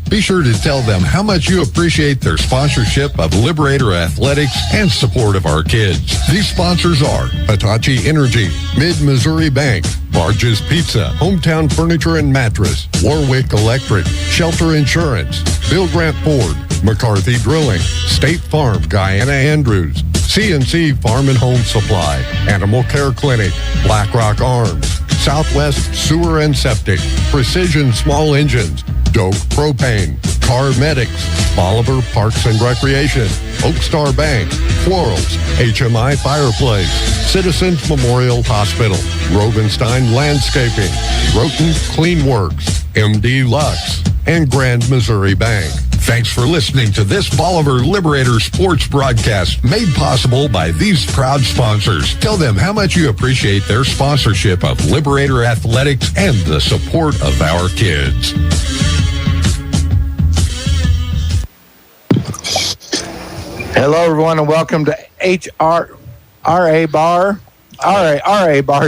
Be sure to tell them how much you appreciate their sponsorship of Liberator Athletics and support of our kids. These sponsors are Hitachi Energy, Mid-Missouri Bank, Barges Pizza, Hometown Furniture and Mattress, Warwick Electric, Shelter Insurance, Bill Grant Ford, McCarthy Drilling, State Farm, Guyana Andrews, CNC Farm and Home Supply, Animal Care Clinic, Black Rock Arms, Southwest Sewer and Septic, Precision Small Engines, Doak Propane, Car Medics, Bolivar Parks and Recreation, Oakstar Bank, Florals, HMI Fireplace, Citizens Memorial Hospital, Rovenstein Landscaping, Roten Clean Works, MD Lux, and Grand Missouri Bank. Thanks for listening to this Bolivar Liberator sports broadcast made possible by these proud sponsors. Tell them how much you appreciate their sponsorship of Liberator Athletics and the support of our kids. Hello, everyone, and welcome to RA Bar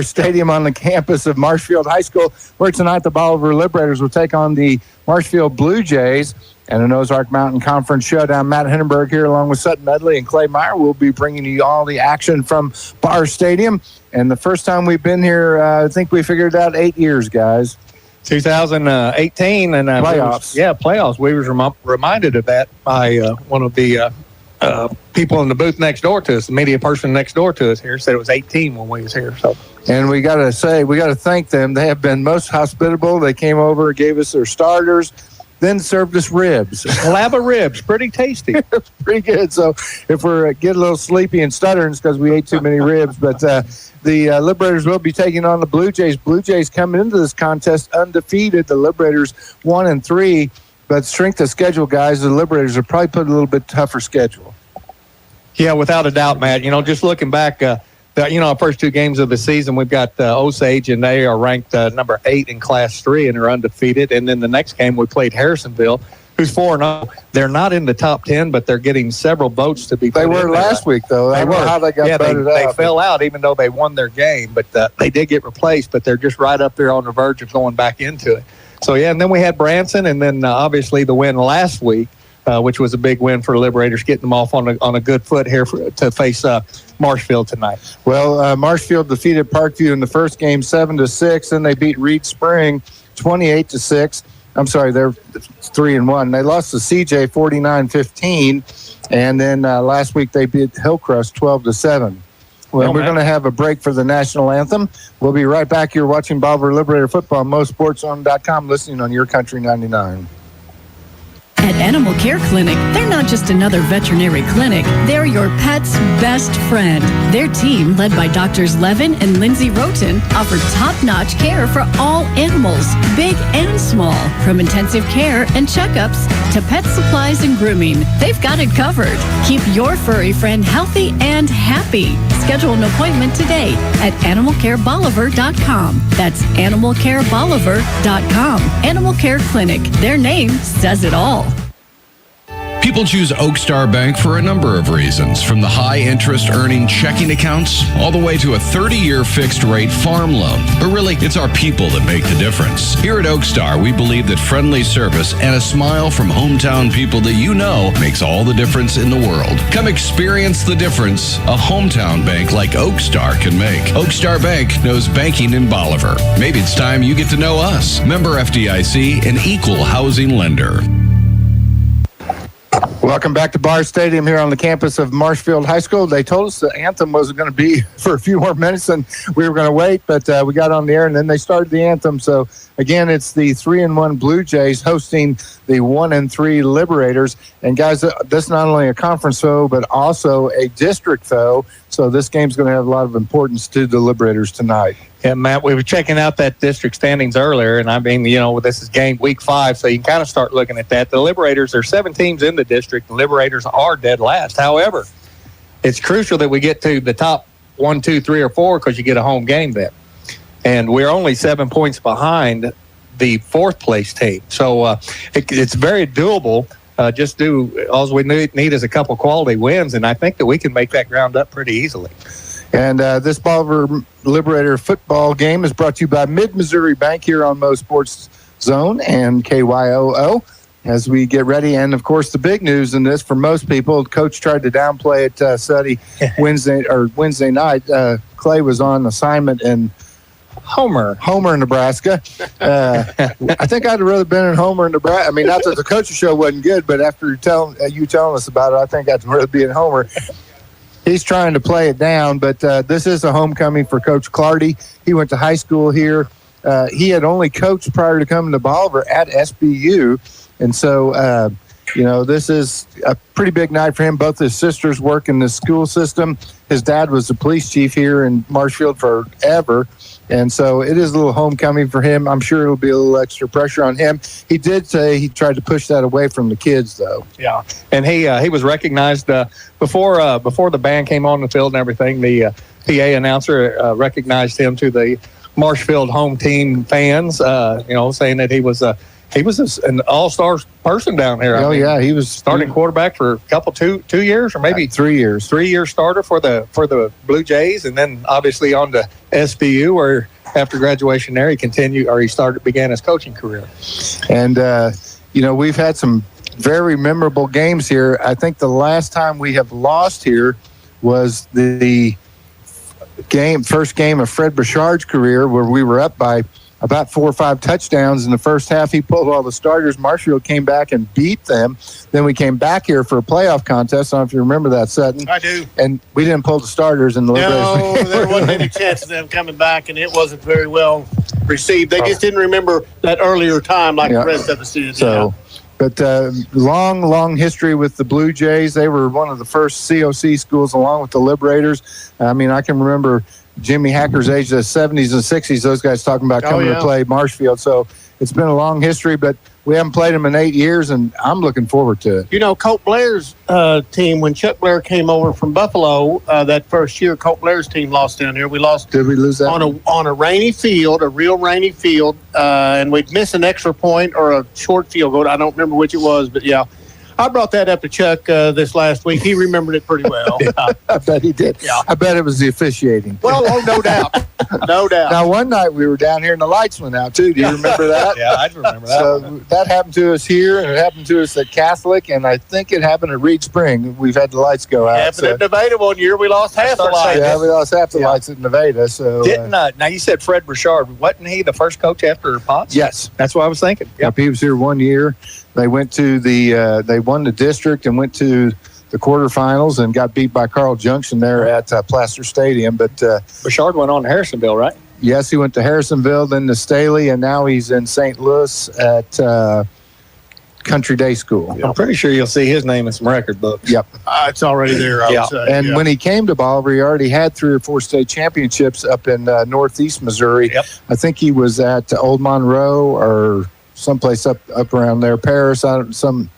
Stadium on the campus of Marshfield High School, where tonight the Bolivar Liberators will take on the Marshfield Blue Jays and an Ozark Mountain Conference showdown. Matt Hindenburg here, along with Sutton Medley and Clay Meyer, will be bringing you all the action from Bar Stadium. And the first time we've been here, I think we figured it out 8 years, guys. 2018 and playoffs. Playoffs. We was reminded of that by one of the people in the booth next door to us, the media person next door to us here, said it was 18 when we was here. So, and we got to thank them. They have been most hospitable. They came over, gave us their starters, then served us ribs. Slab of ribs, pretty tasty. Pretty good. So if we're get a little sleepy and stuttering, it's because we ate too many ribs. But the Liberators will be taking on the Blue Jays. Blue Jays coming into this contest undefeated. The Liberators 1-3. But strength of schedule, guys, the Liberators are probably put a little bit tougher schedule. Yeah, without a doubt, Matt. Just looking back, our first two games of the season, we've got Osage, and they are ranked number 8 in Class 3, and they're undefeated. And then the next game, we played Harrisonville, who's 4-0. They're not in the top 10, but they're getting several votes to be. They were last week, though. I don't know how they got voted out. They fell out, even though they won their game, but they did get replaced. But they're just right up there on the verge of going back into it. So, yeah, and then we had Branson, and then obviously the win last week, which was a big win for Liberators, getting them off on a good foot here to face Marshfield tonight. Well, Marshfield defeated Parkview in the first game 7-6, then they beat Reed Spring 28-6. I'm sorry, they're 3-1. They lost to CJ 49-15, and then last week they beat Hillcrest 12-7. Well, we're going to have a break for the national anthem. We'll be right back here watching Bolivar Liberator Football on MoSportsZone.com, listening on YourCountry 99. At Animal Care Clinic, they're not just another veterinary clinic. They're your pet's best friend. Their team, led by Doctors Levin and Lindsay Roten, offer top-notch care for all animals, big and small. From intensive care and checkups to pet supplies and grooming, they've got it covered. Keep your furry friend healthy and happy. Schedule an appointment today at animalcarebolivar.com. That's animalcarebolivar.com. Animal Care Clinic. Their name says it all. People choose Oakstar Bank for a number of reasons, from the high interest earning checking accounts all the way to a 30-year fixed rate farm loan. But really, it's our people that make the difference. Here at Oakstar, we believe that friendly service and a smile from hometown people that you know makes all the difference in the world. Come experience the difference a hometown bank like Oakstar can make. Oakstar Bank knows banking in Bolivar. Maybe it's time you get to know us. Member FDIC, an equal housing lender. Welcome back to Bar Stadium here on the campus of Marshfield High School. They told us the anthem wasn't going to be for a few more minutes and we were going to wait, but we got on the air and then they started the anthem. So again, it's the 3-1 Blue Jays hosting the 1-3 Liberators. And guys, this is not only a conference foe, but also a district foe. So this game's going to have a lot of importance to the Liberators tonight. Yeah, Matt, we were checking out that district standings earlier, and I mean, this is game week 5, so you can kind of start looking at that. The Liberators, there are 7 teams in the district. The Liberators are dead last. However, it's crucial that we get to the top 1, 2, 3, or 4 because you get a home game then. And we're only 7 points behind the 4th place team. So it's very doable. All we need is a couple quality wins, and I think that we can make that ground up pretty easily. And this Bolivar Liberator football game is brought to you by Mid-Missouri Bank here on MoSportsZone and KYOO. as we get ready. And, of course, the big news in this for most people, Coach tried to downplay it Sunday, Wednesday night. Clay was on assignment in Homer, Nebraska. I think I'd have rather been in Homer, Nebraska. I mean, not that the coach's show wasn't good, but after you telling us about it, I think I'd rather be in Homer. He's trying to play it down, but this is a homecoming for Coach Clardy. He went to high school here. He had only coached prior to coming to Bolivar at SBU, and so this is a pretty big night for him. Both his sisters work in the school system. His dad was the police chief here in Marshfield forever. And so it is a little homecoming for him. I'm sure it'll be a little extra pressure on him. He did say he tried to push that away from the kids, though. Yeah, and he was recognized before the band came on the field and everything. The PA announcer recognized him to the Marshfield home team fans, saying that he was an all-star person down here. He was starting quarterback for a couple 2 years or maybe 3 years. 3-year starter for the Blue Jays, and then obviously on to SBU, where after graduation there he began his coaching career. And we've had some very memorable games here. I think the last time we have lost here was the first game of Fred Bouchard's career, where we were up by about 4 or 5 touchdowns in the first half. He pulled all the starters. Marshfield came back and beat them. Then we came back here for a playoff contest. I don't know if you remember that, Sutton. I do. And we didn't pull the starters in the No, there wasn't any chance of them coming back, and it wasn't very well received. They just didn't remember that earlier time like the rest of us did. So, but long history with the Blue Jays. They were one of the first COC schools along with the Liberators. I mean, I can remember Jimmy Hacker's age, the 70s and 60s, those guys talking about coming to play Marshfield. So it's been a long history, but we haven't played them in 8 years, and I'm looking forward to it. Colt Blair's team, when Chuck Blair came over from Buffalo that first year, Colt Blair's team lost down here. We lost. Did we lose that? On a rainy field, a real rainy field, and we'd miss an extra point or a short field goal. I don't remember which it was, but yeah. I brought that up to Chuck this last week. He remembered it pretty well. I bet he did. Yeah. I bet it was the officiating. Well, no doubt. No doubt. Now, one night we were down here and the lights went out, too. Do you remember that? Yeah, I remember that. So that happened to us here, and it happened to us at Catholic, and I think it happened at Reed Spring. We've had the lights go out. Happened at Nevada one year. We lost half the lights. Yeah, we lost half the lights at Nevada. So now you said Fred Bouchard. Wasn't he the first coach after Potts? Yes. That's what I was thinking. Yep. He was here 1 year. They went to they won the district and went to the quarterfinals and got beat by Carl Junction there at Plaster Stadium. But Bouchard went on to Harrisonville, right? Yes, he went to Harrisonville, then to Staley, and now he's in St. Louis at Country Day School. I'm pretty sure you'll see his name in some record books. Yep. It's already there, I would say. And when he came to Bolivar, he already had 3 or 4 state championships up in northeast Missouri. Yep. I think he was at Old Monroe or someplace up around there, Paris, some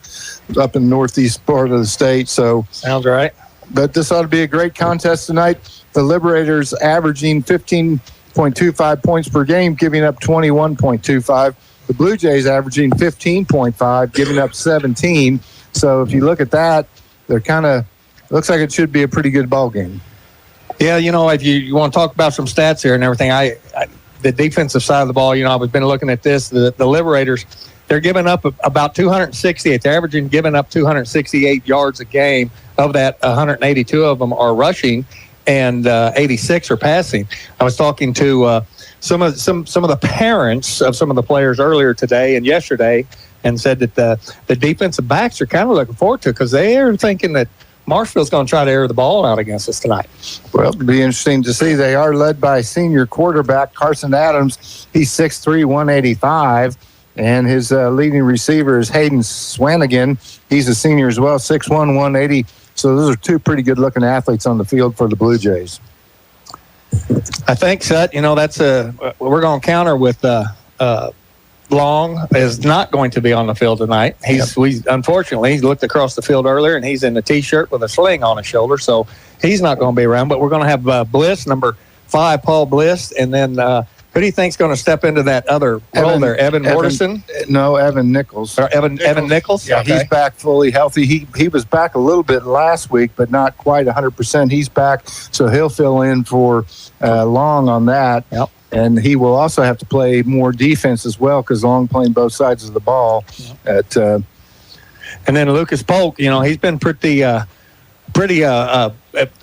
up in the northeast part of the state. So sounds right. But this ought to be a great contest tonight. The Liberators averaging 15.25 points per game, giving up 21.25. The Blue Jays averaging 15.5, giving up 17. So if you look at that, they're kind of looks like it should be a pretty good ball game. Yeah, if you want to talk about some stats here and everything, the defensive side of the ball, I've been looking at this. The Liberators, they're giving up about 268. They're averaging giving up 268 yards a game. Of that, 182 of them are rushing, and 86 are passing. I was talking to some of the parents of some of the players earlier today and yesterday, and said that the defensive backs are kind of looking forward to it because they are thinking that Marshfield's going to try to air the ball out against us tonight. Well, it'll be interesting to see. They are led by senior quarterback Carson Adams. He's 6'3", 185. And his leading receiver is Hayden Swanigan. He's a senior as well, 6'1", 180. So those are 2 pretty good-looking athletes on the field for the Blue Jays. I think, Seth, that's we're going to counter with Long is not going to be on the field tonight. Unfortunately, he looked across the field earlier, and he's in a T-shirt with a sling on his shoulder, so he's not going to be around. But we're going to have Bliss, number 5, Paul Bliss, and then who do you think's going to step into that other role there? Evan Morrison? No, Evan Nichols. Or Evan Nichols? Yeah, okay. He's back fully healthy. He was back a little bit last week, but not quite 100%. He's back, so he'll fill in for Long on that. Yep. And he will also have to play more defense as well because Long playing both sides of the ball at And then Lucas Polk, he's been pretty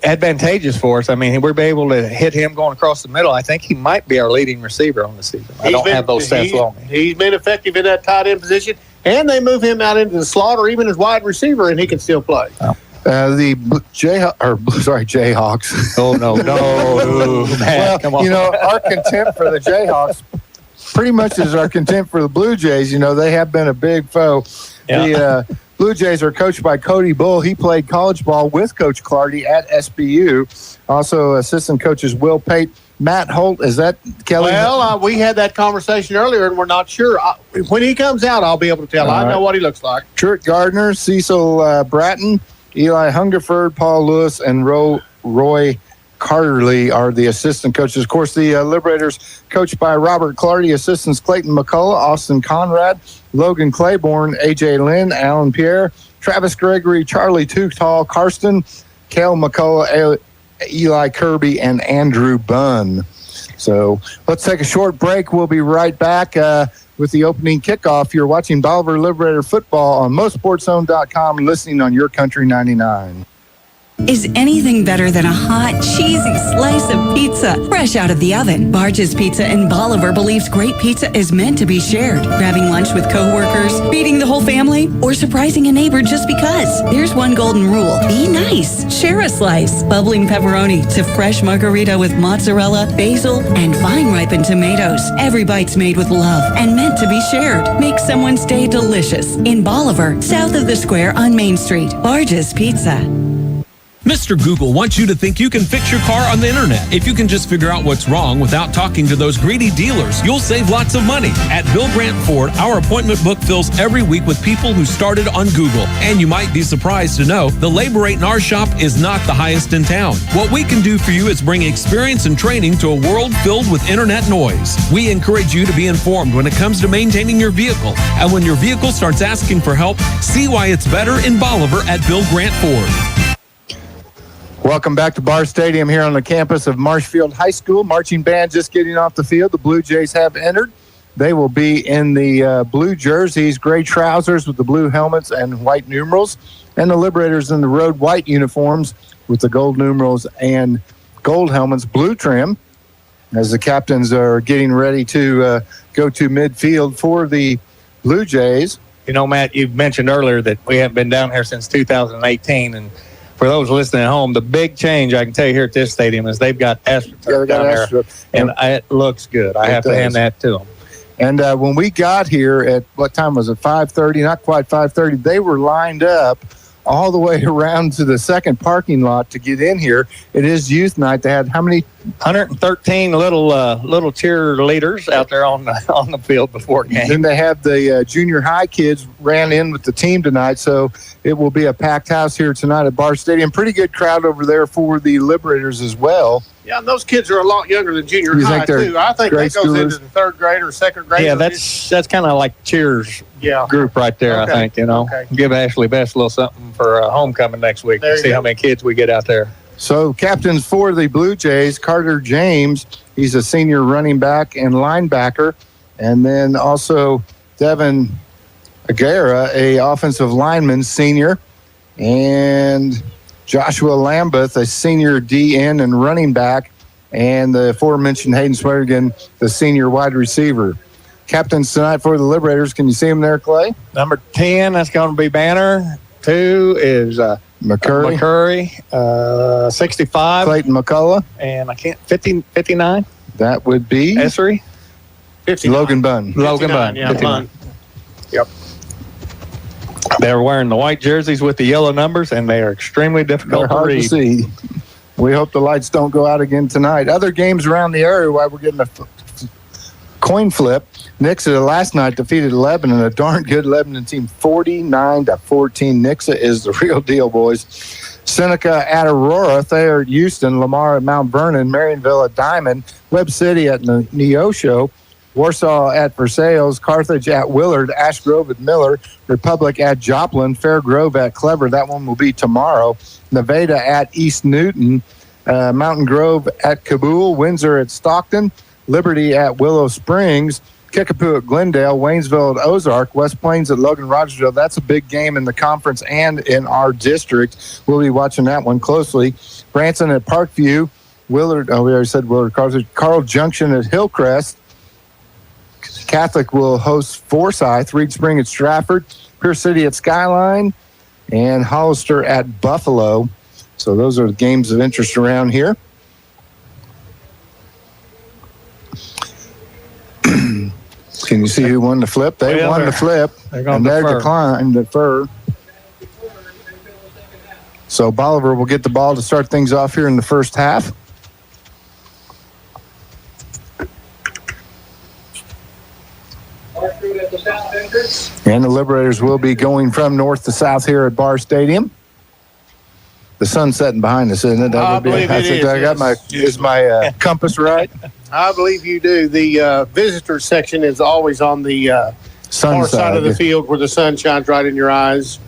advantageous for us. I mean, we're able to hit him going across the middle. I think he might be our leading receiver on the season. I don't have those stats on me. He's been effective in that tight end position, and they move him out into the slot or even as wide receiver, and he can still play. Oh. The Jayhawks. Oh, no. Man, come on. Our contempt for the Jayhawks pretty much is our contempt for the Blue Jays. They have been a big foe. Yeah. The Blue Jays are coached by Cody Bull. He played college ball with Coach Clardy at SBU. Also, assistant coaches Will Pate. Matt Holt, is that Kelly? Well, we had that conversation earlier, and we're not sure. When he comes out, I'll be able to tell. I know what he looks like. Trent Gardner, Cecil Bratton, Eli Hungerford, Paul Lewis, and Roy Carterly are the assistant coaches. Of course, the Liberators coached by Robert Clardy, assistants Clayton McCullough, Austin Conrad, Logan Claiborne, A.J. Lynn, Alan Pierre, Travis Gregory, Charlie Tuchtall, Karsten, Kel McCullough, Eli Kirby, and Andrew Bunn. So let's take a short break. We'll be right back with the opening kickoff. You're watching Bolivar Liberator Football on MoSportsZone.com, listening on YourCountry 99. Is anything better than a hot, cheesy slice of pizza fresh out of the oven? Barge's Pizza in Bolivar believes great pizza is meant to be shared. Grabbing lunch with coworkers, feeding the whole family, or surprising a neighbor just because. There's one golden rule. Be nice. Share a slice. Bubbling pepperoni to fresh margarita with mozzarella, basil, and vine-ripened tomatoes. Every bite's made with love and meant to be shared. Make someone's day delicious. In Bolivar, south of the square on Main Street. Barge's Pizza. Mr. Google wants you to think you can fix your car on the internet. If you can just figure out what's wrong without talking to those greedy dealers, you'll save lots of money. At Bill Grant Ford, our appointment book fills every week with people who started on Google. And you might be surprised to know the labor rate in our shop is not the highest in town. What we can do for you is bring experience and training to a world filled with internet noise. We encourage you to be informed when it comes to maintaining your vehicle. And when your vehicle starts asking for help, see why it's better in Bolivar at Bill Grant Ford. Welcome back to Barr Stadium here on the campus of Marshfield High School. Marching band just getting off the field. The Blue Jays have entered. They will be in the blue jerseys, gray trousers with the blue helmets and white numerals. And the Liberators in the road white uniforms with the gold numerals and gold helmets, blue trim, as the captains are getting ready to go to midfield for the Blue Jays. Matt, you mentioned earlier that we haven't been down here since 2018, and for those listening at home, the big change I can tell you here at this stadium is they've got AstroTurf down there, and it looks good. I have to hand that to them. And when we got here at, what time was it, 5:30, not quite 5:30, they were lined up all the way around to the second parking lot to get in here. It is youth night. They had how many? 113 little cheerleaders out there on the field before game. Then they have the junior high kids ran in with the team tonight, so it will be a packed house here tonight at Barr Stadium. Pretty good crowd over there for the Liberators as well. Yeah, and those kids are a lot younger than junior high, too. I think that goes into the third grade or second grade. Yeah, that's kind of like Cheers group right there, okay. I think, Okay. Give Ashley Best a little something for homecoming next week. See how many kids we get out there. So captains for the Blue Jays, Carter James, he's a senior running back and linebacker. And then also Devin Aguera, a offensive lineman, senior. And Joshua Lambeth, a senior DN and running back. And the aforementioned Hayden Swearigan, the senior wide receiver. Captains tonight for the Liberators. Can you see him there, Clay? Number 10, that's going to be Banner. 2 is McCurry. 65. Clayton McCullough. And 59. That would be Essery. Logan Bunn. Logan Bunn. Yeah, Bunn. Yep. They're wearing the white jerseys with the yellow numbers, and they are extremely difficult to read. To see. We hope the lights don't go out again tonight. Other games around the area while we're getting a coin flip. Nixa last night defeated Lebanon, a darn good Lebanon team, 49-14. Nixa is the real deal, boys. Seneca at Aurora, Thayer at Houston, Lamar at Mount Vernon, Marionville at Diamond, Webb City at Neosho, Warsaw at Versailles, Carthage at Willard, Ash Grove at Miller, Republic at Joplin, Fair Grove at Clever. That one will be tomorrow. Nevada at East Newton, Mountain Grove at Kabul, Windsor at Stockton, Liberty at Willow Springs, Kickapoo at Glendale, Waynesville at Ozark, West Plains at Logan Rogersville. That's a big game in the conference and in our district. We'll be watching that one closely. Branson at Parkview, Willard, we already said Willard, Carl Junction at Hillcrest. Catholic will host Forsyth, Reed Spring at Stratford, Pierce City at Skyline, and Hollister at Buffalo. So those are the games of interest around here. Can you see who won the flip? They won the flip, and they're declined the defer. So Bolivar will get the ball to start things off here in the first half. And the Liberators will be going from north to south here at Barr Stadium. The sun's setting behind us, isn't it? I believe it is. I got my compass right? I believe you do. The visitor section is always on the far side of the field where the sun shines right in your eyes.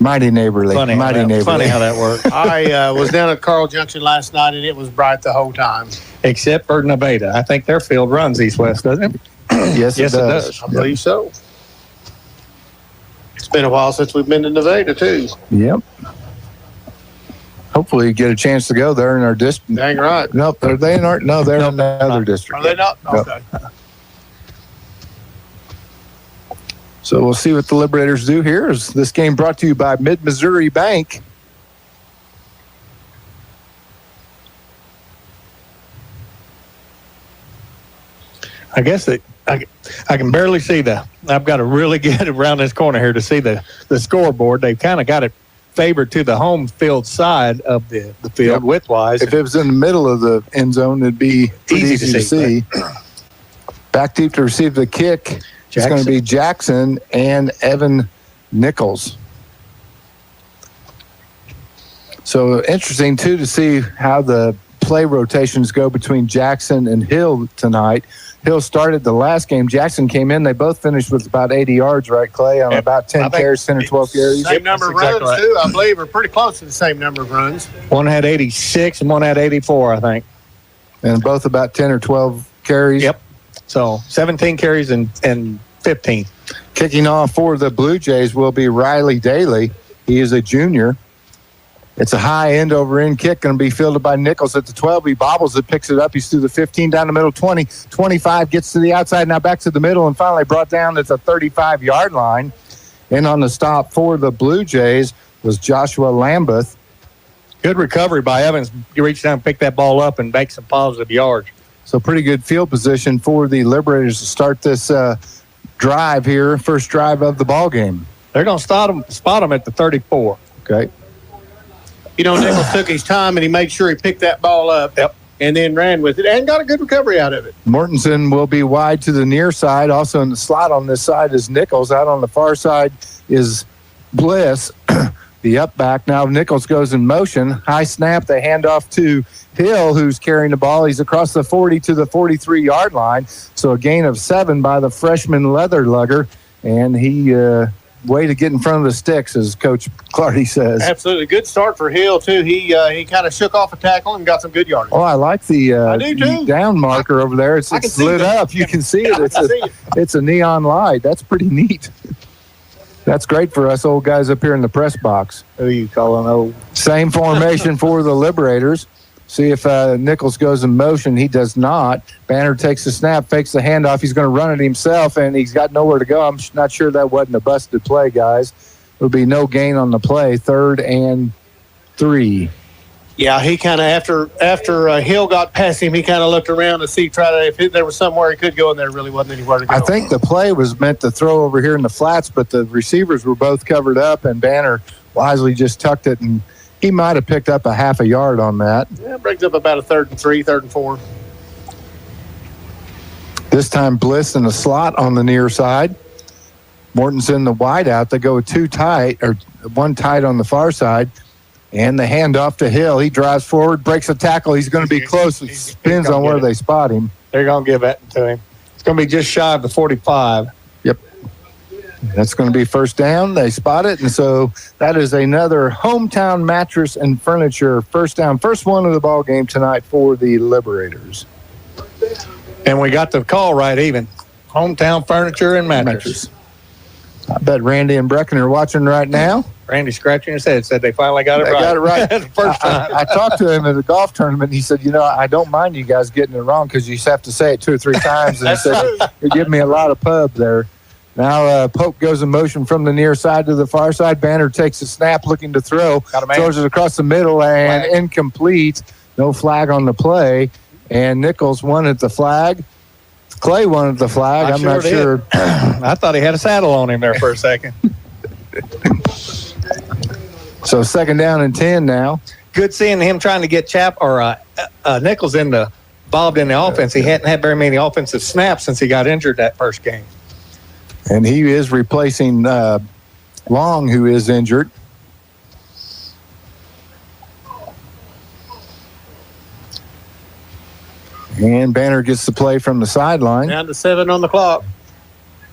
Mighty neighborly. Funny how that works. I was down at Carl Junction last night, and it was bright the whole time. Except for Nevada. I think their field runs east-west, doesn't it? Yes, it does. I believe so. It's been a while since we've been to Nevada, too. Yep. Hopefully you get a chance to go there in our district. Dang right. Nope, are they in our? No, they're in another district. Are they not? Nope. Okay. So we'll see what the Liberators do here. Is this game brought to you by Mid-Missouri Bank? I guess that I can barely see I've got to really get around this corner here to see the scoreboard. They've kind of got it favored to the home field side of the field width-wise. If it was in the middle of the end zone, it'd be easy to see. Back deep to receive the kick. It's going to be Jackson and Evan Nichols. So interesting, too, to see how the play rotations go between Jackson and Hill tonight. Hill started the last game. Jackson came in. They both finished with about 80 yards, right, Clay, on about 10 carries, 10 or 12 carries. Same number of runs, too, I believe, are pretty close to the same number of runs. One had 86 and one had 84, I think. And both about 10 or 12 carries. Yep. So 17 carries and 15. Kicking off for the Blue Jays will be Riley Daly. He is a junior. It's a high end over end kick, going to be fielded by Nichols at the 12. He bobbles it, picks it up. He's through the 15, down the middle, 20, 25, gets to the outside, now back to the middle, and finally brought down at the 35-yard line. And on the stop for the Blue Jays was Joshua Lambeth. Good recovery by Evans. He reached down and picked that ball up and make some positive yards. So pretty good field position for the Liberators to start this drive here, first drive of the ball game. They're going to spot them at the 34. Okay. You know, Nichols took his time, and he made sure he picked that ball up and then ran with it and got a good recovery out of it. Mortensen will be wide to the near side. Also in the slot on this side is Nichols. Out on the far side is Bliss, the up back. Now Nichols goes in motion. High snap. They hand off to Hill, who's carrying the ball. He's across the 40 to the 43-yard line. So a gain of 7 by the freshman leather lugger. And he way to get in front of the sticks, as Coach Clardy says. Absolutely. Good start for Hill, too. He kind of shook off a tackle and got some good yardage. Oh, I like the down marker over there. It's lit up. You can see it. It's a neon light. That's pretty neat. That's great for us old guys up here in the press box. Who are you calling old? Same formation for the Liberators. See if Nichols goes in motion. He does not. Banner takes the snap, fakes the handoff. He's going to run it himself, and he's got nowhere to go. I'm not sure that wasn't a busted play, guys. There will be no gain on the play. 3rd and 3. Yeah, he kind of, after Hill got past him, he kind of looked around to see, if there was somewhere he could go, and there really wasn't anywhere to go. I think the play was meant to throw over here in the flats, but the receivers were both covered up, and Banner wisely just tucked it, and he might have picked up a half a yard on that. Yeah, it brings up about a 3rd and 3, 3rd and 4. This time Bliss in the slot on the near side. Mortensen the wide out. They go with 2 tight, or 1 tight on the far side. And the handoff to Hill. He drives forward, breaks a tackle. He's going to be close. It depends on where they spot him. They're going to give that to him. It's going to be just shy of the 45. Yep. That's going to be first down. They spot it. And so that is another hometown mattress and furniture first down. First one of the ball game tonight for the Liberators. And we got the call right even. Hometown Furniture and Mattress. I bet Randy and Brecken are watching right now. Randy scratching his head said they finally got it right. They got it right. The first time. I talked to him at a golf tournament. He said, I don't mind you guys getting it wrong because you just have to say it 2 or 3 times. And he said, you give me a lot of pub there. Now Pope goes in motion from the near side to the far side. Banner takes a snap looking to throw. Throws it across the middle and incomplete. No flag on the play. And Nichols wanted the flag. Clay wanted the flag. I'm not sure. I thought he had a saddle on him there for a second. So 2nd down and 10 now. Good seeing him trying to get Nichols involved in the offense. He hadn't had very many offensive snaps since he got injured that first game. And he is replacing Long, who is injured. And Banner gets the play from the sideline. Down to 7 on the clock.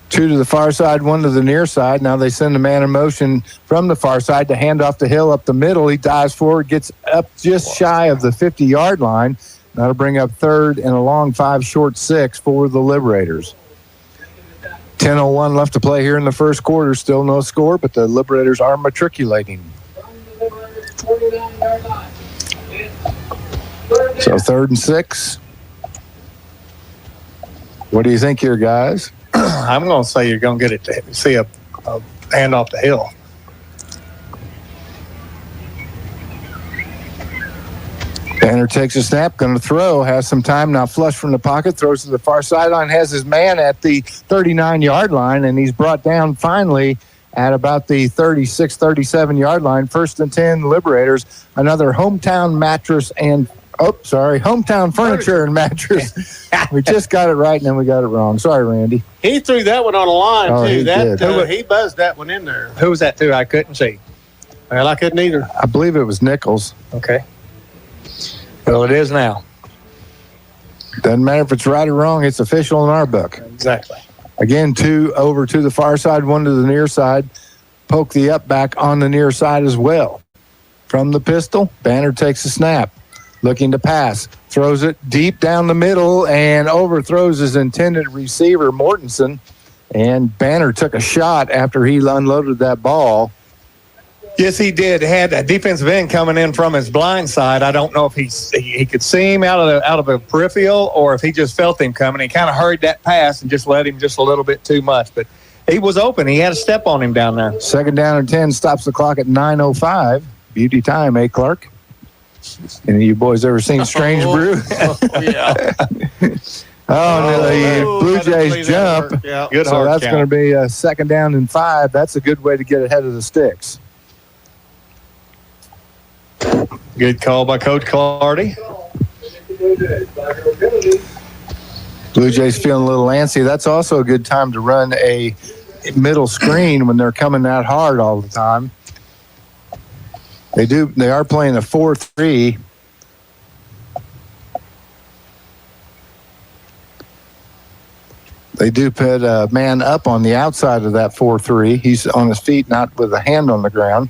2 to the far side, 1 to the near side. Now they send a man in motion from the far side to hand off to Hill up the middle. He dives forward, gets up just shy of the 50-yard line. That'll bring up 3rd and a long 5, short 6 for the Liberators. 10:01 left to play here in the first quarter. Still no score, but the Liberators are matriculating. So 3rd and 6. What do you think here, guys? I'm going to say you're going to get it to see a handoff to Hill. Banner takes a snap, going to throw, has some time now, flush from the pocket, throws to the far sideline, has his man at the 39-yard line, and he's brought down finally at about the 36, 37-yard line. 1st and 10, Liberators. Another hometown furniture and mattress. We just got it right, and then we got it wrong. Sorry, Randy. He threw that one on the line, too. He He buzzed that one in there. Who was that to? I couldn't see. Well, I couldn't either. I believe it was Nichols. Okay. Well, it is now. Doesn't matter if it's right or wrong. It's official in our book. Exactly. Again, 2 over to the far side, 1 to the near side. Poke the up back on the near side as well. From the pistol, Banner takes a snap. Looking to pass. Throws it deep down the middle and overthrows his intended receiver, Mortensen. And Banner took a shot after he unloaded that ball. Yes, he did. Had a defensive end coming in from his blind side. I don't know if he could see him out of the peripheral or if he just felt him coming. He kind of hurried that pass and just let him just a little bit too much. But he was open. He had a step on him down there. 2nd down and 10 stops the clock at 9:05. Beauty time, Clark? Any of you boys ever seen Strange Brew? Yeah. The Blue Jays jump. Yeah. Good So hard that's count. going to be a 2nd down and 5. That's a good way to get ahead of the sticks. Good call by Coach Clardy. Blue Jays feeling a little antsy. That's also a good time to run a middle screen when they're coming that hard all the time. They are playing a 4-3. They do put a man up on the outside of that 4-3. He's on his feet, not with a hand on the ground.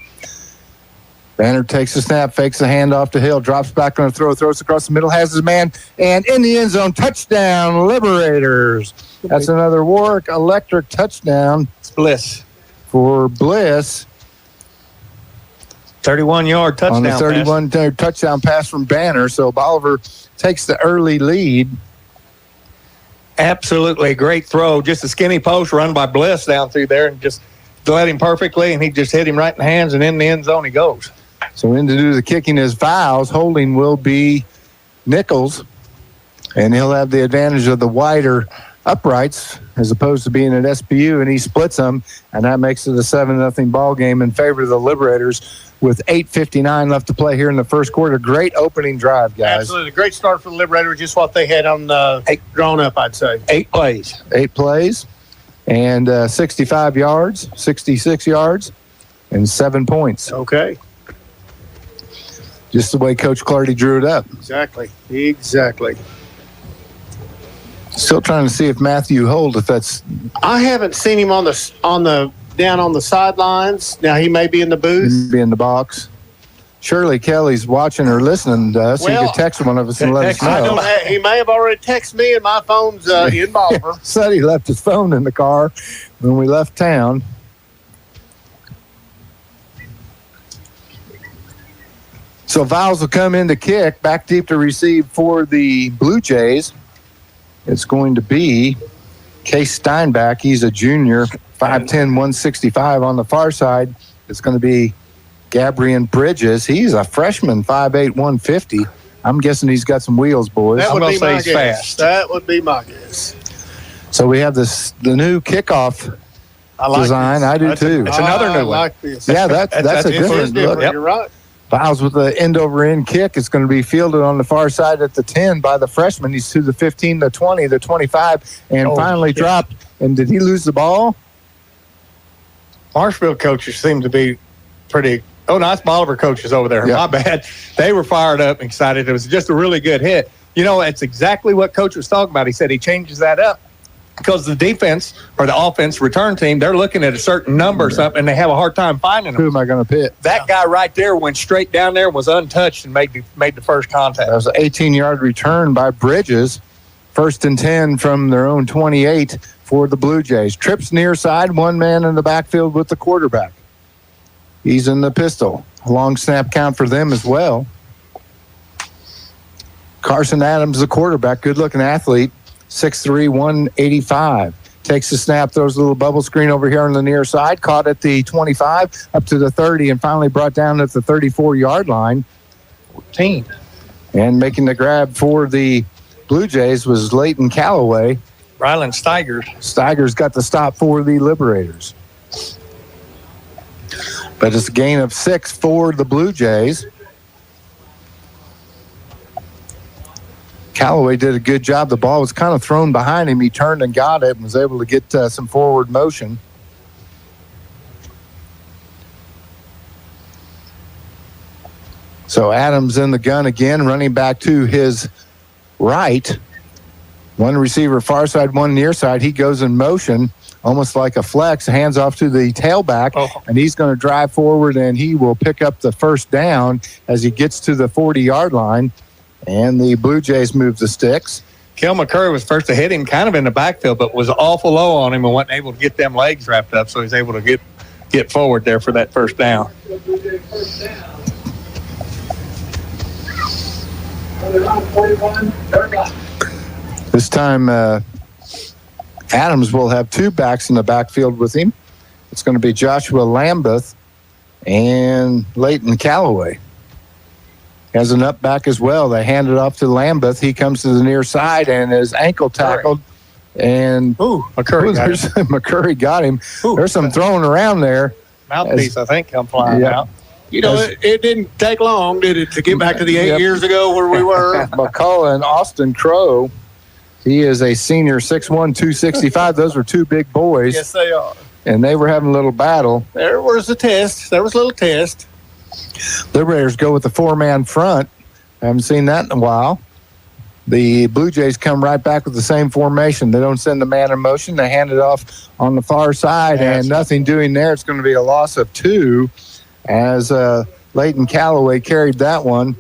Banner takes a snap, fakes the handoff to Hill, drops back on a throw, throws across the middle, has his man, and in the end zone, touchdown, Liberators. That's another Warwick Electric touchdown. It's Bliss. For Bliss. 31-yard touchdown on the 31-yard touchdown pass from Banner. So Bolivar takes the early lead. Absolutely great throw. Just a skinny post run by Bliss down through there and just led him perfectly, and he just hit him right in the hands, and in the end zone he goes. So in to do the kicking is Fouls. Holding will be Nichols, and he'll have the advantage of the wider uprights as opposed to being at SPU, and he splits them, and that makes it a 7-0 ball game in favor of the Liberators with 8:59 left to play here in the first quarter. Great opening drive, guys. Absolutely. Great start for the Liberators, just what they had on drawn up, I'd say. 8 plays. 8 plays, and 65 yards, 66 yards, and 7 points. Okay. Just the way Coach Clardy drew it up. Exactly. Still trying to see if Matthew Holt, if that's... I haven't seen him on the down on the sidelines. Now he may be in the booth. Be in the box. Surely Kelly's watching or listening to us. Well, he could text one of us and let us know. He may have already texted me, and my phone's in Bolivar. Said he left his phone in the car when we left town. So Viles will come in to kick, back deep to receive for the Blue Jays. It's going to be Case Steinbach. He's a junior, 5'10", 165 on the far side. It's going to be Gabriel Bridges. He's a freshman, 5'8", 150. I'm guessing he's got some wheels, boys. That would I'm be gonna my say he's guess. fast. That would be my guess. So we have the new kickoff I like design. this. I do too. It's another new I one. like this. Yeah, that's a It is different different. look. You're right. Viles with the end-over-end kick. It's going to be fielded on the far side at the 10 by the freshman. He's to the 15, the 20, the 25, and finally dropped. And did he lose the ball? Marshfield coaches seem to be pretty. Oh, no, it's Bolivar coaches over there. Yeah. My bad. They were fired up and excited. It was just a really good hit. You know, it's exactly what Coach was talking about. He said he changes that up because the defense or the offense return team, they're looking at a certain number or something, and they have a hard time finding them. Who am I going to pick? That guy right there went straight down there and was untouched and made the first contact. That was an 18-yard return by Bridges. 1st and 10 from their own 28 for the Blue Jays. Trips near side, one man in the backfield with the quarterback. He's in the pistol. A long snap count for them as well. Carson Adams, the quarterback, good-looking athlete, 6'3", 185. Takes the snap, throws a little bubble screen over here on the near side, caught at the 25, up to the 30, and finally brought down at the 34-yard line. 14. And making the grab for the Blue Jays was Leighton Callaway. Ryland Steigers. Steigers got the stop for the Liberators. But it's a gain of 6 for the Blue Jays. Callaway did a good job. The ball was kind of thrown behind him. He turned and got it and was able to get some forward motion. So Adams in the gun again, running back to his right. One receiver far side, one near side. He goes in motion, almost like a flex, hands off to the tailback, and he's going to drive forward, and he will pick up the first down as he gets to the 40-yard line, and the Blue Jays move the sticks. Kel McCurry was first to hit him kind of in the backfield, but was awful low on him and wasn't able to get them legs wrapped up, so he's able to get forward there for that first down. This time, Adams will have two backs in the backfield with him. It's going to be Joshua Lambeth and Leighton Callaway. Has an up back as well. They hand it off to Lambeth. He comes to the near side and is ankle tackled. And McCurry got him. There's some throwing around there. Mouthpiece, I think, come flying out. You know, it didn't take long, did it, to get back to the 8 years ago where we were? McCullough and Austin Crow. He is a senior, 6'1", 265. Those were two big boys. Yes, they are. And they were having a little battle. There was a test. There was a little test. Liberators go with the four-man front. I haven't seen that in a while. The Blue Jays come right back with the same formation. They don't send the man in motion. They hand it off on the far side, and nothing doing there. It's going to be a loss of 2 as Leighton Callaway carried that one,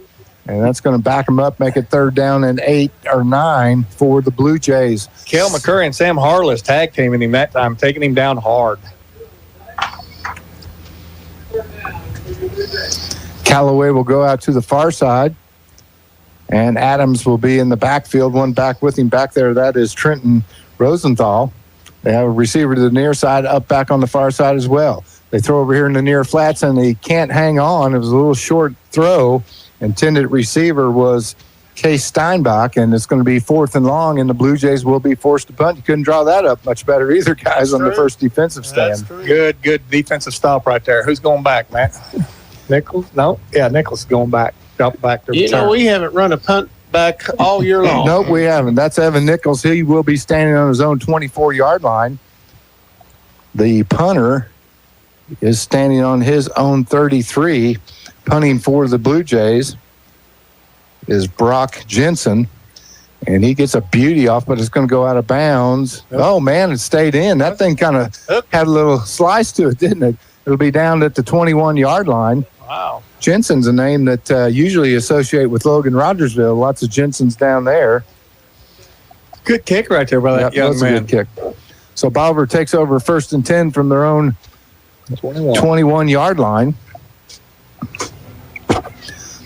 and that's going to back them up, make it 3rd down and 8 or 9 for the Blue Jays. Kel McCurry and Sam Harless tag teaming him that time, taking him down hard. Callaway will go out to the far side, and Adams will be in the backfield. One back with him back there, that is Trenton Rosenthal. They have a receiver to the near side, up back on the far side as well. They throw over here in the near flats, and he can't hang on. It was a little short throw. Intended receiver was Case Steinbach, and it's going to be 4th and long, and the Blue Jays will be forced to punt. You couldn't draw that up much better either, guys, on the first defensive stand. Good defensive stop right there. Who's going back, Matt? Nichols? No? Yeah, Nichols is going back. Drop back to return. You know, we haven't run a punt back all year long. Nope, we haven't. That's Evan Nichols. He will be standing on his own 24-yard line. The punter is standing on his own 33. Punting for the Blue Jays is Brock Jensen, and he gets a beauty off, but it's going to go out of bounds. Oh, man, it stayed in. That thing kind of had a little slice to it, didn't it? It'll be down at the 21-yard line. Wow. Jensen's a name that usually associate with Logan Rogersville. Lots of Jensen's down there. Good kick right there by that young man. A good kick. So Bolivar takes over 1st and 10 from their own 21-yard line.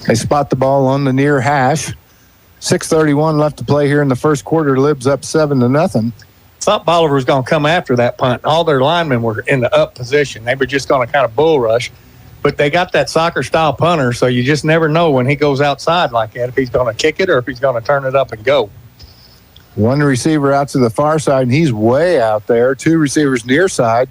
They spot the ball on the near hash. 6:31 left to play here in the first quarter. Libs up 7-0. Thought Bolivar was going to come after that punt. All their linemen were in the up position. They were just going to kind of bull rush. But they got that soccer-style punter, so you just never know when he goes outside like that if he's going to kick it or if he's going to turn it up and go. One receiver out to the far side, and he's way out there. 2 receivers near side.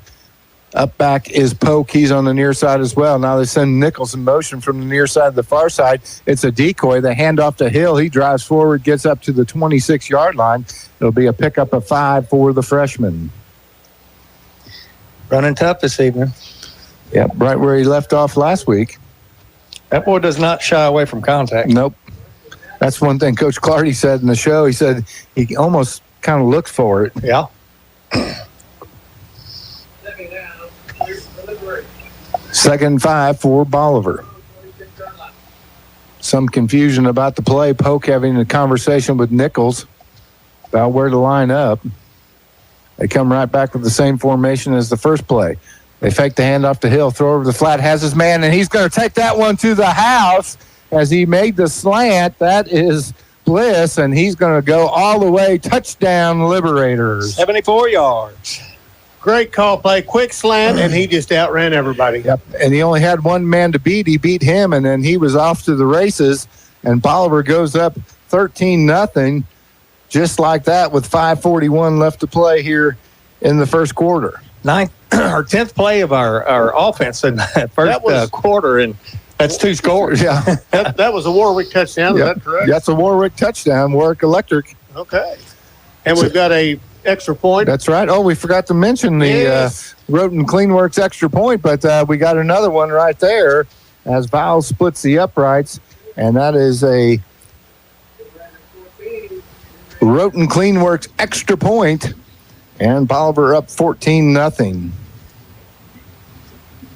Up back is Polk. He's on the near side as well. Now they send Nichols in motion from the near side to the far side. It's a decoy. They hand off to Hill. He drives forward, gets up to the 26-yard line. It'll be a pickup of 5 for the freshman. Running tough this evening. Yep, right where he left off last week. That boy does not shy away from contact. Nope. That's one thing Coach Clardy said in the show. He said he almost kind of looks for it. Yeah. 2nd and 5 for Bolivar. Some confusion about the play. Polk having a conversation with Nichols about where to line up. They come right back with the same formation as the first play. They fake the handoff to Hill, throw over the flat, has his man, and he's going to take that one to the house as he made the slant. That is Bliss, and he's going to go all the way. Touchdown, Liberators. 74 yards. Great call play, quick slant, and he just outran everybody. Yep, and he only had one man to beat. He beat him, and then he was off to the races, and Bolivar goes up 13-0, just like that with 5:41 left to play here in the first quarter. 10th play of our offense in that first quarter, and that's 2 scores. Yeah. that was a Warwick touchdown. Yep. Is that correct? That's a Warwick touchdown, Warwick Electric. Okay. And we've got a extra point. That's right. Oh, we forgot to mention the Roten Cleanworks extra point, but we got another one right there as Vowles splits the uprights, and that is a Roten Cleanworks extra point, and Bolivar up 14-0.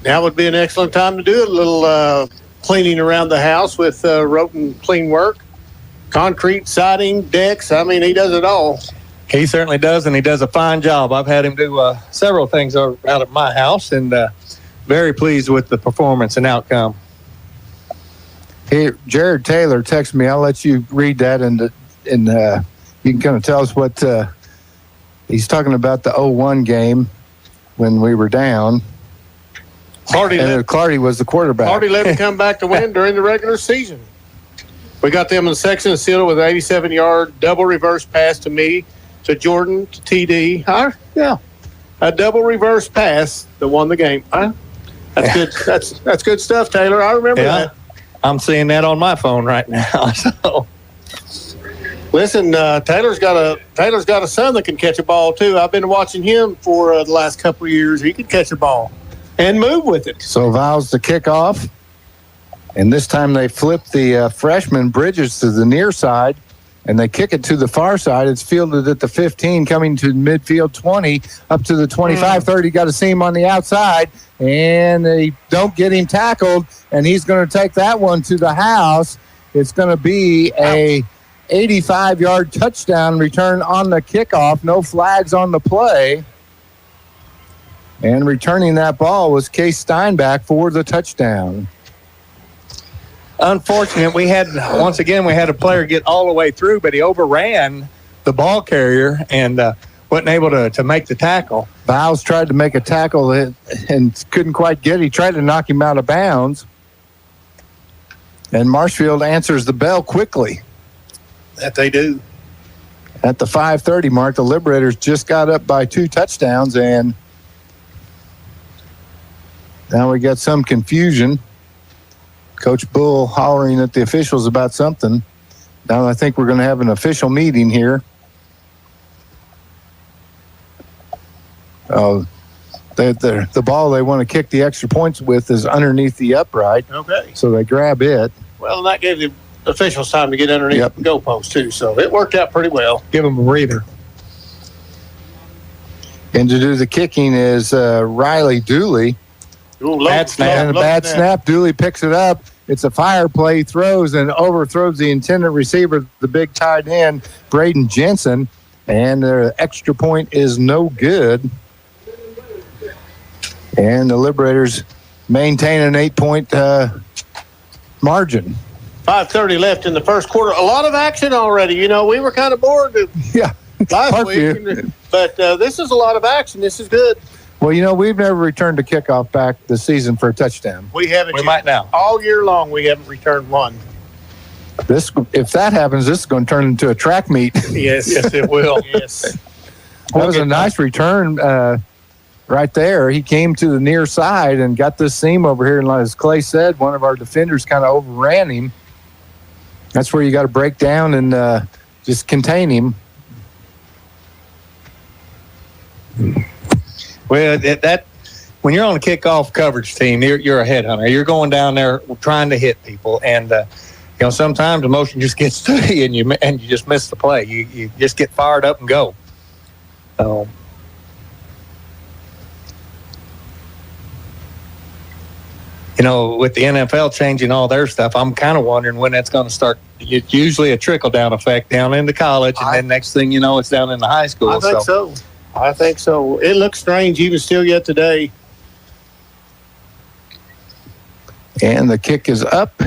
Now would be an excellent time to do a little cleaning around the house with Roten Cleanwork. Concrete, siding, decks. I mean, he does it all. He certainly does, and he does a fine job. I've had him do several things out at my house, and very pleased with the performance and outcome. Here, Jared Taylor texted me. I'll let you read that, and you can kind of tell us what he's talking about. The 0-1 game when we were down. Clardy was the quarterback. Clardy let him come back to win during the regular season. We got them in the section and sealed with an 87-yard double reverse pass to me, to Jordan, to TD. A double reverse pass that won the game. That's good. That's good stuff, Taylor. I remember that. I'm seeing that on my phone right now. So, listen, Taylor's got a son that can catch a ball too. I've been watching him for the last couple of years. He can catch a ball and move with it. So Vowles to kick off, and this time they flip the freshman Bridges to the near side, and they kick it to the far side. It's fielded at the 15, coming to midfield 20, up to the 25, 30. Got to see him on the outside, and they don't get him tackled, and he's going to take that one to the house. It's going to be a 85-yard touchdown return on the kickoff. No flags on the play. And returning that ball was Case Steinbach for the touchdown. Unfortunate. We had a player get all the way through, but he overran the ball carrier and wasn't able to make the tackle. Vowles tried to make a tackle and couldn't quite get it. He tried to knock him out of bounds. And Marshfield answers the bell quickly. That they do. At the 5:30 mark, the Liberators just got up by 2 touchdowns, and now we got some confusion. Coach Bull hollering at the officials about something. Now I think we're going to have an official meeting here. The ball they want to kick the extra points with is underneath the upright. Okay. So they grab it. Well, and that gave the officials time to get underneath the goalpost too, so it worked out pretty well. Give them a breather. And to do the kicking is Riley Dooley. Ooh, bad snap. Dooley picks it up, It's a fire play, throws and overthrows the intended receiver, the big tight end, Braden Jensen, and their extra point is no good. And the Liberators maintain an 8-point margin. 5:30 left in the first quarter. A lot of action already. You know, we were kind of bored last week, but this is a lot of action. This is good. Well, you know, we've never returned a kickoff back this season for a touchdown. We haven't. We might now. All year long, we haven't returned one. If that happens, this is going to turn into a track meet. Yes, it will. Yes. That was a nice return right there. He came to the near side and got this seam over here. And as Clay said, one of our defenders kind of overran him. That's where you got to break down and just contain him. Well, when you're on a kickoff coverage team, you're a headhunter. You're going down there trying to hit people, and sometimes emotion just gets to you, and you just miss the play. You just get fired up and go. With the NFL changing all their stuff, I'm kind of wondering when that's going to start. It's usually a trickle-down effect down into college, and then next thing you know, it's down into high school. I think so. It looks strange even still yet today. And the kick is up.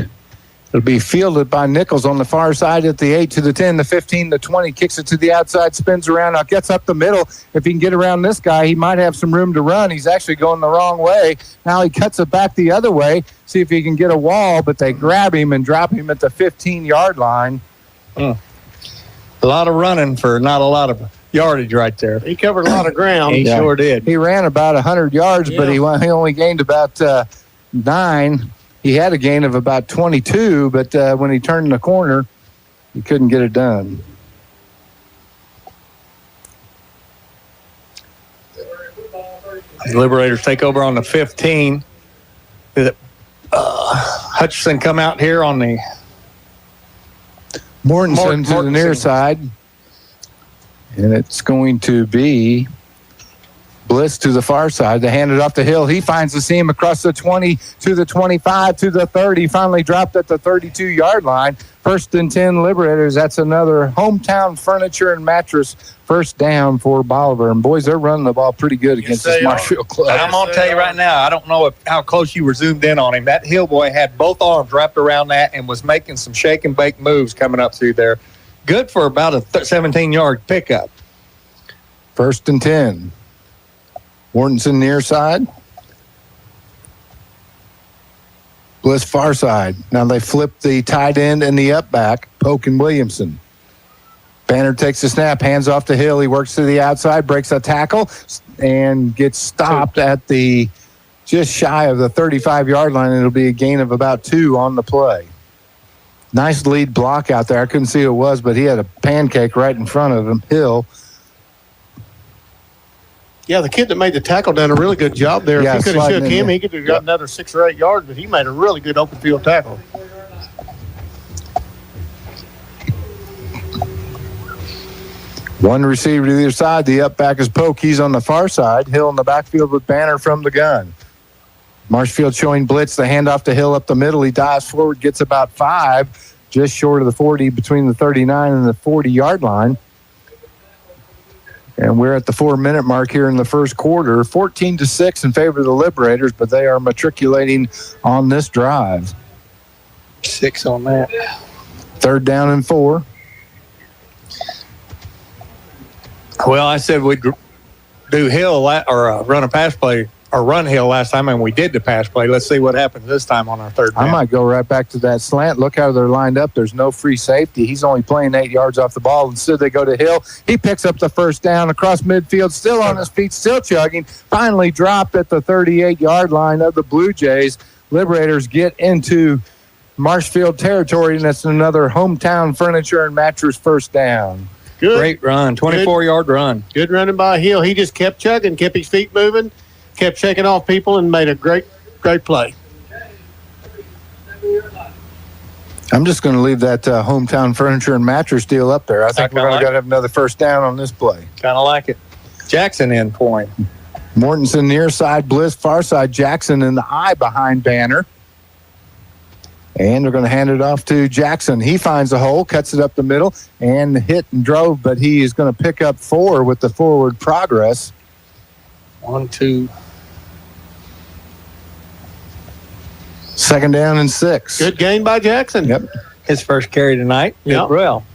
It'll be fielded by Nichols on the far side at the 8 to the 10, the 15, the 20. Kicks it to the outside, spins around, now gets up the middle. If he can get around this guy, he might have some room to run. He's actually going the wrong way. Now he cuts it back the other way, see if he can get a wall, but they grab him and drop him at the 15-yard line. A lot of running for not a lot of yardage right there. He covered a lot of ground. He sure did. He ran about 100 yards, but he only gained about 9. He had a gain of about 22, but when he turned the corner, he couldn't get it done. The Liberators take over on the 15. Hutchinson come out here on the Mortensen to the near side. And it's going to be Bliss to the far side. They hand it off the Hill. He finds the seam across the 20 to the 25 to the 30. Finally dropped at the 32-yard line. 1st and 10 Liberators. That's another hometown furniture and mattress first down for Bolivar. And boys, they're running the ball pretty good against this Marshfield club. I'm going to tell you right now, I don't know how close you were zoomed in on him. That Hill boy had both arms wrapped around that and was making some shake and bake moves coming up through there. Good for about a 17-yard pickup. 1st and 10. Mortensen near side. Bliss far side. Now they flip the tight end and the up back, Polk and Williamson. Banner takes the snap, hands off the Hill. He works to the outside, breaks a tackle, and gets stopped at the just shy of the 35-yard line. It'll be a gain of about 2 on the play. Nice lead block out there. I couldn't see who it was, but he had a pancake right in front of him, Hill. Yeah, the kid that made the tackle done a really good job there. Yeah, if he could have shook him, there. he could have got another 6 or 8 yards, but he made a really good open field tackle. One receiver to either side. The up back is Polk. He's on the far side. Hill in the backfield with Banner from the gun. Marshfield showing blitz. The handoff to Hill up the middle. He dives forward, gets about 5, just short of the 40, between the 39 and the 40-yard line. And we're at the 4-minute mark here in the first quarter. 14-6 in favor of the Liberators, but they are matriculating on this drive. 6 on that. 3rd down and 4. Well, I said we'd do Hill or run a pass play or run Hill last time, and we did the pass play. Let's see what happens this time on our 3rd down. I might go right back to that slant. Look how they're lined up. There's no free safety. He's only playing 8 yards off the ball. Instead, they go to Hill. He picks up the 1st down across midfield, still on his feet, still chugging. Finally dropped at the 38-yard line of the Blue Jays. Liberators get into Marshfield territory, and that's another hometown furniture and mattress first down. Good. Great run, 24-yard run. Good running by Hill. He just kept chugging, kept his feet moving, kept shaking off people, and made a great play. I'm just going to leave that hometown furniture and mattress deal up there. I think we're going to have another 1st down on this play. Kind of like it. Jackson in point. Mortensen near side, Bliss far side, Jackson in the eye behind Banner. And they're going to hand it off to Jackson. He finds a hole, cuts it up the middle, and hit and drove, but he is going to pick up 4 with the forward progress. 1, 2. Second down and 6. Good game by Jackson. Yep. His first carry tonight. Yep. Well.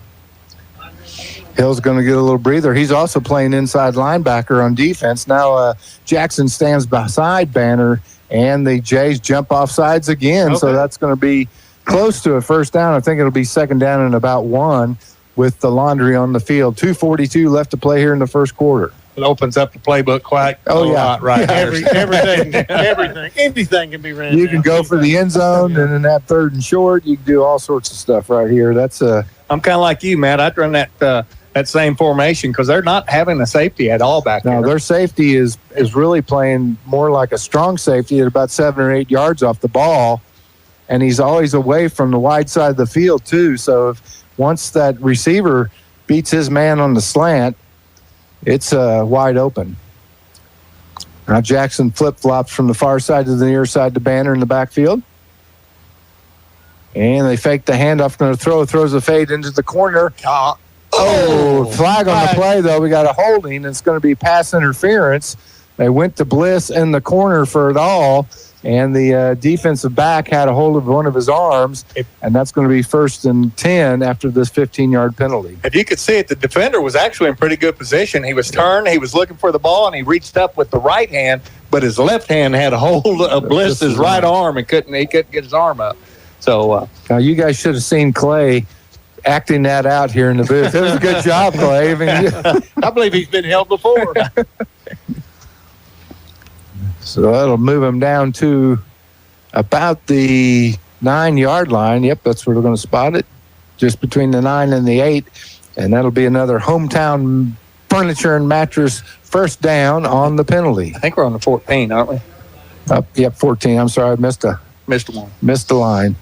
Hill's going to get a little breather. He's also playing inside linebacker on defense. Now Jackson stands beside Banner, and the Jays jump off sides again. Okay. So that's going to be close to a first down. I think it'll be second down and about 1 with the laundry on the field. 2:42 left to play here in the first quarter. It opens up the playbook quite a lot right there. Anything can be ran. You can go for the end zone, and in that third and short, you can do all sorts of stuff right here. That's I'm kind of like you, Matt. I'd run that same formation because they're not having a safety at all back there. No, their safety is really playing more like a strong safety at about 7 or 8 yards off the ball, and he's always away from the wide side of the field too. So if once that receiver beats his man on the slant, it's wide open. Now Jackson flip-flops from the far side to the near side to Banner in the backfield. And they fake the handoff, going to throws a fade into the corner. Flag on the play, though. We got a holding. It's going to be pass interference. They went to Bliss in the corner for it all, and the defensive back had a hold of one of his arms, and that's going to be 1st and 10 after this 15-yard penalty. If you could see it, the defender was actually in pretty good position. He was turned, he was looking for the ball, and he reached up with the right hand, but his left hand had a hold of Bliss's right arm, and he couldn't get his arm up. So now you guys should have seen Clay acting that out here in the booth. It was a good job, Clay. I mean, I believe he's been held before. So that'll move him down to about the 9-yard line. Yep, that's where we're going to spot it, just between the 9 and the 8. And that'll be another hometown furniture and mattress first down on the penalty. I think we're on the 14, aren't we? Yep, 14. I'm sorry, I missed one. Missed the line.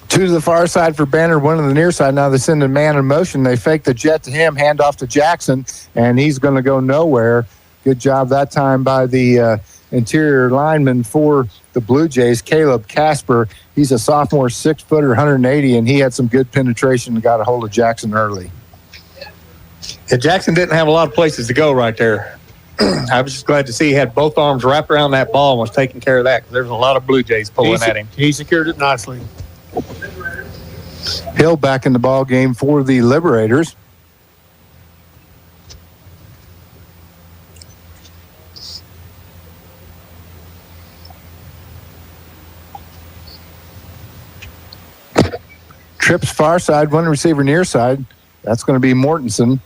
2 to the far side for Banner, 1 to the near side. Now they send a man in motion. They fake the jet to him, hand off to Jackson, and he's going to go nowhere. Good job that time by the interior lineman for the Blue Jays, Caleb Casper. He's a sophomore, 6-footer, 180, and he had some good penetration and got a hold of Jackson early. Yeah, Jackson didn't have a lot of places to go right there. I was just glad to see he had both arms wrapped around that ball and was taking care of that because there was a lot of Blue Jays pulling at him. He secured it nicely. Hill back in the ball game for the Liberators. Trips far side, 1 receiver near side. That's going to be Mortensen.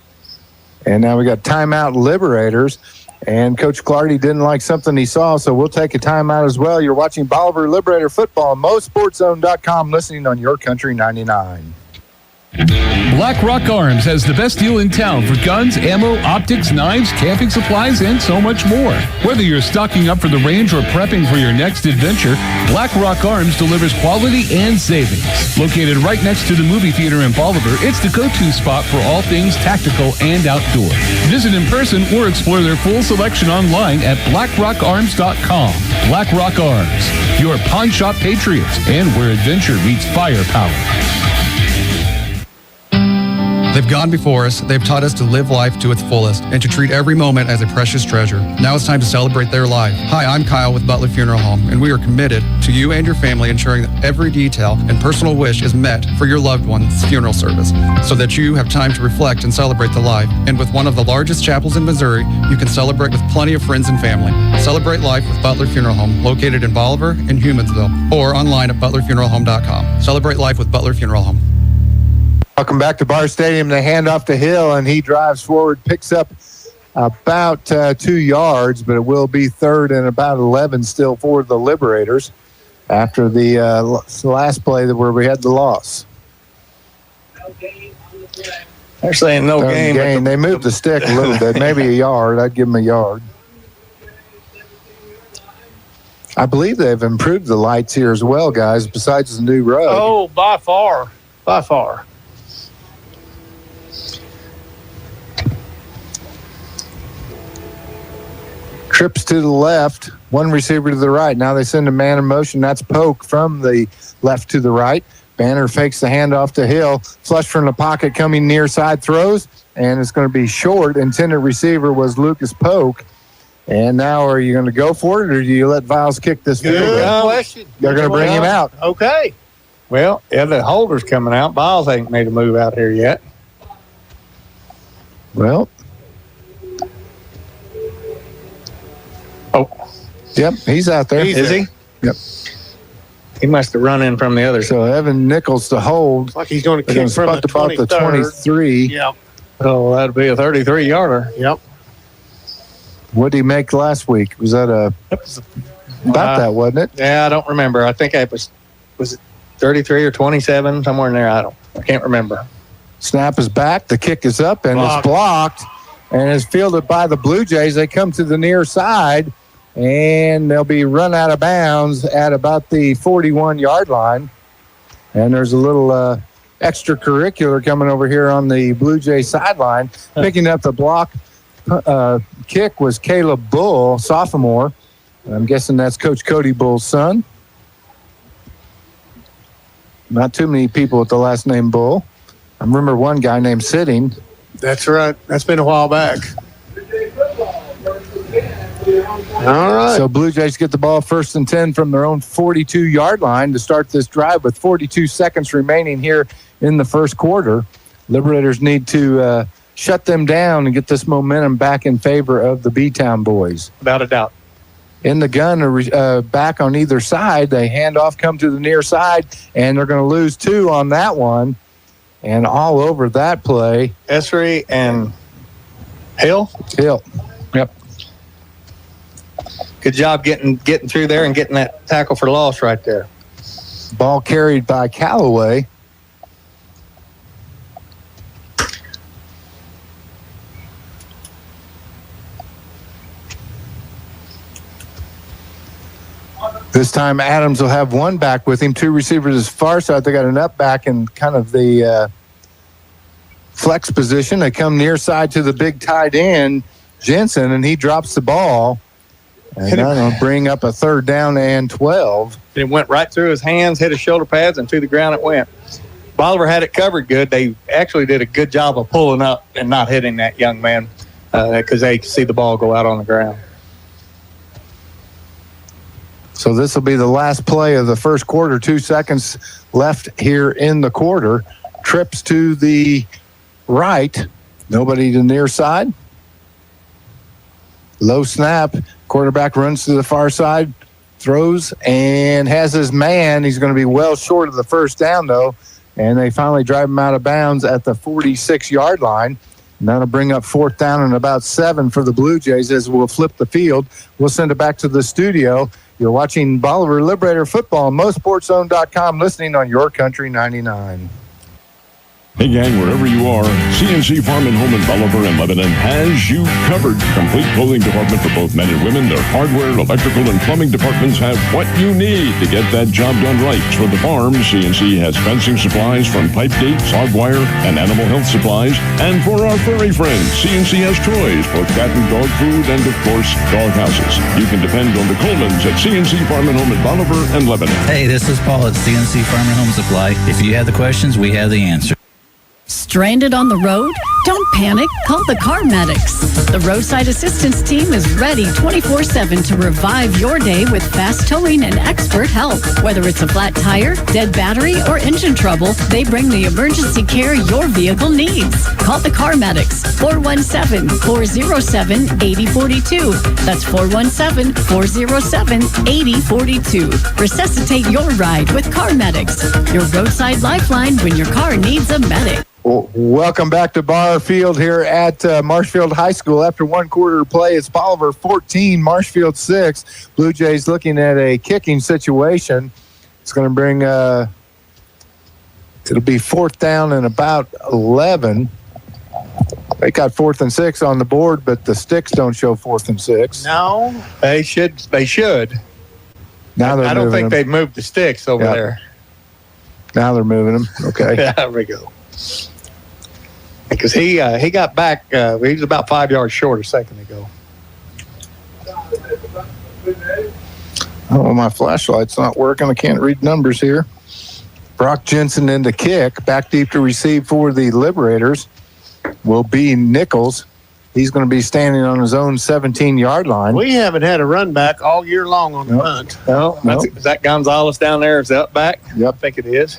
And now we got timeout Liberators. And Coach Clardy didn't like something he saw, so we'll take a timeout as well. You're watching Bolivar Liberator Football on MoSportsZone.com, listening on Your Country 99. Black Rock Arms has the best deal in town for guns, ammo, optics, knives, camping supplies, and so much more. Whether you're stocking up for the range or prepping for your next adventure, Black Rock Arms delivers quality and savings. Located right next to the movie theater in Bolivar, it's the go-to spot for all things tactical and outdoor. Visit in person or explore their full selection online at blackrockarms.com. Black Rock Arms, your pawn shop patriots, and where adventure meets firepower. They've gone before us, they've taught us to live life to its fullest and to treat every moment as a precious treasure. Now it's time to celebrate their life. Hi, I'm Kyle with Butler Funeral Home, and we are committed to you and your family ensuring that every detail and personal wish is met for your loved one's funeral service so that you have time to reflect and celebrate the life. And with one of the largest chapels in Missouri, you can celebrate with plenty of friends and family. Celebrate life with Butler Funeral Home, located in Bolivar and Humansville, or online at butlerfuneralhome.com. Celebrate life with Butler Funeral Home. Welcome back to Barr Stadium. They hand off to Hill, and he drives forward, picks up about 2 yards, but it will be 3rd and about 11 still for the Liberators after the last play where we had the loss. They're saying no game. They moved the stick a little bit, maybe a yard. I'd give them a yard. I believe they've improved the lights here as well, guys, besides the new road. Oh, by far. By far. Trips to the left. one receiver to the right. Now they send a man in motion. That's Polk from the left to the right. Banner fakes the handoff to Hill. Flush from the pocket coming near side, throws, and it's going to be short. Intended receiver was Lucas Polk. And now are you going to go for it, or do you let Viles kick this field? Good question. They're going to bring him out. Okay. Well, yeah, the holder's coming out. Biles ain't made a move out here yet. Well. Oh. Yep, he's out there. Is he? Yep. He must have run in from the other side. So Evan Nichols to hold. Like he's going to kick from the about the 23. Yep. Oh, that'd be a 33-yarder. Yep. What did he make last week? Was that about that, wasn't it? Yeah, I don't remember. I think it was it 33 or 27, somewhere in there. I can't remember. Snap is back. The kick is up, and it's blocked, and is fielded by the Blue Jays. They come to the near side, and they'll be run out of bounds at about the 41-yard line. And there's a little extracurricular coming over here on the Blue Jay sideline. Picking up the block kick was Caleb Bull, sophomore. I'm guessing that's Coach Cody Bull's son. Not too many people with the last name Bull. I remember one guy named Sitting. That's right. That's been a while back. All right. So Blue Jays get the ball 1st and 10 from their own 42-yard line to start this drive with 42 seconds remaining here in the first quarter. Liberators need to shut them down and get this momentum back in favor of the B-Town boys. Without a doubt. In the gun, back on either side. They hand off, come to the near side, and they're going to lose 2 on that one. And all over that play. Essery and Hill? Hill. Yep. Good job getting through there and getting that tackle for loss right there. Ball carried by Callaway. This time Adams will have one back with him, 2 receivers as far side. They got an up back in kind of the flex position. They come near side to the big tight end, Jensen, and he drops the ball. And that'll bring up a 3rd down and 12. It went right through his hands, hit his shoulder pads, and to the ground it went. Bolivar had it covered good. They actually did a good job of pulling up and not hitting that young man because they could see the ball go out on the ground. So this will be the last play of the first quarter. 2 seconds left here in the quarter. Trips to the right. Nobody to the near side. Low snap. Quarterback runs to the far side. Throws and has his man. He's going to be well short of the first down, though. And they finally drive him out of bounds at the 46-yard line. And that'll bring up 4th down and about 7 for the Blue Jays as we'll flip the field. We'll send it back to the studio. You're watching Bolivar Liberator Football on MoSportsZone.com, listening on Your Country 99. Hey gang, wherever you are, CNC Farm and Home in Bolivar and Lebanon has you covered. Complete clothing department for both men and women. Their hardware, electrical, and plumbing departments have what you need to get that job done right. For the farm, CNC has fencing supplies from pipe gates, hog wire, and animal health supplies. And for our furry friends, CNC has toys for cat and dog food and, of course, dog houses. You can depend on the Colemans at CNC Farm and Home in Bolivar and Lebanon. Hey, this is Paul at CNC Farm and Home Supply. If you have the questions, we have the answer. Stranded on the road? Don't panic. Call the Car Medics. The roadside assistance team is ready 24/7 to revive your day with fast towing and expert help. Whether it's a flat tire, dead battery, or engine trouble, they bring the emergency care your vehicle needs. Call the Car Medics. 417-407-8042. That's 417-407-8042. Resuscitate your ride with Car Medics. Your roadside lifeline when your car needs a medic. Well, welcome back to Barfield here at Marshfield High School. After 1 quarter play, it's Bolivar 14, Marshfield 6. Blue Jays looking at a kicking situation. It's going to bring, it'll be 4th down and about 11. They got 4th and 6 on the board, but the sticks don't show 4th and 6. No, they should. Now I don't think they've moved the sticks over there. Now they're moving them. Okay. There we go. Because he got back, he was about 5 yards short a second ago. Oh, my flashlight's not working. I can't read numbers here. Brock Jensen into kick. Back deep to receive for the Liberators will be Nichols. He's going to be standing on his own 17-yard line. We haven't had a run back all year long on the punt. No, is that Gonzalez down there? Is that back? Yep. I think it is.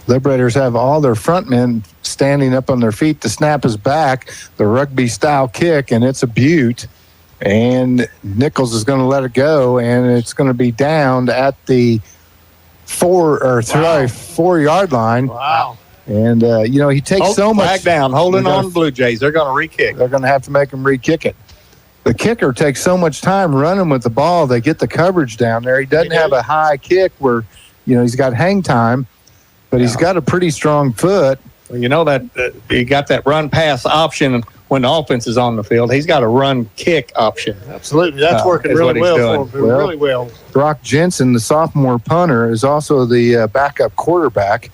Liberators have all their front men standing up on their feet. The snap is back. The rugby-style kick, and it's a beaut. And Nichols is going to let it go, and it's going to be downed at the 4-yard line. Wow. And, he takes so much. Flag down, holding on Blue Jays. They're going to re-kick. They're going to have to make him re-kick it. The kicker takes so much time running with the ball. They get the coverage down there. He doesn't have a high kick where, he's got hang time, but he's got a pretty strong foot. Well, that he got that run-pass option when the offense is on the field. He's got a run-kick option. Absolutely. That's working really well for him. Really well. Brock Jensen, the sophomore punter, is also the backup quarterback,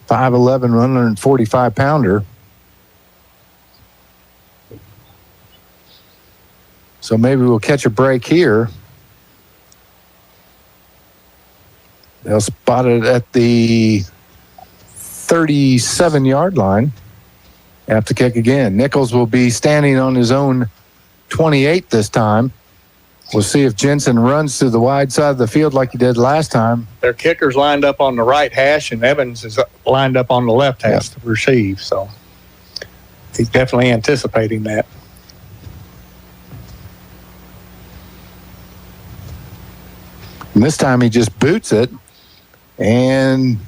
5'11", 145-pounder. So maybe we'll catch a break here. They'll spot it at the 37-yard line. Have to kick again. Nichols will be standing on his own 28 this time. We'll see if Jensen runs to the wide side of the field like he did last time. Their kicker's lined up on the right hash, and Evans is lined up on the left hash to receive. So he's definitely anticipating that. And this time he just boots it, and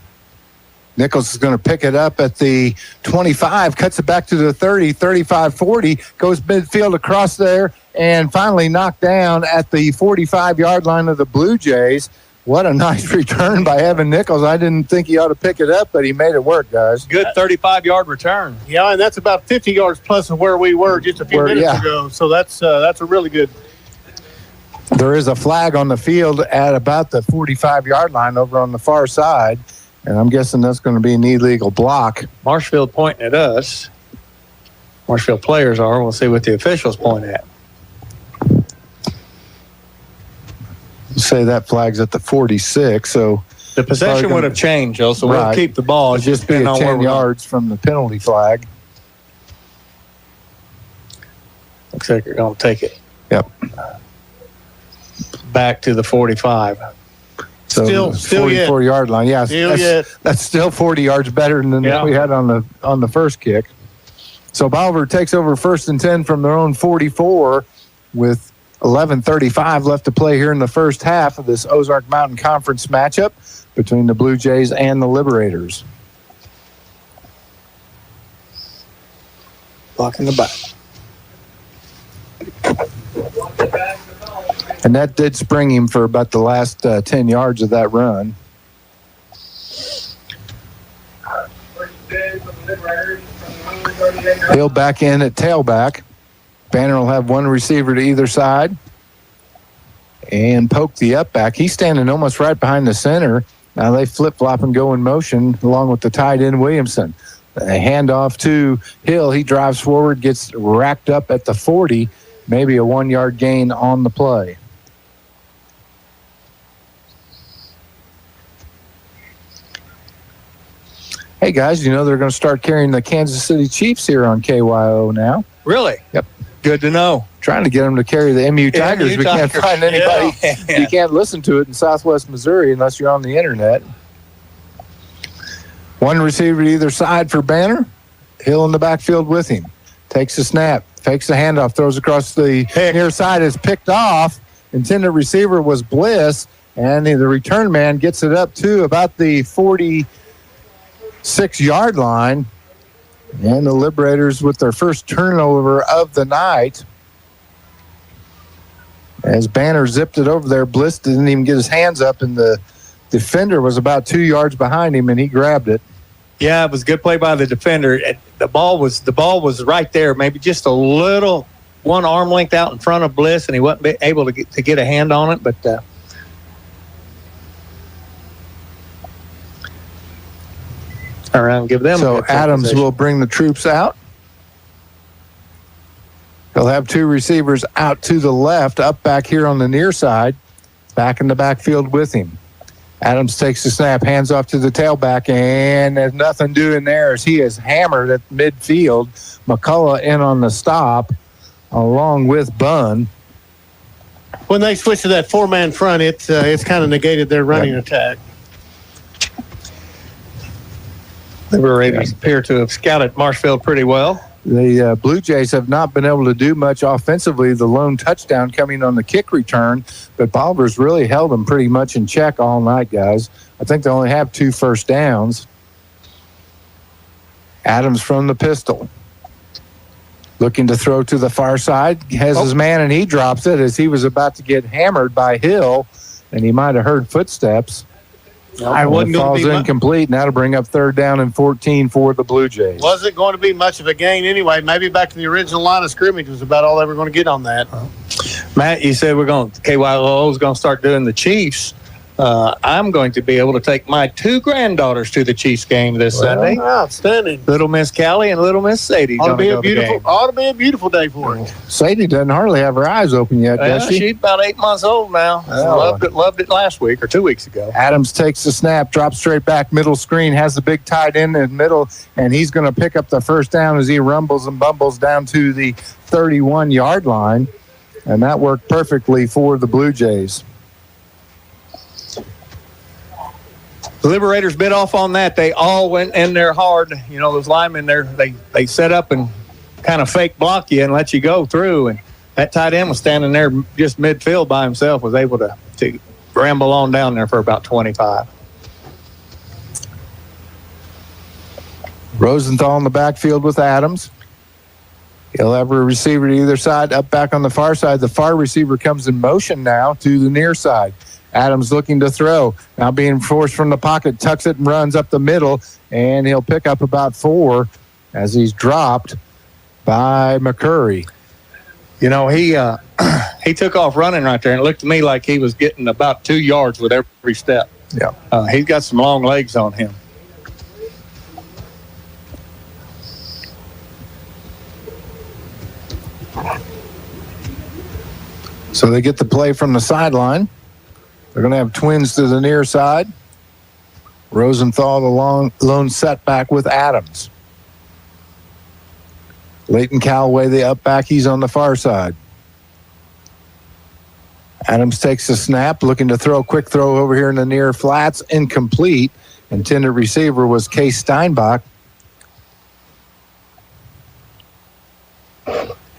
Nichols is going to pick it up at the 25, cuts it back to the 30, 35, 40, goes midfield across there, and finally knocked down at the 45-yard line of the Blue Jays. What a nice return by Evan Nichols. I didn't think he ought to pick it up, but he made it work, guys. Good 35-yard return. Yeah, and that's about 50 yards plus of where we were just a few minutes ago. So that's a really good. There is a flag on the field at about the 45-yard line over on the far side. And I'm guessing that's going to be an illegal block. Marshfield pointing at us. Marshfield players are. We'll see what the officials point at. Say that flag's at the 46. So the possession would have changed, though. So we'll keep the ball. It'll just be 10 yards from the penalty flag. Looks like you're going to take it. Yep. Back to the 45. So still 44-yard line. Yeah, that's still 40 yards better than what we had on the first kick. So Bolivar takes over 1st and 10 from their own 44 with 11:35 left to play here in the first half of this Ozark Mountain Conference matchup between the Blue Jays and the Liberators. Blocking the back. And that did spring him for about the last 10 yards of that run. He'll back in at tailback. Banner will have one receiver to either side. And poke the up back. He's standing almost right behind the center. Now they flip-flop and go in motion along with the tight end Williamson. A handoff to Hill. He drives forward, gets racked up at the 40. Maybe a 1-yard gain on the play. Hey, guys, they're going to start carrying the Kansas City Chiefs here on KYO now. Really? Yep. Good to know. Trying to get them to carry the MU Tigers. We can't find anybody. Yeah. You can't listen to it in Southwest Missouri unless you're on the internet. One receiver to either side for Banner. Hill in the backfield with him. Takes the snap. Fakes the handoff. Throws across the near side. Is picked off. Intended receiver was Bliss. And the return man gets it up to about the 46-yard line. And the Liberators with their first turnover of the night. As Banner zipped it over there, Bliss didn't even get his hands up, and the defender was about 2 yards behind him, and he grabbed it. Yeah, it was a good play by the defender. The ball was right there, maybe just a little one arm length out in front of Bliss, and he wasn't able to get a hand on it, but around, give them. So Adams will bring the troops out. He'll have two receivers out to the left, up back here on the near side, back in the backfield with him. Adams takes the snap, hands off to the tailback, and there's nothing doing there as he is hammered at midfield. McCullough in on the stop, along with Bunn. When they switch to that four-man front, it's kind of negated their running attack. Liberators appear to have scouted Marshfield pretty well. The Blue Jays have not been able to do much offensively. The lone touchdown coming on the kick return, but Bolivar's really held them pretty much in check all night, guys. I think they only have 2 first downs. Adams from the pistol. Looking to throw to the far side. Has his man, and he drops it as he was about to get hammered by Hill, and he might have heard footsteps. I wasn't going falls to be incomplete, and that'll bring up 3rd down and 14 for the Blue Jays. Wasn't going to be much of a gain anyway. Maybe back to the original line of scrimmage was about all they were going to get on that. Matt, you said KYLO is going to start doing the Chiefs. I'm going to be able to take my 2 granddaughters to the Chiefs game this Sunday. Outstanding. Little Miss Callie and little Miss Sadie. Ought to be a beautiful day for her. Sadie doesn't hardly have her eyes open yet, does she? She's about 8 months old now. Loved it last week or 2 weeks ago. Adams takes the snap, drops straight back, middle screen, has the big tight end in the middle, and he's going to pick up the first down as he rumbles and bumbles down to the 31-yard line, and that worked perfectly for the Blue Jays. The Liberators bit off on that. They all went in there hard. You know, those linemen there, they set up and kind of fake block you and let you go through. And that tight end was standing there just midfield by himself, was able to ramble on down there for about 25. Rosenthal in the backfield with Adams. He'll have a receiver to either side, up back on the far side. The far receiver comes in motion now to the near side. Adams looking to throw. Now being forced from the pocket, tucks it and runs up the middle, and he'll pick up about 4 as he's dropped by McCurry. You know, he took off running right there, and it looked to me like he was getting about 2 yards with every step. Yeah. He's got some long legs on him. So they get the play from the sideline. They're going to have twins to the near side. Rosenthal, the lone setback with Adams. Leighton Callaway, the up back, he's on the far side. Adams takes the snap, looking to throw, quick throw over here in the near flats, incomplete. Intended receiver was Case Steinbach.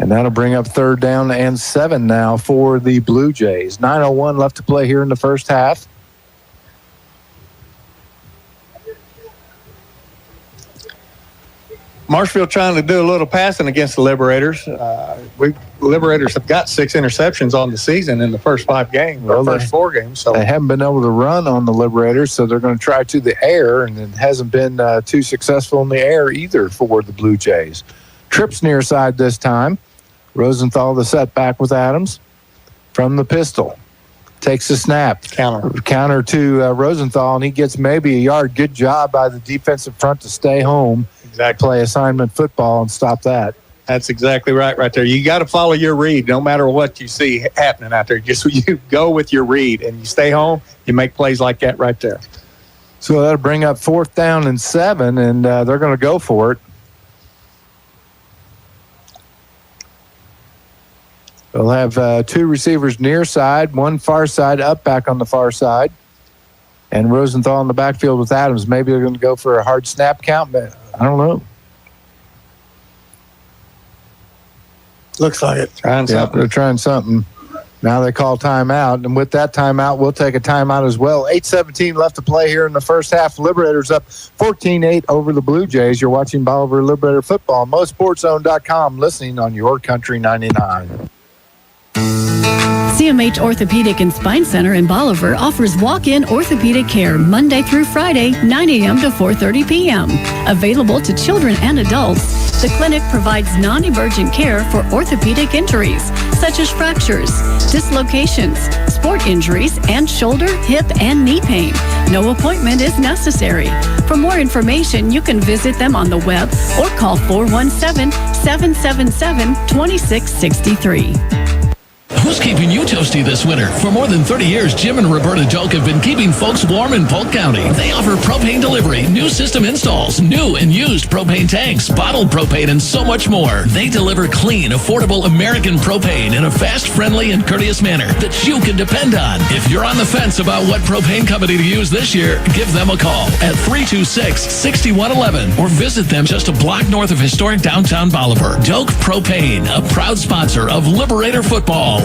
And that'll bring up 3rd down and 7 now for the Blue Jays. 9:01 left to play here in the first half. Marshfield trying to do a little passing against the Liberators. Liberators have got 6 interceptions on the season in the first 5 games, or first 4 games. So they haven't been able to run on the Liberators, so they're going to try to the air, and it hasn't been too successful in the air either for the Blue Jays. Trips near side this time. Rosenthal, the setback with Adams from the pistol. Takes the snap. Counter to Rosenthal, and he gets maybe a yard. Good job by the defensive front to stay home. Exactly. Play assignment football and stop that. That's exactly right there. You got to follow your read no matter what you see happening out there. Just you go with your read, and you stay home, you make plays like that right there. So that'll bring up 4th down and 7, and they're going to go for it. They'll have 2 receivers near side, 1 far side, up back on the far side. And Rosenthal in the backfield with Adams. Maybe they're going to go for a hard snap count, but I don't know. Looks like it. They're trying something. Now they call timeout. And with that timeout, we'll take a timeout as well. 8:17 left to play here in the first half. Liberators up 14-8 over the Blue Jays. You're watching Bolivar Liberator Football. MoSportsZone.com, listening on Your Country 99. CMH Orthopedic and Spine Center in Bolivar offers walk-in orthopedic care Monday through Friday, 9 a.m. to 4:30 p.m. Available to children and adults, the clinic provides non-emergent care for orthopedic injuries, such as fractures, dislocations, sport injuries and shoulder, hip, and knee pain. No appointment is necessary. For more information, you can visit them on the web or call 417-777-2663. Who's keeping you toasty this winter? For more than 30 years, Jim and Roberta Joke have been keeping folks warm in Polk County. They offer propane delivery, new system installs, new and used propane tanks, bottled propane, and so much more. They deliver clean, affordable American propane in a fast, friendly, and courteous manner that you can depend on. If you're on the fence about what propane company to use this year, give them a call at 326-6111 or visit them just a block north of historic downtown Bolivar. Doak Propane, a proud sponsor of Liberator Football.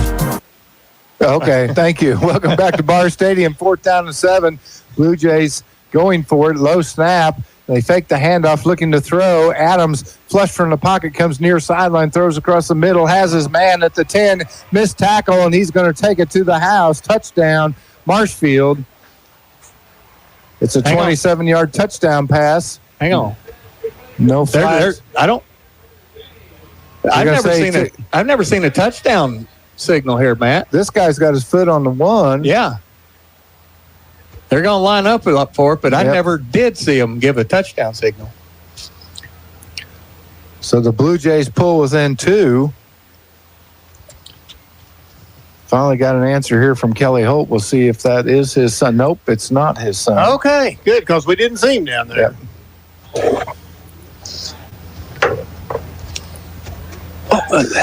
Okay, thank you. Welcome back to Bar Stadium, 4th down and 7. Blue Jays going for it, low snap. They fake the handoff, looking to throw. Adams, flush from the pocket, comes near sideline, throws across the middle, has his man at the 10, missed tackle, and he's going to take it to the house. Touchdown, Marshfield. It's a 27-yard touchdown pass. Hang on. No flags. I've never seen a touchdown signal here, Matt. This guy's got his foot on the 1. Yeah. They're going to line up for it, but I never did see them give a touchdown signal. So the Blue Jays pull within 2. Finally got an answer here from Kelly Holt. We'll see if that is his son. Nope, it's not his son. Okay, good, because we didn't see him down there. Yep.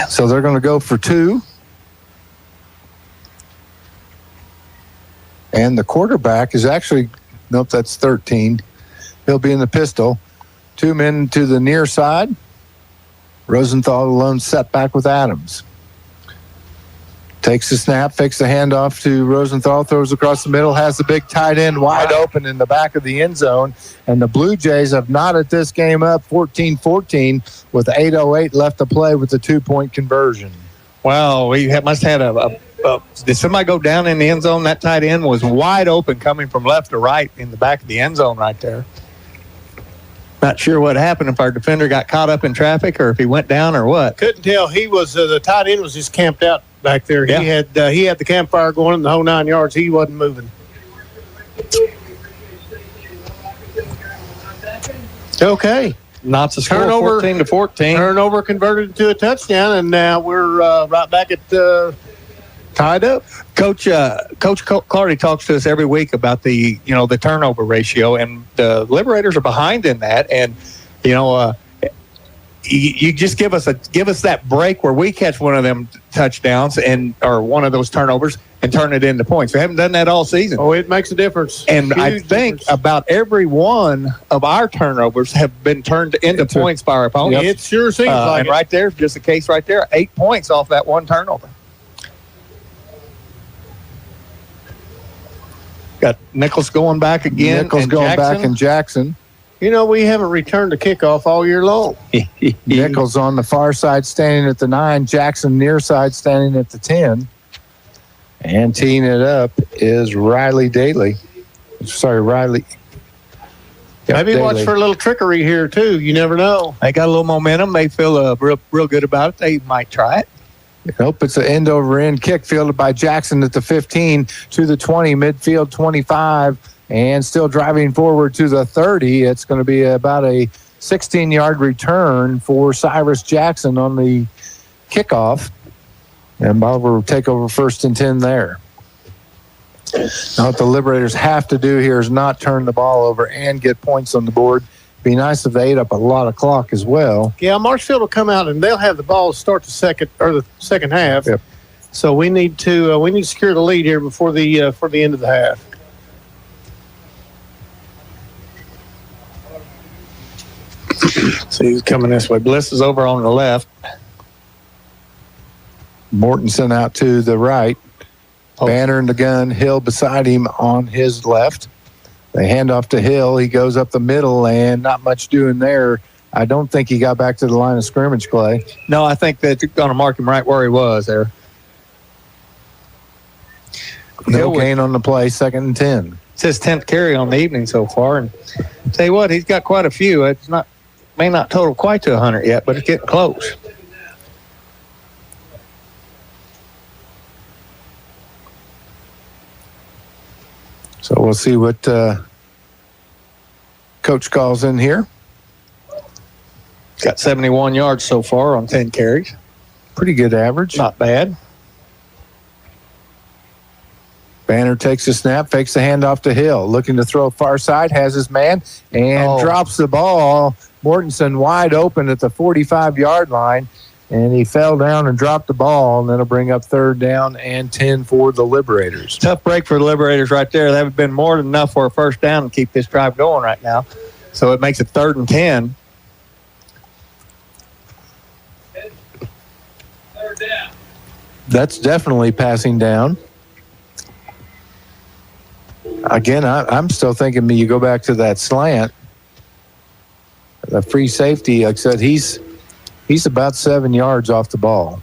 So they're going to go for 2. And the quarterback is actually, nope, that's 13. He'll be in the pistol. 2 men to the near side. Rosenthal alone set back with Adams. Takes the snap, fakes the handoff to Rosenthal, throws across the middle, has the big tight end wide open in the back of the end zone. And the Blue Jays have knotted this game up 14-14 with 8:08 left to play with the 2-point conversion. Wow, we must have had did somebody go down in the end zone? That tight end was wide open coming from left to right in the back of the end zone right there. Not sure what happened, if our defender got caught up in traffic or if he went down or what. Couldn't tell. He was the tight end was just camped out back there. Yeah. He had the campfire going in the whole 9 yards. He wasn't moving. Okay. Not to score 14-14. Turnover converted into a touchdown, and now we're right back at tied up. Coach Clardy talks to us every week about the turnover ratio, and the Liberators are behind in that. And you just give us that break where we catch one of them touchdowns or one of those turnovers and turn it into points. We haven't done that all season. Oh, it makes a difference. And Huge I think difference. about every one of our turnovers have been turned into points by our opponents. It sure seems like and it. right there, just a case right there, 8 points off that one turnover. Got Nichols going back again. Nichols going back in Jackson. We haven't returned a kickoff all year long. Nichols on the far side standing at the 9. Jackson near side standing at the 10. And teeing it up is Riley Daly. Riley. Maybe watch for a little trickery here, too. You never know. They got a little momentum. They feel real good about it. They might try it. Nope, it's an end-over-end kick fielded by Jackson at the 15 to the 20, midfield 25, and still driving forward to the 30. It's going to be about a 16-yard return for Cyrus Jackson on the kickoff. And Bolivar will take over 1st and 10 there. Now what the Liberators have to do here is not turn the ball over and get points on the board. Be nice if they ate up a lot of clock as well. Yeah, Marshfield will come out and they'll have the ball to start the second half. Yep. So we need to secure the lead here before the end of the half. See who's coming this way. Bliss is over on the left. Mortensen out to the right. Banner in the gun. Hill beside him on his left. They hand off to Hill. He goes up the middle, and not much doing there. I don't think he got back to the line of scrimmage, Clay. No, I think that you're going to mark him right where he was there. No gain on the play, 2nd and 10. It's his 10th carry on the evening so far. And tell you what, he's got quite a few. It's may not total quite to 100 yet, but it's getting close. So we'll see what Coach calls in here. Got 71 yards so far on 10 carries. Pretty good average. Not bad. Banner takes a snap, fakes the handoff to Hill. Looking to throw far side, has his man, and drops the ball. Mortensen wide open at the 45-yard line, and he fell down and dropped the ball, and that'll bring up 3rd down and 10 for the Liberators. Tough break for the Liberators right there. That would have been more than enough for a 1st down and keep this drive going right now. So it makes it 3rd and 10. That's definitely passing down. Again, I'm still thinking you go back to that slant. The free safety, like I said, he's about 7 yards off the ball.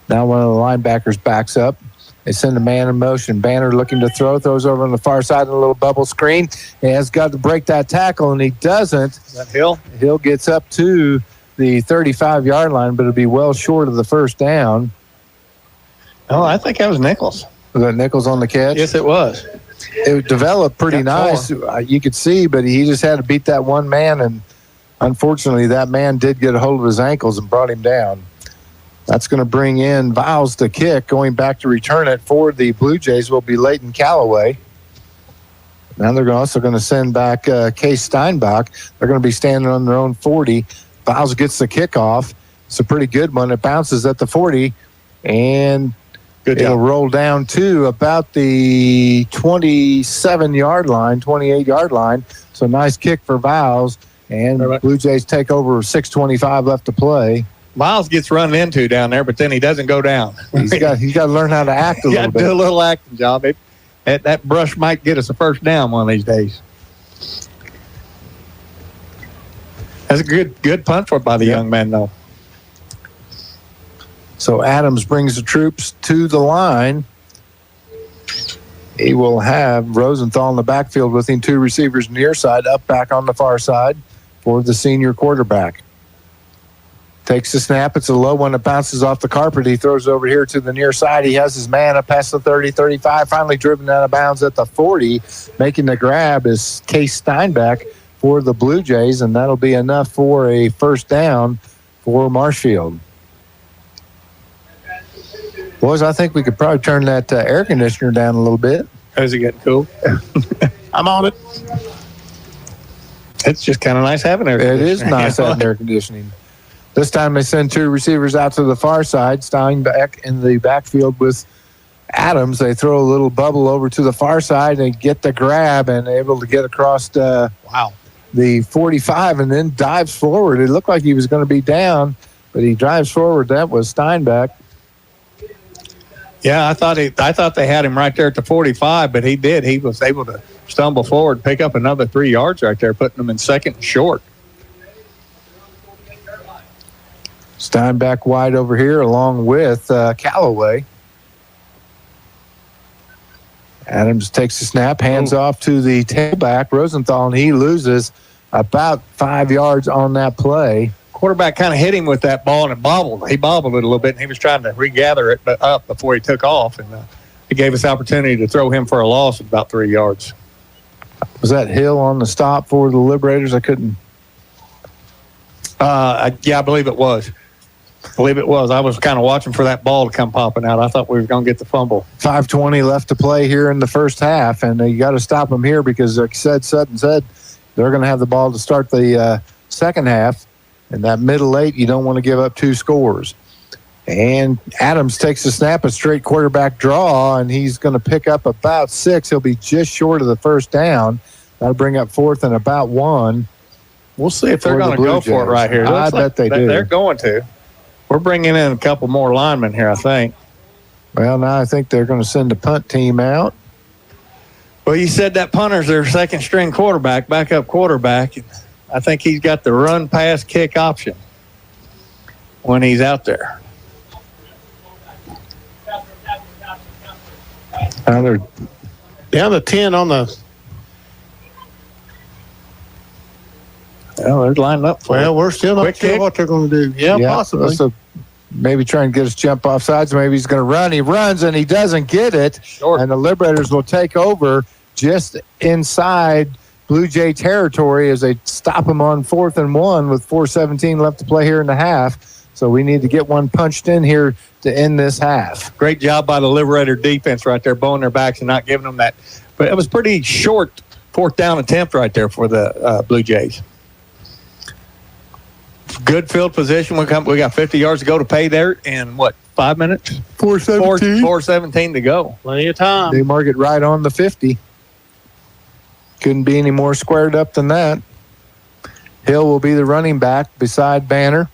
Now one of the linebackers backs up. They send a man in motion. Banner looking to throws over on the far side of the little bubble screen. He has got to break that tackle, and he doesn't. Is that Hill? Hill gets up to the 35-yard line, but it'll be well short of the 1st down. Oh, I think that was Nichols. Was that Nichols on the catch? Yes, it was. It developed pretty nice. You could see, but he just had to beat that one man, and unfortunately that man did get a hold of his ankles and brought him down. That's going to bring in Viles to kick. Going back to return it for the Blue Jays will be Leighton Callaway. Now they're also going to send back Case Steinbach. They're going to be standing on their own 40. Viles gets the kickoff. It's a pretty good one. It bounces at the 40, and it'll roll down to about the 27-yard line, 28-yard line. So nice kick for Viles, and Blue Jays take over 6:25 left to play. Miles gets run into down there, but then he doesn't go down. He's got to learn how to act a little bit. Do a little acting job. That brush might get us a 1st down one of these days. That's a good punt by the young man, though. So Adams brings the troops to the line. He will have Rosenthal in the backfield with him, 2 receivers near side, up back on the far side for the senior quarterback. Takes the snap. It's a low one that bounces off the carpet. He throws over here to the near side. He has his man up past the 30, 35, finally driven out of bounds at the 40. Making the grab is Case Steinbach for the Blue Jays, and that'll be enough for a 1st down for Marshfield. Boys, I think we could probably turn that air conditioner down a little bit. Is it getting cool? I'm on it. It's just kind of nice having air conditioning. It is nice having air conditioning. This time they send 2 receivers out to the far side. Steinbach in the backfield with Adams. They throw a little bubble over to the far side and get the grab and able to get across the 45 and then dives forward. It looked like he was going to be down, but he drives forward. That was Steinbach. Yeah, I thought they had him right there at the 45, but he did. He was able to stumble forward, pick up another 3 yards right there, putting them in 2nd and short. Steinbach wide over here along with Callaway. Adams takes the snap, hands off to the tailback, Rosenthal, and he loses about 5 yards on that play. Quarterback kind of hit him with that ball, and it bobbled. He bobbled it a little bit, and he was trying to regather it up before he took off, and it gave us opportunity to throw him for a loss of about 3 yards. Was that Hill on the stop for the Liberators? I couldn't. Yeah, I believe it was. I was kind of watching for that ball to come popping out. I thought we were going to get the fumble. 5:20 left to play here in the 1st half, and you got to stop them here because, like Sutton said, they're going to have the ball to start the 2nd half. And that middle 8, you don't want to give up 2 scores. And Adams takes the snap, a straight quarterback draw, and he's going to pick up about 6. He'll be just short of the 1st down. That'll bring up 4th and about 1. We'll see if they're going to go for it right here. I bet they do. They're going to. We're bringing in a couple more linemen here, I think. Well, now I think they're going to send the punt team out. Well, you said that punter's their 2nd-string quarterback, backup quarterback. I think he's got the run, pass, kick option when he's out there. They're down to 10 on the. Well, they're lined up for it. We're still not sure what they're going to do. Yeah, possibly. So maybe try and get his jump off sides. Maybe he's going to run. He runs, and he doesn't get it. Short. And the Liberators will take over just inside Blue Jay territory as they stop them on 4th and 1 with 4:17 left to play here in the half. So we need to get one punched in here to end this half. Great job by the Liberator defense right there, bowing their backs and not giving them that. But it was pretty short 4th down attempt right there for the Blue Jays. Good field position. We got 50 yards to go to pay there in, 5 minutes? 4:17. 4:17 to go. Plenty of time. They mark it right on the 50. Couldn't be any more squared up than that. Hill will be the running back beside Banner.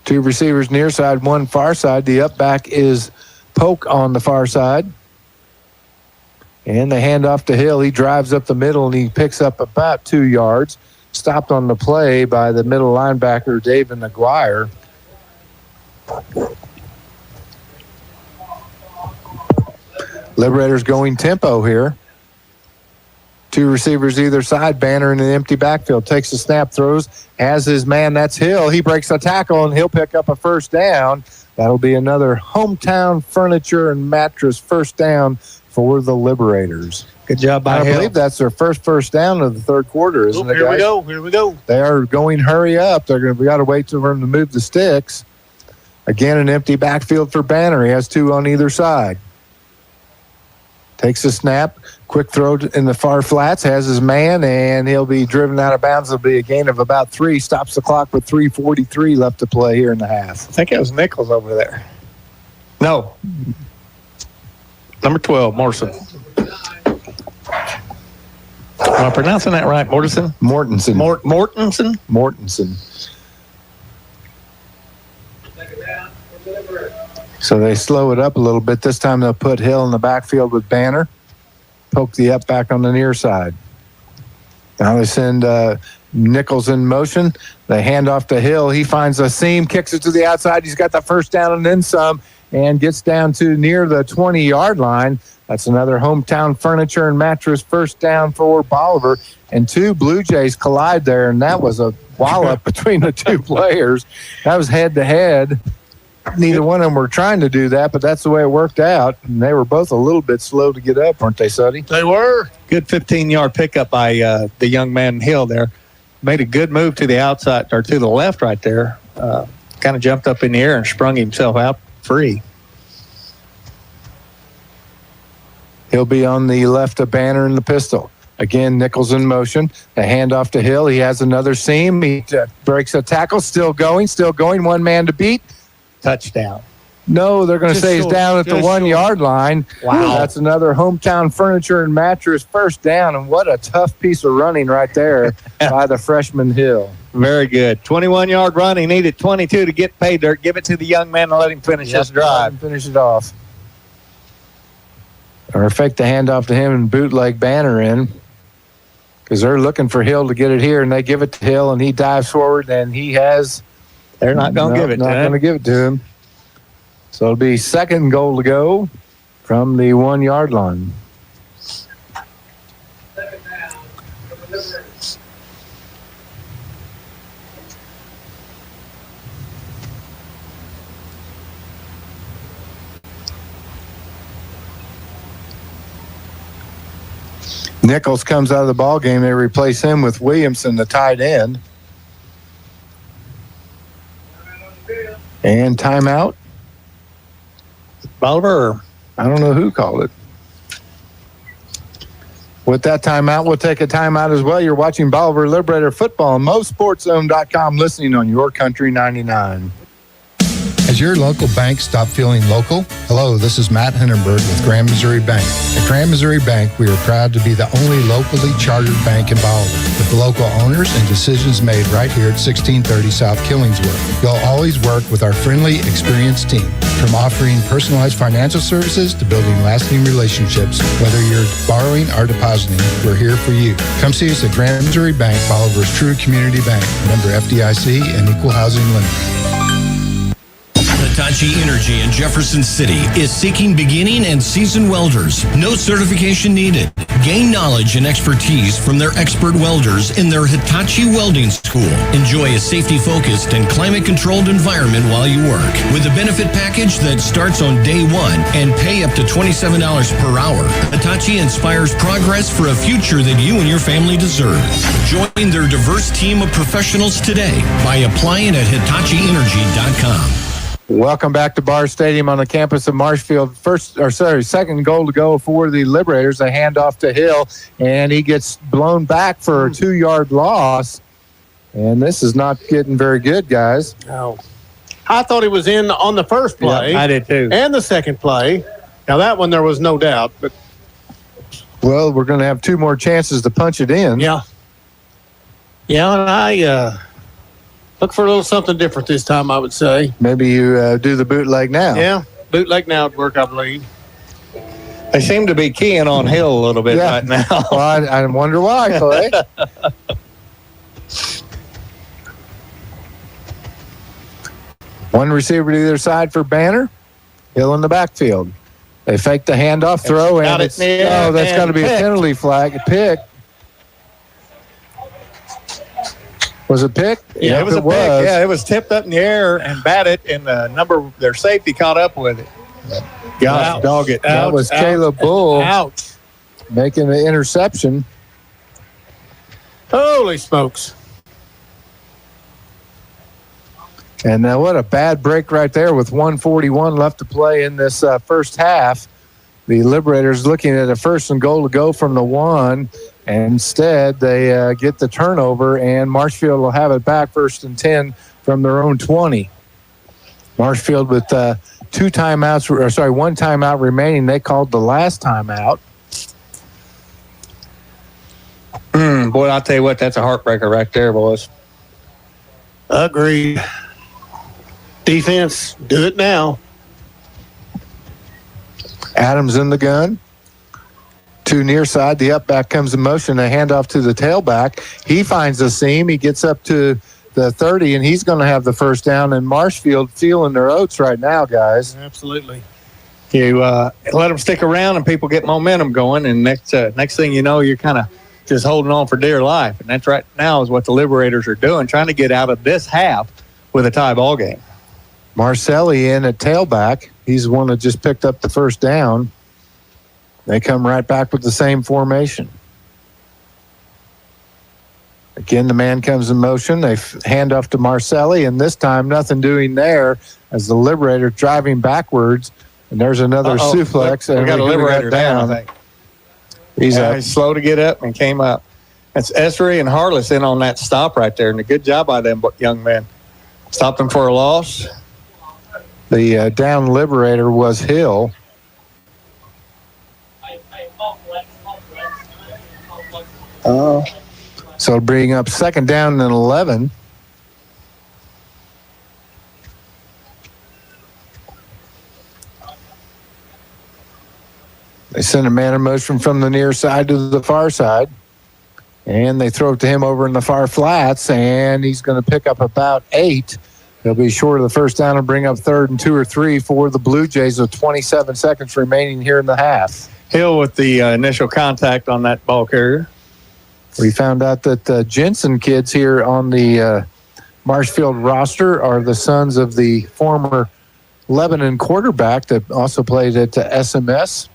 2 receivers near side, 1 far side. The up back is Polk on the far side. And they hand off to Hill. He drives up the middle and he picks up about 2 yards. Stopped on the play by the middle linebacker, David McGuire. Liberators going tempo here. 2 receivers either side. Banner in an empty backfield. Takes the snap, throws. Has his man, that's Hill. He breaks a tackle, and he'll pick up a first down. That'll be another hometown furniture and mattress first down for the Liberators. Good job by Hill. I believe that's their first down of the third quarter, isn't it, guys? Here we go. They are going hurry up. We got to wait for them to move the sticks. Again, an empty backfield for Banner. He has 2 on either side. Takes a snap. Quick throw in the far flats. Has his man, and he'll be driven out of bounds. It'll be a gain of about 3. Stops the clock with 3:43 left to play here in the half. I think it was Nichols over there. No. Number 12, Morrison. Am I pronouncing that right? Mortensen? Mortensen. Mortensen? Mortensen. So they slow it up a little bit. This time they'll put Hill in the backfield with Banner. Poke the up back on the near side. Now they send Nichols in motion. They hand off to Hill. He finds a seam, kicks it to the outside. He's got the first down and then some, and gets down to near the 20-yard line. That's another hometown furniture and mattress first down for Bolivar. And 2 Blue Jays collide there, and that was a wallop between the 2 players. That was head-to-head. Neither one of them were trying to do that, but that's the way it worked out. And they were both a little bit slow to get up, weren't they, Suddy? They were. Good 15-yard pickup by the young man Hill there. Made a good move to the outside, or to the left right there. Kind of jumped up in the air and sprung himself out free. He'll be on the left of Banner in the pistol. Again, Nichols in motion. A handoff to Hill. He has another seam. He breaks a tackle. Still going. 1 man to beat. Touchdown. No, they're going to say he's down at the 1-yard line. Wow. That's another hometown furniture and mattress first down. And what a tough piece of running right there by the freshman Hill. Very good. 21-yard run. He needed 22 to get paid there. Give it to the young man and let him finish his drive. Finish it off. Or fake the handoff to him and bootleg Banner in. Because they're looking for Hill to get it here, and they give it to Hill, and he dives forward, and he has... They're not going to give it to him. Not going to give it to him. So it'll be 2nd goal to go from the 1-yard line. Nichols comes out of the ball game. They replace him with Williamson, the tight end. And timeout. Bolivar. I don't know who called it. With that timeout, we'll take a timeout as well. You're watching Bolivar Liberator Football on MoSportsZone.com, listening on YourCountry 99. Has your local bank stopped feeling local? Hello, this is Matt Hindenburg with Grand Missouri Bank. At Grand Missouri Bank, we are proud to be the only locally chartered bank in Bolivar, with local owners and decisions made right here at 1630 South Killingsworth. You'll always work with our friendly, experienced team. From offering personalized financial services to building lasting relationships, whether you're borrowing or depositing, we're here for you. Come see us at Grand Missouri Bank, Bolivar's true community bank, member FDIC and equal housing lender. Hitachi Energy in Jefferson City is seeking beginning and seasoned welders. No certification needed. Gain knowledge and expertise from their expert welders in their Hitachi Welding School. Enjoy a safety-focused and climate-controlled environment while you work. With a benefit package that starts on day one and pay up to $27 per hour, Hitachi inspires progress for a future that you and your family deserve. Join their diverse team of professionals today by applying at HitachiEnergy.com. Welcome back to Barr Stadium on the campus of Marshfield. Second goal to go for the Liberators. A handoff to Hill, and he gets blown back for a 2-yard loss. And this is not getting very good, guys. No. I thought he was in on the first play. Yeah, I did too. And the second play. Now, that one there was no doubt. But well, we're going to have 2 more chances to punch it in. Yeah. Yeah, and I look for a little something different this time, I would say. Maybe you do the bootleg now. Yeah, bootleg now would work, I believe. They seem to be keying on Hill a little bit right now. Well, I wonder why, Clay. One receiver to either side for Banner. Hill in the backfield. They fake the handoff throw, and that's got to be a penalty flag. A pick. Was it pick? Yeah, it was a pick. Yeah, it was tipped up in the air and batted, and their safety caught up with it. Gosh, dog it. That was Caleb Bull making the interception. Holy smokes. And what a bad break right there with 1:41 left to play in this first half. The Liberators looking at a 1st and goal to go from the 1. And instead, they get the turnover, and Marshfield will have it back 1st and 10 from their own 20. Marshfield with 1 timeout remaining. They called the last timeout. Boy, I'll tell you what, that's a heartbreaker right there, boys. Agreed. Defense, do it now. Adams in the gun. To near side, the up back comes in motion. A handoff to the tailback. He finds a seam. He gets up to the 30, and he's going to have the first down. And Marshfield feeling their oats right now, guys. Absolutely. You let them stick around, and people get momentum going. And next thing you know, you're kind of just holding on for dear life. And that's right now is what the Liberators are doing, trying to get out of this half with a tie ball game. Marcelli in at tailback. He's the one that just picked up the first down. They come right back with the same formation. Again, the man comes in motion. They hand off to Marcelli, and this time nothing doing there as the Liberator driving backwards. And there's another suplex. We got a Liberator down, I think. He's slow to get up and came up. That's Esri and Harless in on that stop right there, and a good job by them young men. Stopped them for a loss. The down Liberator was Hill. So bring up 2nd down and 11. They send a man in motion from the near side to the far side. And they throw it to him over in the far flats, and he's going to pick up about 8. He'll be short of the first down and bring up 3rd and 2 or 3 for the Blue Jays with 27 seconds remaining here in the half. Hill with the initial contact on that ball carrier. We found out that the Jensen kids here on the Marshfield roster are the sons of the former Lebanon quarterback that also played at SMS.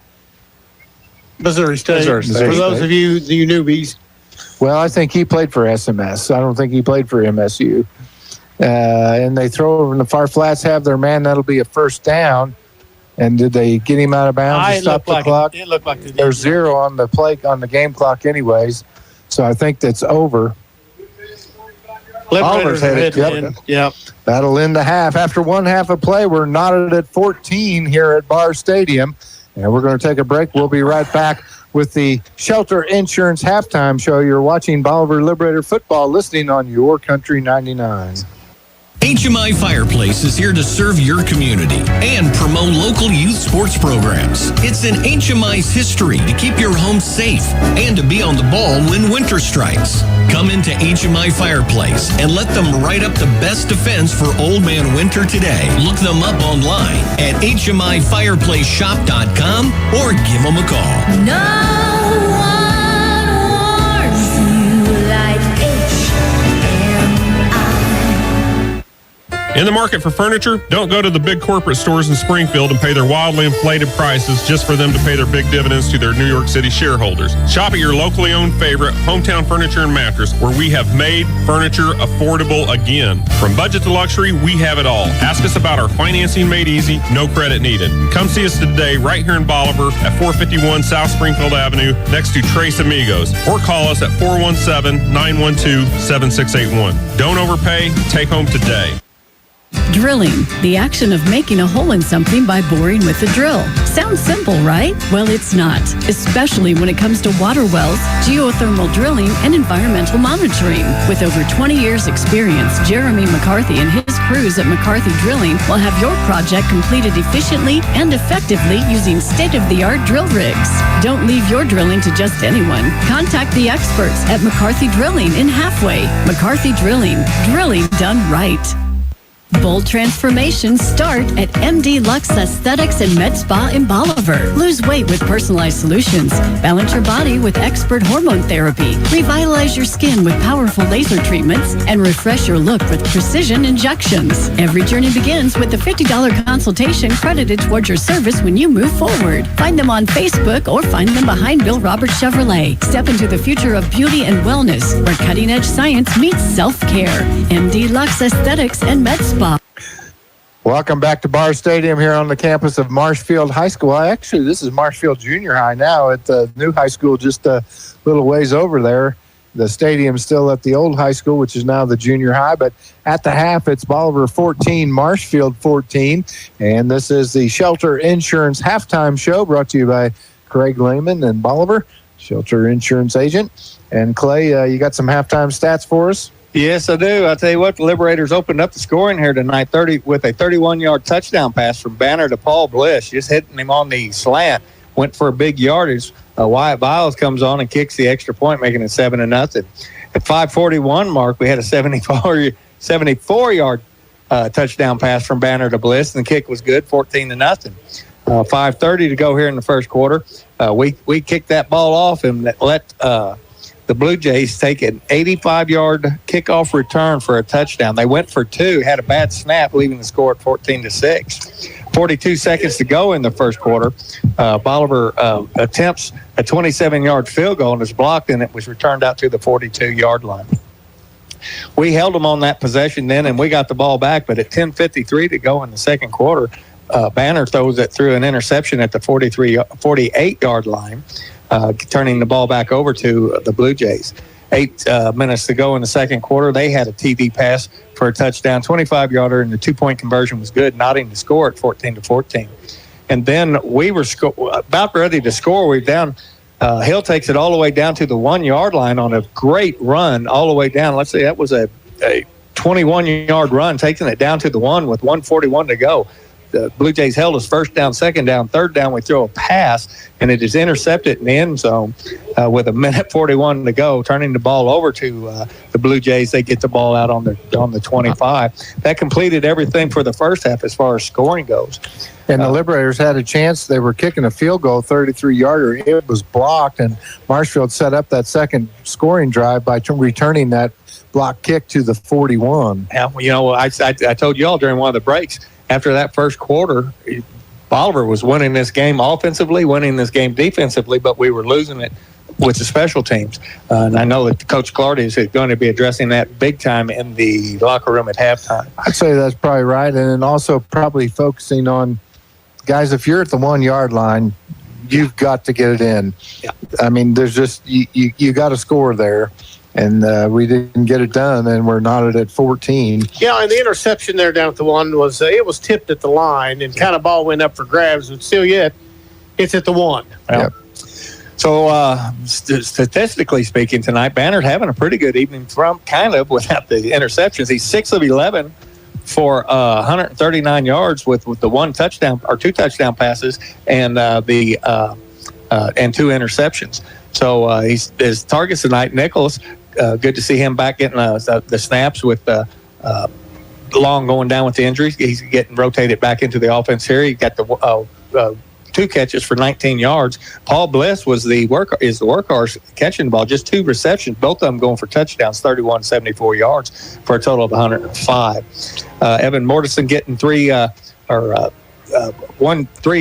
Missouri State. For those of you newbies. Well, I think he played for SMS. I don't think he played for MSU. And they throw over in the far flats, have their man. That'll be a first down. And did they get him out of bounds and stop the clock? It looked like they did. There's 0 on the play on the game clock anyways. So I think that's over. Oliver's headed. Yep. That'll end the half. After one half of play, we're knotted at 14 here at Barr Stadium. And we're going to take a break. We'll be right back with the Shelter Insurance Halftime Show. You're watching Bolivar Liberator Football, listening on Your Country 99. HMI Fireplace is here to serve your community and promote local youth sports programs. It's in HMI's history to keep your home safe and to be on the ball when winter strikes. Come into HMI Fireplace and let them write up the best defense for Old Man Winter today. Look them up online at HMIFireplaceshop.com or give them a call. No one In the market for furniture? Don't go to the big corporate stores in Springfield and pay their wildly inflated prices just for them to pay their big dividends to their New York City shareholders. Shop at your locally owned favorite, Hometown Furniture and Mattress, where we have made furniture affordable again. From budget to luxury, we have it all. Ask us about our financing made easy, no credit needed. Come see us today right here in Bolivar at 451 South Springfield Avenue next to Tres Amigos, or call us at 417-912-7681. Don't overpay, take home today. Drilling, the action of making a hole in something by boring with a drill. Sounds simple, right? Well, it's not, especially when it comes to water wells, geothermal drilling, and environmental monitoring. With over 20 years experience, Jeremy McCarthy and his crews at McCarthy Drilling will have your project completed efficiently and effectively using state-of-the-art drill rigs. Don't leave your drilling to just anyone. Contact the experts at McCarthy Drilling in Halfway. McCarthy Drilling done right. Bold transformations start at MD Lux Aesthetics and Med Spa in Bolivar. Lose weight with personalized solutions. Balance your body with expert hormone therapy. Revitalize your skin with powerful laser treatments. And refresh your look with precision injections. Every journey begins with a $50 consultation credited towards your service when you move forward. Find them on Facebook or find them behind Bill Roberts Chevrolet. Step into the future of beauty and wellness where cutting-edge science meets self-care. MD Lux Aesthetics and Med Spa. Welcome back to Barr Stadium here on the campus of Marshfield High School. Actually, this is Marshfield Junior High now at the new high school just a little ways over there. The stadium's still at the old high school, which is now the junior high. But at the half, it's Bolivar 14, Marshfield 14. And this is the Shelter Insurance Halftime Show brought to you by Craig Lehman and Bolivar, Shelter Insurance Agent. And Clay, you got some halftime stats for us? Yes, I do. I'll tell you what, the Liberators opened up the scoring here tonight with a 31-yard touchdown pass from Banner to Paul Bliss, just hitting him on the slant. Went for a big yardage. Wyatt Biles comes on and kicks the extra point, making it 7-0. At 5:41 mark, we had a 74-yard touchdown pass from Banner to Bliss, and the kick was good, 14-0. 5:30 to go here in the first quarter. We kicked that ball off and let the Blue Jays take an 85-yard kickoff return for a touchdown. They went for two, had a bad snap, leaving the score at 14-6. 42 seconds to go in the first quarter. Bolivar attempts a 27-yard field goal and is blocked, and it was returned out to the 42-yard line. We held them on that possession then, and we got the ball back, but at 10:53 to go in the second quarter, Banner throws it through an interception at the 48-yard line. Turning the ball back over to the Blue Jays. 8 minutes to go in the second quarter. They had a TD pass for a touchdown, 25-yarder, and the two-point conversion was good, knotting the score at 14-14. And then we were about ready to score. We're down. Hill takes it all the way down to the 1-yard line on a great run all the way down. Let's say that was a 21-yard run, taking it down to the 1 with 1:41 to go. The Blue Jays held us first down, second down, third down. We throw a pass, and it is intercepted in the end zone with 1:41 to go. Turning the ball over to the Blue Jays, they get the ball out on the 25. That completed everything for the first half as far as scoring goes. And the Liberators had a chance. They were kicking a field goal, 33-yarder. It was blocked, and Marshfield set up that second scoring drive by returning that block kick to the 41. Yeah, well, I told you all during one of the breaks, after that first quarter, Bolivar was winning this game offensively, winning this game defensively, but we were losing it with the special teams. And I know that Coach Clardy is going to be addressing that big time in the locker room at halftime. I'd say that's probably right. And then also probably focusing on, guys, if you're at the 1-yard line, you've got to get it in. Yeah. I mean, there's just, you got to score there. And we didn't get it done, and we're knotted at 14. Yeah, and the interception there down at the 1 was it was tipped at the line, and kind of ball went up for grabs, but still yet it's at the 1. Yep. So statistically speaking tonight, Banner's having a pretty good evening from kind of without the interceptions. He's 6 of 11 for 139 yards with the 1 touchdown or 2 touchdown passes and 2 interceptions. So his targets tonight, Nichols. Good to see him back getting the snaps with Long going down with the injuries. He's getting rotated back into the offense here. He got the two catches for 19 yards. Paul Bliss is the workhorse catching the ball, just 2 receptions, both of them going for touchdowns, 74 yards for a total of 105. Evan Mortensen getting 3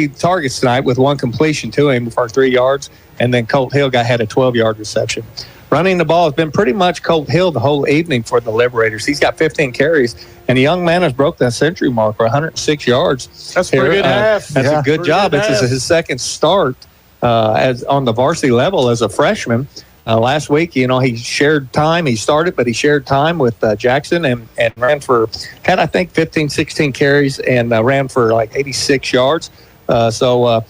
targets tonight with 1 completion to him for 3 yards, and then Colt Hill had a 12-yard reception. Running the ball has been pretty much Colt Hill the whole evening for the Liberators. He's got 15 carries, and the young man has broke that century mark for 106 yards. That's a pretty good half. That's a good job. It's his second start as on the varsity level as a freshman. Last week, he shared time. He started, but he shared time with Jackson and ran had I think 15, 16 carries and ran for like 86 yards. The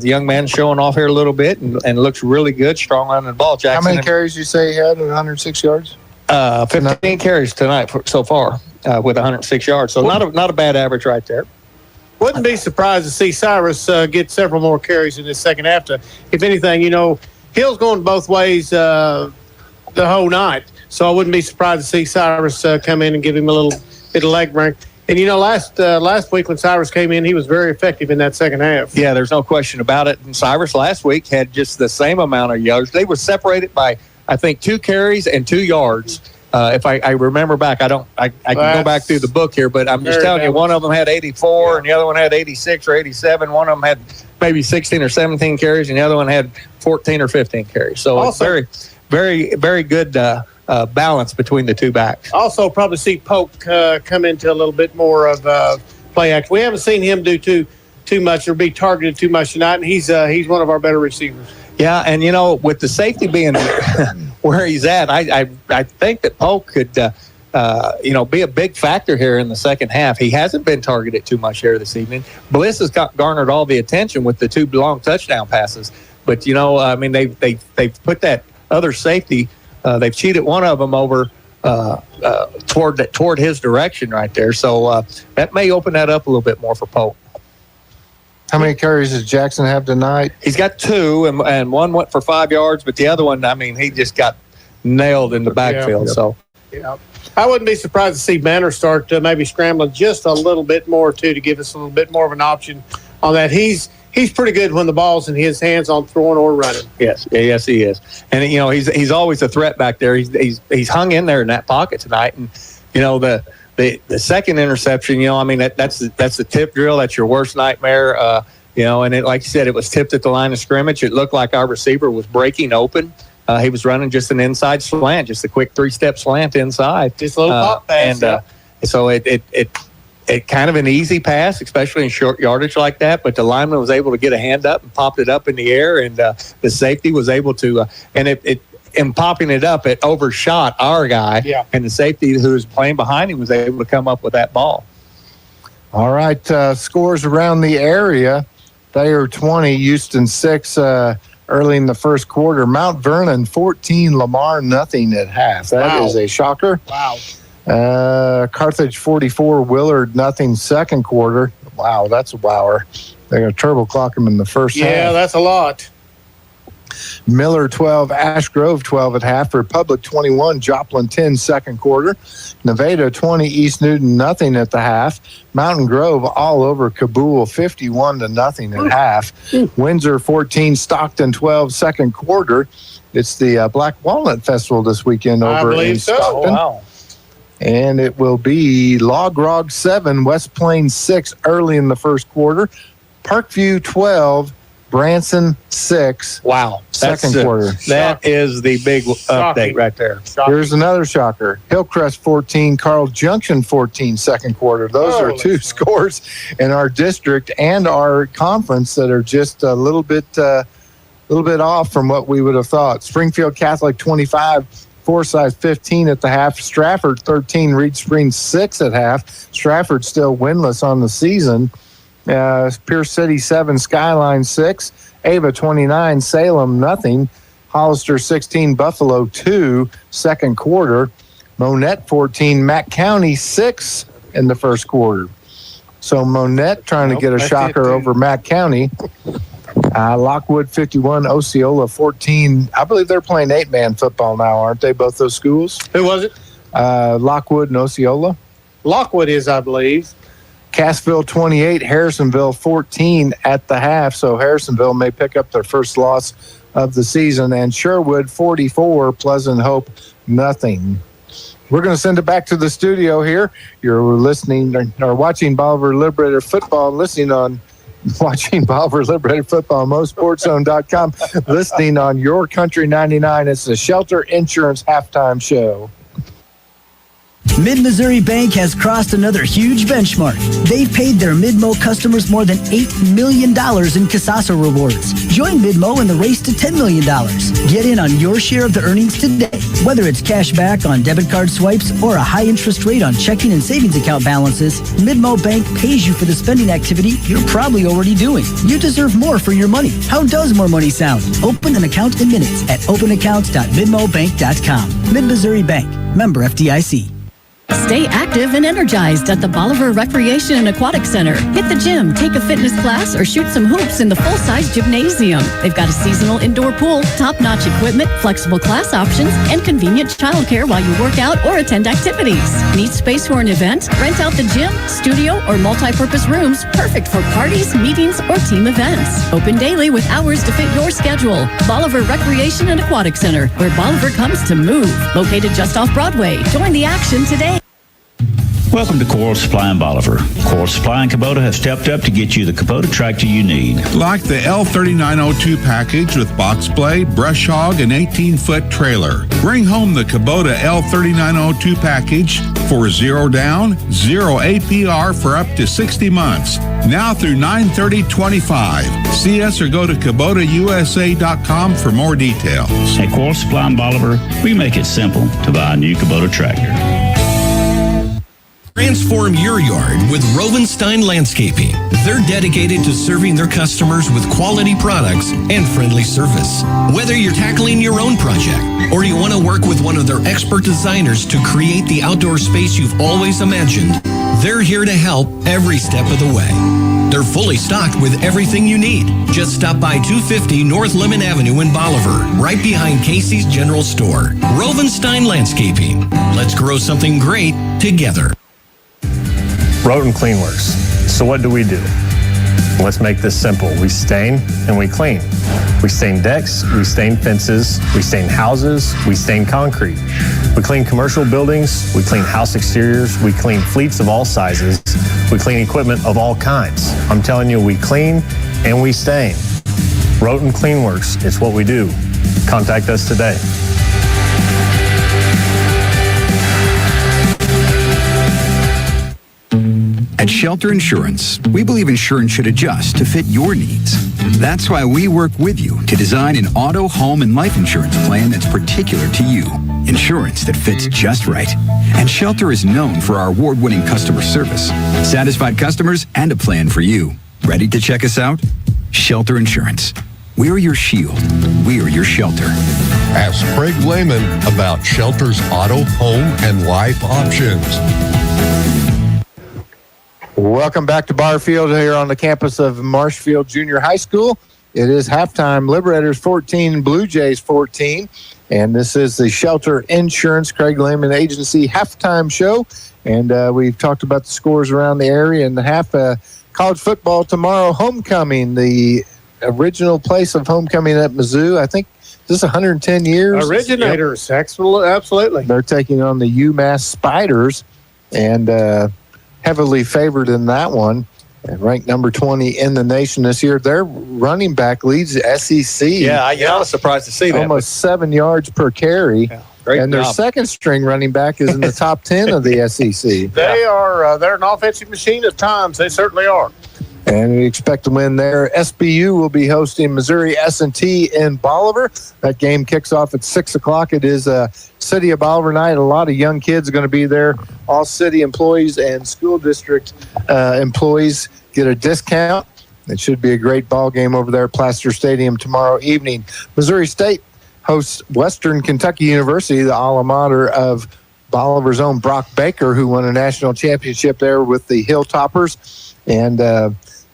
young man showing off here a little bit and looks really good, strong on the ball. Jackson. How many carries you say he had at 106 yards? 15 carries tonight so far with 106 yards. So not a bad average right there. Wouldn't be surprised to see Cyrus get several more carries in this second half. If anything, Hill's going both ways the whole night. So I wouldn't be surprised to see Cyrus come in and give him a little bit of leg break. And, last week when Cyrus came in, he was very effective in that second half. Yeah, there's no question about it. And Cyrus last week had just the same amount of yards. They were separated by, I think, 2 carries and 2 yards. If I remember back, I can go back through the book here, but I'm just telling you, one of them had 84 and the other one had 86 or 87. One of them had maybe 16 or 17 carries and the other one had 14 or 15 carries. So also, it's very, very, very good balance between the two backs. Also, probably see Polk come into a little bit more of play action. We haven't seen him do too much or be targeted too much tonight, and he's one of our better receivers. Yeah, and with the safety being where he's at, I think that Polk could be a big factor here in the second half. He hasn't been targeted too much here this evening. Bliss has garnered all the attention with the 2 long touchdown passes, but they've put that other safety. They've cheated one of them over toward his direction right there. So that may open that up a little bit more for Polk. How many carries does Jackson have tonight? He's got 2, and one went for 5 yards, but the other one, he just got nailed in the backfield. Yeah. I wouldn't be surprised to see Banner start maybe scrambling just a little bit more, too, to give us a little bit more of an option on that. He's pretty good when the ball's in his hands on throwing or running. Yes, he is. And, he's always a threat back there. He's hung in there in that pocket tonight. And, the second interception, that's the tip drill. That's your worst nightmare. And it, like you said, it was tipped at the line of scrimmage. It looked like our receiver was breaking open. He was running just an inside slant, just a quick 3-step slant inside. Just a little pop pass. And so it kind of an easy pass, especially in short yardage like that. But the lineman was able to get a hand up and popped it up in the air, and the safety was able to. In popping it up, it overshot our guy, and the safety who was playing behind him was able to come up with that ball. All right, scores around the area. Thayer 20, Houston 6 early in the first quarter. Mount Vernon 14, Lamar nothing at half. That is a shocker. Wow. Carthage 44, Willard nothing second quarter. Wow, that's a wower. They're going to turbo clock them in the first half. Yeah, that's a lot. Miller 12, Ash Grove 12 at half. Republic 21, Joplin 10 second quarter. Nevada 20, East Newton nothing at the half. Mountain Grove all over Kabul 51-0 at half. Windsor 14, Stockton 12 second quarter. It's the Black Walnut Festival this weekend over in Stockton. Wow. And it will be Log Rog 7, West Plains 6 early in the first quarter. Parkview 12, Branson 6. Wow. Second quarter. That is the big update right there. Here's another shocker. Hillcrest 14, Carl Junction 14 second quarter. Those are 2 scores in our district and our conference that are just a little bit off from what we would have thought. Springfield Catholic 25, Forsyth 15 at the half. Stratford 13, Reed Springs 6 at half. Stratford still winless on the season. Pierce City 7, Skyline 6, Ava 29, Salem nothing, Hollister 16, Buffalo 2, second quarter, Monette 14, Mack County 6 in the first quarter. So Monette trying to get a shocker over Mack County. Lockwood 51, Osceola 14. I believe they're playing 8-man football now, aren't they? Both those schools. Who was it? Lockwood and Osceola. Lockwood is, I believe. Cassville 28, Harrisonville 14 at the half. So Harrisonville may pick up their first loss of the season. And Sherwood 44, Pleasant Hope nothing. We're going to send it back to the studio here. You're listening or watching Bolivar Liberator Football, watching Bolivar Liberator Football on MoSportsZone.com, listening on Your Country 99. It's the Shelter Insurance Halftime Show. Mid-Missouri Bank has crossed another huge benchmark. They've paid their Mid-Mo customers more than $8 million in Casasa rewards. Join Mid-Mo in the race to $10 million. Get in on your share of the earnings today. Whether it's cash back on debit card swipes or a high interest rate on checking and savings account balances, Mid-Mo Bank pays you for the spending activity you're probably already doing. You deserve more for your money. How does more money sound? Open an account in minutes at openaccounts.midmobank.com. Mid-Missouri Bank. Member FDIC. Stay active and energized at the Bolivar Recreation and Aquatic Center. Hit the gym, take a fitness class, or shoot some hoops in the full-size gymnasium. They've got a seasonal indoor pool, top-notch equipment, flexible class options, and convenient childcare while you work out or attend activities. Need space for an event? Rent out the gym, studio, or multi-purpose rooms, perfect for parties, meetings, or team events. Open daily with hours to fit your schedule. Bolivar Recreation and Aquatic Center, where Bolivar comes to move. Located just off Broadway. Join the action today. Welcome to Coral Supply in Bolivar. Coral Supply and Kubota have stepped up to get you the Kubota tractor you need. Like the L3902 package with box blade, brush hog, and 18-foot trailer. Bring home the Kubota L3902 package for 0 down, 0 APR for up to 60 months. Now through 9/30/25. See us or go to KubotaUSA.com for more details. At Coral Supply in Bolivar, we make it simple to buy a new Kubota tractor. Transform your yard with Rovenstein Landscaping. They're dedicated to serving their customers with quality products and friendly service. Whether you're tackling your own project or you want to work with one of their expert designers to create the outdoor space you've always imagined, they're here to help every step of the way. They're fully stocked with everything you need. Just stop by 250 North Lemon Avenue in Bolivar, right behind Casey's General Store. Rovenstein Landscaping. Let's grow something great together. Roten Cleanworks. So what do? Let's make this simple. We stain and we clean. We stain decks, we stain fences, we stain houses, we stain concrete. We clean commercial buildings, we clean house exteriors, we clean fleets of all sizes, we clean equipment of all kinds. I'm telling you, we clean and we stain. Roten Cleanworks, it's what we do. Contact us today. At Shelter Insurance, we believe insurance should adjust to fit your needs. That's why we work with you to design an auto, home, and life insurance plan that's particular to you. Insurance that fits just right. And Shelter is known for our award-winning customer service, satisfied customers, and a plan for you. Ready to check us out? Shelter Insurance. We're your shield. We're your shelter. Ask Craig Lehman about Shelter's auto, home, and life options. Welcome back to Barfield here on the campus of Marshfield Junior High School. It is halftime. Liberators 14, Blue Jays 14. And this is the Shelter Insurance Craig Lehman Agency halftime show. And we've talked about the scores around the area and the half. College football tomorrow, homecoming, the original place of homecoming at Mizzou. I think this is 110 years. Originators, absolutely. They're taking on the UMass Spiders. And heavily favored in that one, and ranked number 20 in the nation this year. Their running back leads the SEC. Yeah, I was surprised to see that. Almost 7 yards per carry. Yeah, great and their job. second string running back is in the top 10 of the SEC. They're an offensive machine at times. They certainly are. And we expect to win there. SBU will be hosting Missouri S&T in Bolivar. That game kicks off at 6 o'clock. It is a City of Bolivar night. A lot of young kids are going to be there. All city employees and school district employees get a discount. It should be a great ball game over there at Plaster Stadium tomorrow evening. Missouri State hosts Western Kentucky University, the alma mater of Bolivar's own Brock Baker, who won a national championship there with the Hilltoppers. And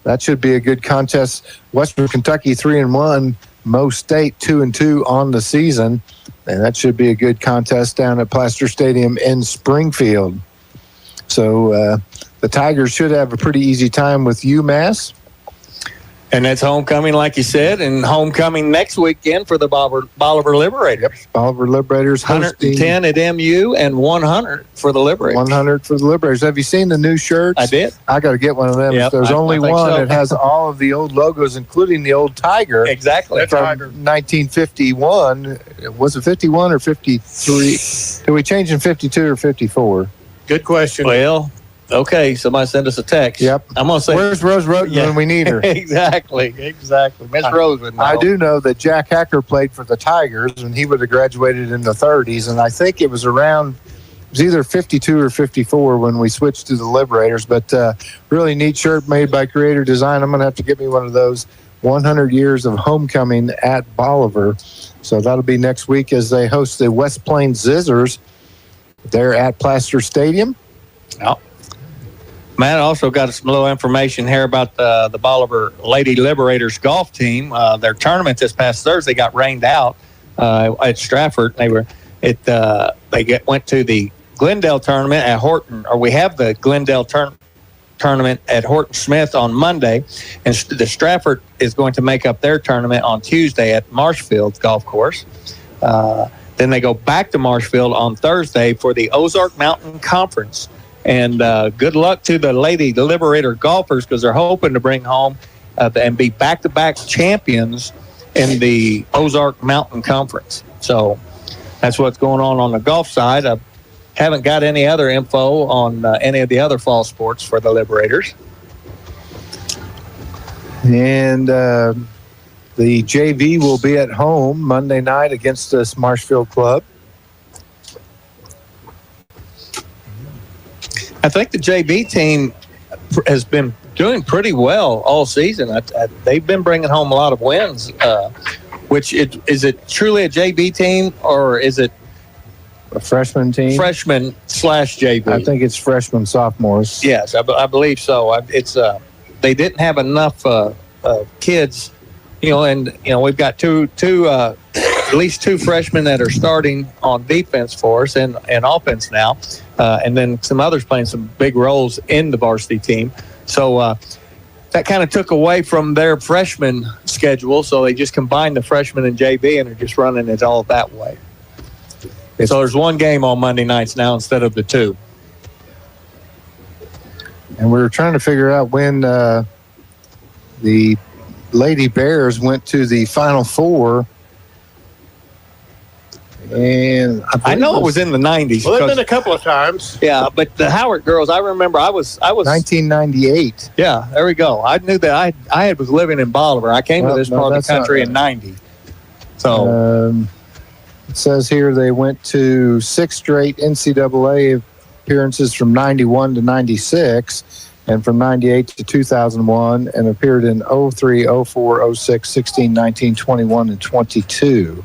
that should be a good contest. Western Kentucky 3-1, Mo State 2-2 on the season, and that should be a good contest down at Plaster Stadium in Springfield. So The Tigers should have a pretty easy time with UMass. And that's homecoming, like you said, and homecoming next weekend for the Bolivar Liberators. Yep, Bolivar Liberators hosting 110 at MU and 100 for the Liberators. 100 for the Liberators. Have you seen the new shirts? I did. I got to get one of them. Yep, There's only I think one so. that has all of the old logos, including the old Tiger. Exactly. From 1951. Was it 51 or 53? Did we change in 52 or 54? Good question. Well, okay, somebody send us a text. Yep. I'm going to say. Where's Rose Roten when we need her? Exactly. Miss Rose would know. I do know that Jack Hacker played for the Tigers, and he would have graduated in the 30s, and I think it was either 52 or 54 when we switched to the Liberators, but really neat shirt made by Creator Design. I'm going to have to get me one of those. 100 years of homecoming at Bolivar. So that'll be next week as they host the West Plains Zizzers. They're at Plaster Stadium. Oh. Matt also got some little information here about the Bolivar Lady Liberators golf team. Their tournament this past Thursday got rained out at Stratford. They went to the Glendale tournament at Horton, or we have the Glendale tournament at Horton Smith on Monday, and the Stratford is going to make up their tournament on Tuesday at Marshfield Golf Course. Then they go back to Marshfield on Thursday for the Ozark Mountain Conference. And good luck to the Lady Liberator golfers, because they're hoping to bring home and be back-to-back champions in the Ozark Mountain Conference. So that's what's going on the golf side. I haven't got any other info on any of the other fall sports for the Liberators. And the JV will be at home Monday night against this Marshfield club. I think the JV team has been doing pretty well all season. They've been bringing home a lot of wins. Is it truly a JV team, or is it a freshman team? Freshman / JV. I think it's freshman sophomores. Yes, I believe so. They didn't have enough kids, and we've got at least two freshmen that are starting on defense for us and offense now, and then some others playing some big roles in the varsity team. So that kind of took away from their freshman schedule, so they just combined the freshmen and JV and are just running it all that way. So there's one game on Monday nights now instead of the two. And we were trying to figure out when the Lady Bears went to the Final Four. And I know it was in the 90s. Well, there's been a couple of times. Yeah, but the Howard girls, I remember I was 1998. Yeah, there we go. I knew that I was living in Bolivar. I came to this part of the country in 90. So it says here they went to 6 straight NCAA appearances from 91 to 96 and from 98 to 2001, and appeared in 03, 04, 06, 16, 19, 21, and 22.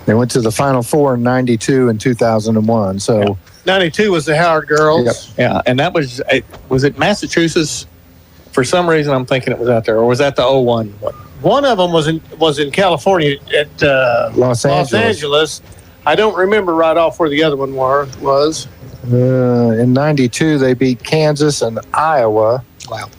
They went to the Final Four in 92 and 2001. So 92 was the Howard girls. Yep. Yeah, and that was it Massachusetts? For some reason, I'm thinking it was out there, or was that the 01 one? One of them was in California at Los Angeles. I don't remember right off where the other one was. In 92, they beat Kansas and Iowa. Wow.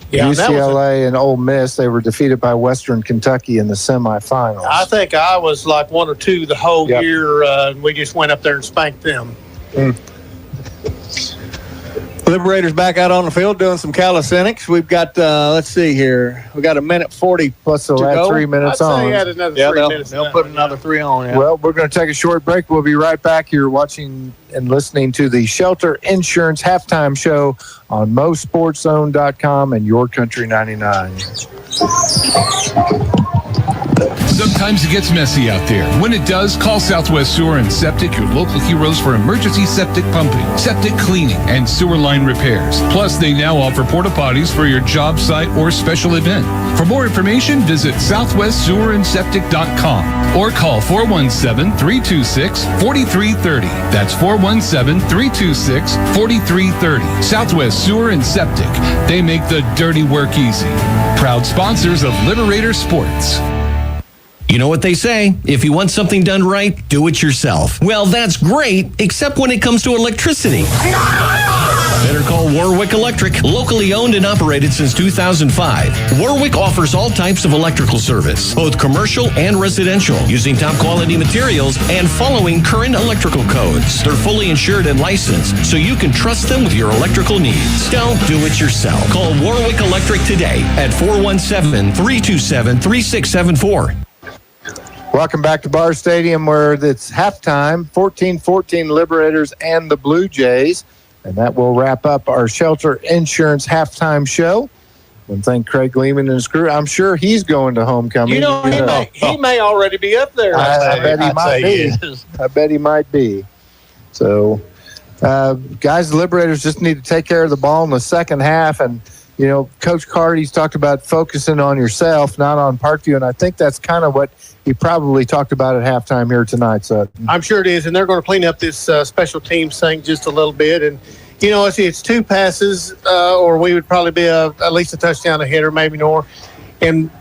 Yeah, UCLA and Ole Miss, they were defeated by Western Kentucky in the semifinals. I think I was like 1 or 2 the whole year. We just went up there and spanked them. Liberators back out on the field doing some calisthenics. We've got, let's see here. We got a minute 40 plus they'll add 3 minutes I'd on. say add another 3 minutes. They'll put another 3 on. Yeah. Well, we're going to take a short break. We'll be right back. You're watching and listening to the Shelter Insurance Halftime Show on MoSportsZone.com and YourCountry 99. Sometimes it gets messy out there. When it does, call Southwest Sewer and Septic, your local heroes for emergency septic pumping, septic cleaning, and sewer line repairs. Plus, they now offer porta potties for your job site or special event. For more information, visit southwestsewerandseptic.com or call 417-326-4330. That's 417-326-4330. Southwest Sewer and Septic. They make the dirty work easy. Proud sponsors of Liberator Sports. You know what they say, if you want something done right, do it yourself. Well, that's great, except when it comes to electricity. Better call Warwick Electric, locally owned and operated since 2005. Warwick offers all types of electrical service, both commercial and residential, using top quality materials and following current electrical codes. They're fully insured and licensed, so you can trust them with your electrical needs. Don't do it yourself. Call Warwick Electric today at 417-327-3674. Welcome back to Barr Stadium, where it's halftime, 14-14 Liberators and the Blue Jays. And that will wrap up our Shelter Insurance halftime show. I want to thank Craig Lehman and his crew. I'm sure he's going to homecoming. He may already be up there. I bet he might be. I bet he might be. So, guys, the Liberators just need to take care of the ball in the second half. And, Coach Clardy's talked about focusing on yourself, not on Parkview. And I think that's kind of what he probably talked about at halftime here tonight. So I'm sure it is. And they're going to clean up this special teams thing just a little bit. And, it's 2 passes, or we would probably be at least a touchdown ahead or maybe more. And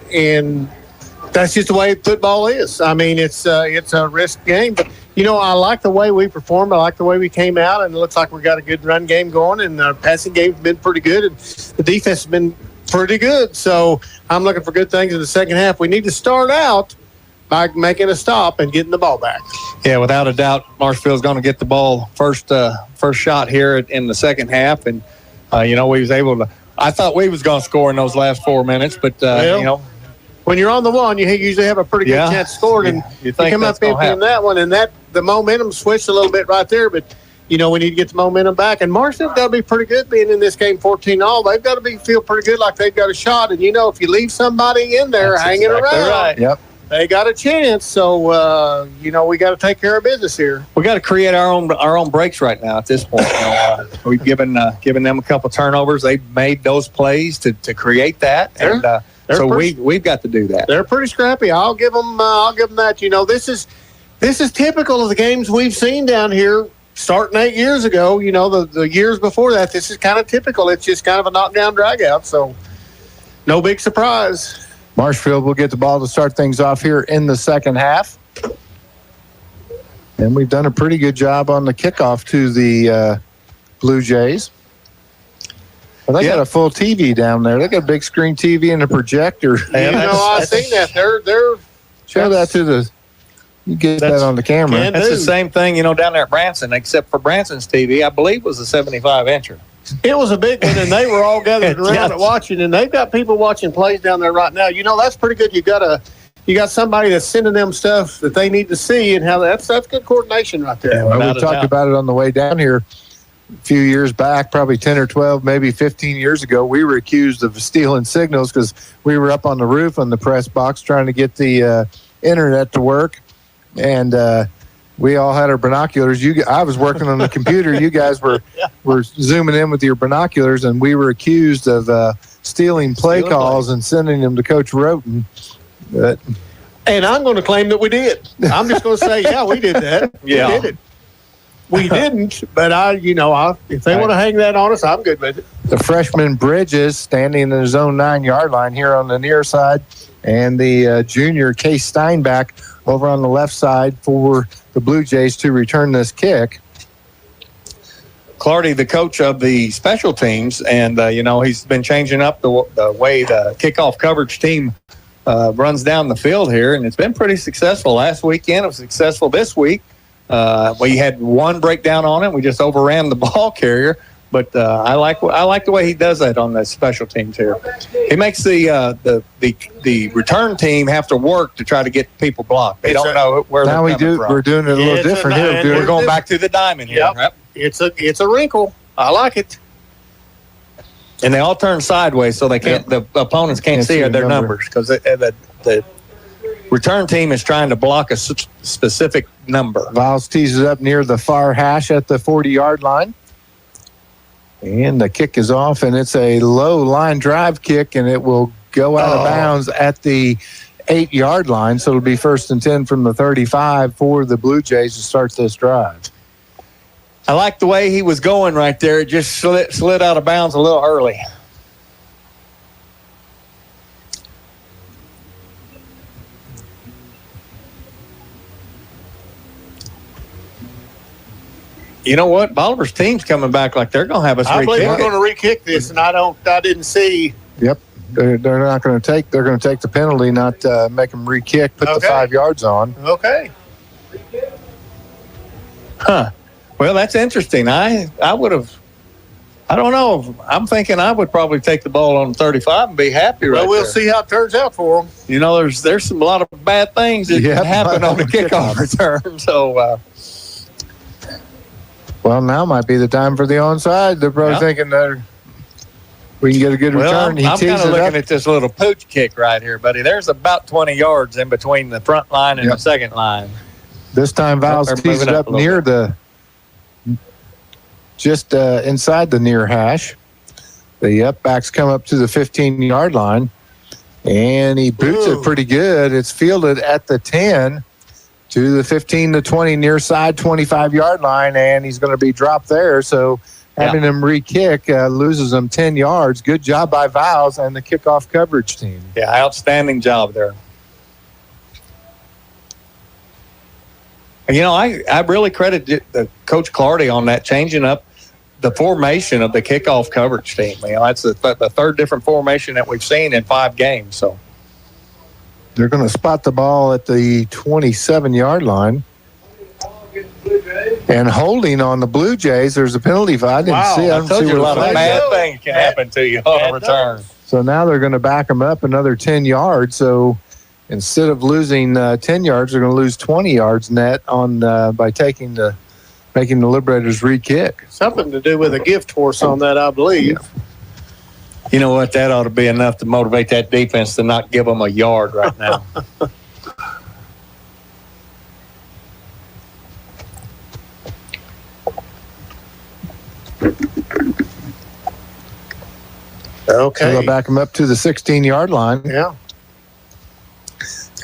that's just the way football is. I mean, it's a risk game. But, I like the way we performed. I like the way we came out. And it looks like we got a good run game going. And our passing game's been pretty good. And the defense has been pretty good. So I'm looking for good things in the second half. We need to start out by making a stop and getting the ball back. Yeah, without a doubt, Marshfield's going to get the ball first shot here in the second half. And, we was able to – I thought we was going to score in those last 4 minutes, but, when you're on the one, you usually have a pretty good chance of scoring. And you think come up empty in that one, and the momentum switched a little bit right there. But, we need to get the momentum back. And Marshfield's got to be pretty good being in this game 14-all. They've got to feel pretty good like they've got a shot. And, if you leave somebody in there hanging around, right. Yep. They got a chance. So, we got to take care of business here. We got to create our own breaks right now at this point. We've given them a couple turnovers. They've made those plays to create that. We've got to do that. They're pretty scrappy. I'll give them that. This is typical of the games we've seen down here starting 8 years ago. The years before that, this is kind of typical. It's just kind of a knockdown dragout. So no big surprise. Marshfield will get the ball to start things off here in the second half. And we've done a pretty good job on the kickoff to the Blue Jays. Well, they got a full TV down there. They got a big screen TV and a projector. I've seen that. They're show that to the. You get that on the camera. That's the same thing, down there at Branson, except for Branson's TV, I believe, was a 75-incher. It was a big one, and they were all gathered around it watching, and they've got people watching plays down there right now. That's pretty good. You got somebody that's sending them stuff that they need to see, and how that's good coordination right there. Yeah, we talked about it on the way down here a few years back, probably 10 or 12, maybe 15 years ago. We were accused of stealing signals because we were up on the roof on the press box trying to get the internet to work, and we all had our binoculars. I was working on the computer. You guys were zooming in with your binoculars, and we were accused of stealing play calls and sending them to Coach Roten. And I'm going to claim that we did. I'm just going to say, yeah, we did that. Yeah. We did it. We didn't, but if they want to hang that on us, I'm good with it. The freshman Bridges standing in his own 9-yard line here on the near side, and the junior Case Steinbach over on the left side for the Blue Jays to return this kick. Clardy, the coach of the special teams, and, he's been changing up the way the kickoff coverage team runs down the field here, and it's been pretty successful. Last weekend, it was successful this week. We had one breakdown on it. We just overran the ball carrier, but I like the way he does that on the special teams here. He makes the return team have to work to try to get people blocked. They don't know where they're coming from. We're doing it a little different here. We're going back to the diamond here. Yep. It's a wrinkle. I like it. And they all turn sideways so they can't. The opponents can't see their numbers because the return team is trying to block a specific number. Viles tees it up near the far hash at the 40-yard line. And the kick is off, and it's a low line drive kick, and it will go out of bounds at the 8-yard line. So it'll be 1st and 10 from the 35 for the Blue Jays to start this drive. I like the way he was going right there. It just slid out of bounds a little early. You know what? Bolivar's team's coming back like they're going to have us I believe re-kick we're it. going to re-kick this, and I didn't see. Yep. They're not going to take. They're going to take the penalty, not make them re-kick. Put the 5 yards on. Okay. Huh. Well, that's interesting. I would have. I don't know. I'm thinking I would probably take the ball on 35 and be happy right Well, we'll there. see how it turns out for them. You know, there's a lot of bad things that can happen on the kickoff return. So, well, now might be the time for the onside. They're probably thinking that we can get a good return. I'm kind of looking at this little pooch kick right here, buddy. There's about 20 yards in between the front line and the second line. This time, Val's tees it up near just inside the near hash. The upbacks come up to the 15-yard line, and he boots it pretty good. It's fielded at the 10 to the 15 to 20 near side 25-yard line, and he's going to be dropped there. So having him re-kick loses him 10 yards. Good job by Val's and the kickoff coverage team. Yeah, outstanding job there. You know, I really credit the Coach Clardy on that, changing up the formation of the kickoff coverage team. You know, that's the third different formation that we've seen in 5 games. So they're going to spot the ball at the 27-yard line. And holding on the Blue Jays, there's a penalty. I didn't see. I told you a lot of bad things can happen to you on a return. So now they're going to back them up another 10 yards. So instead of losing 10 yards, they're going to lose 20 yards net on by making the Liberators re-kick. Something to do with a gift horse on that, I believe. You know what? That ought to be enough to motivate that defense to not give them a yard right now. Okay. So they'll back them up to the 16-yard line. Yeah.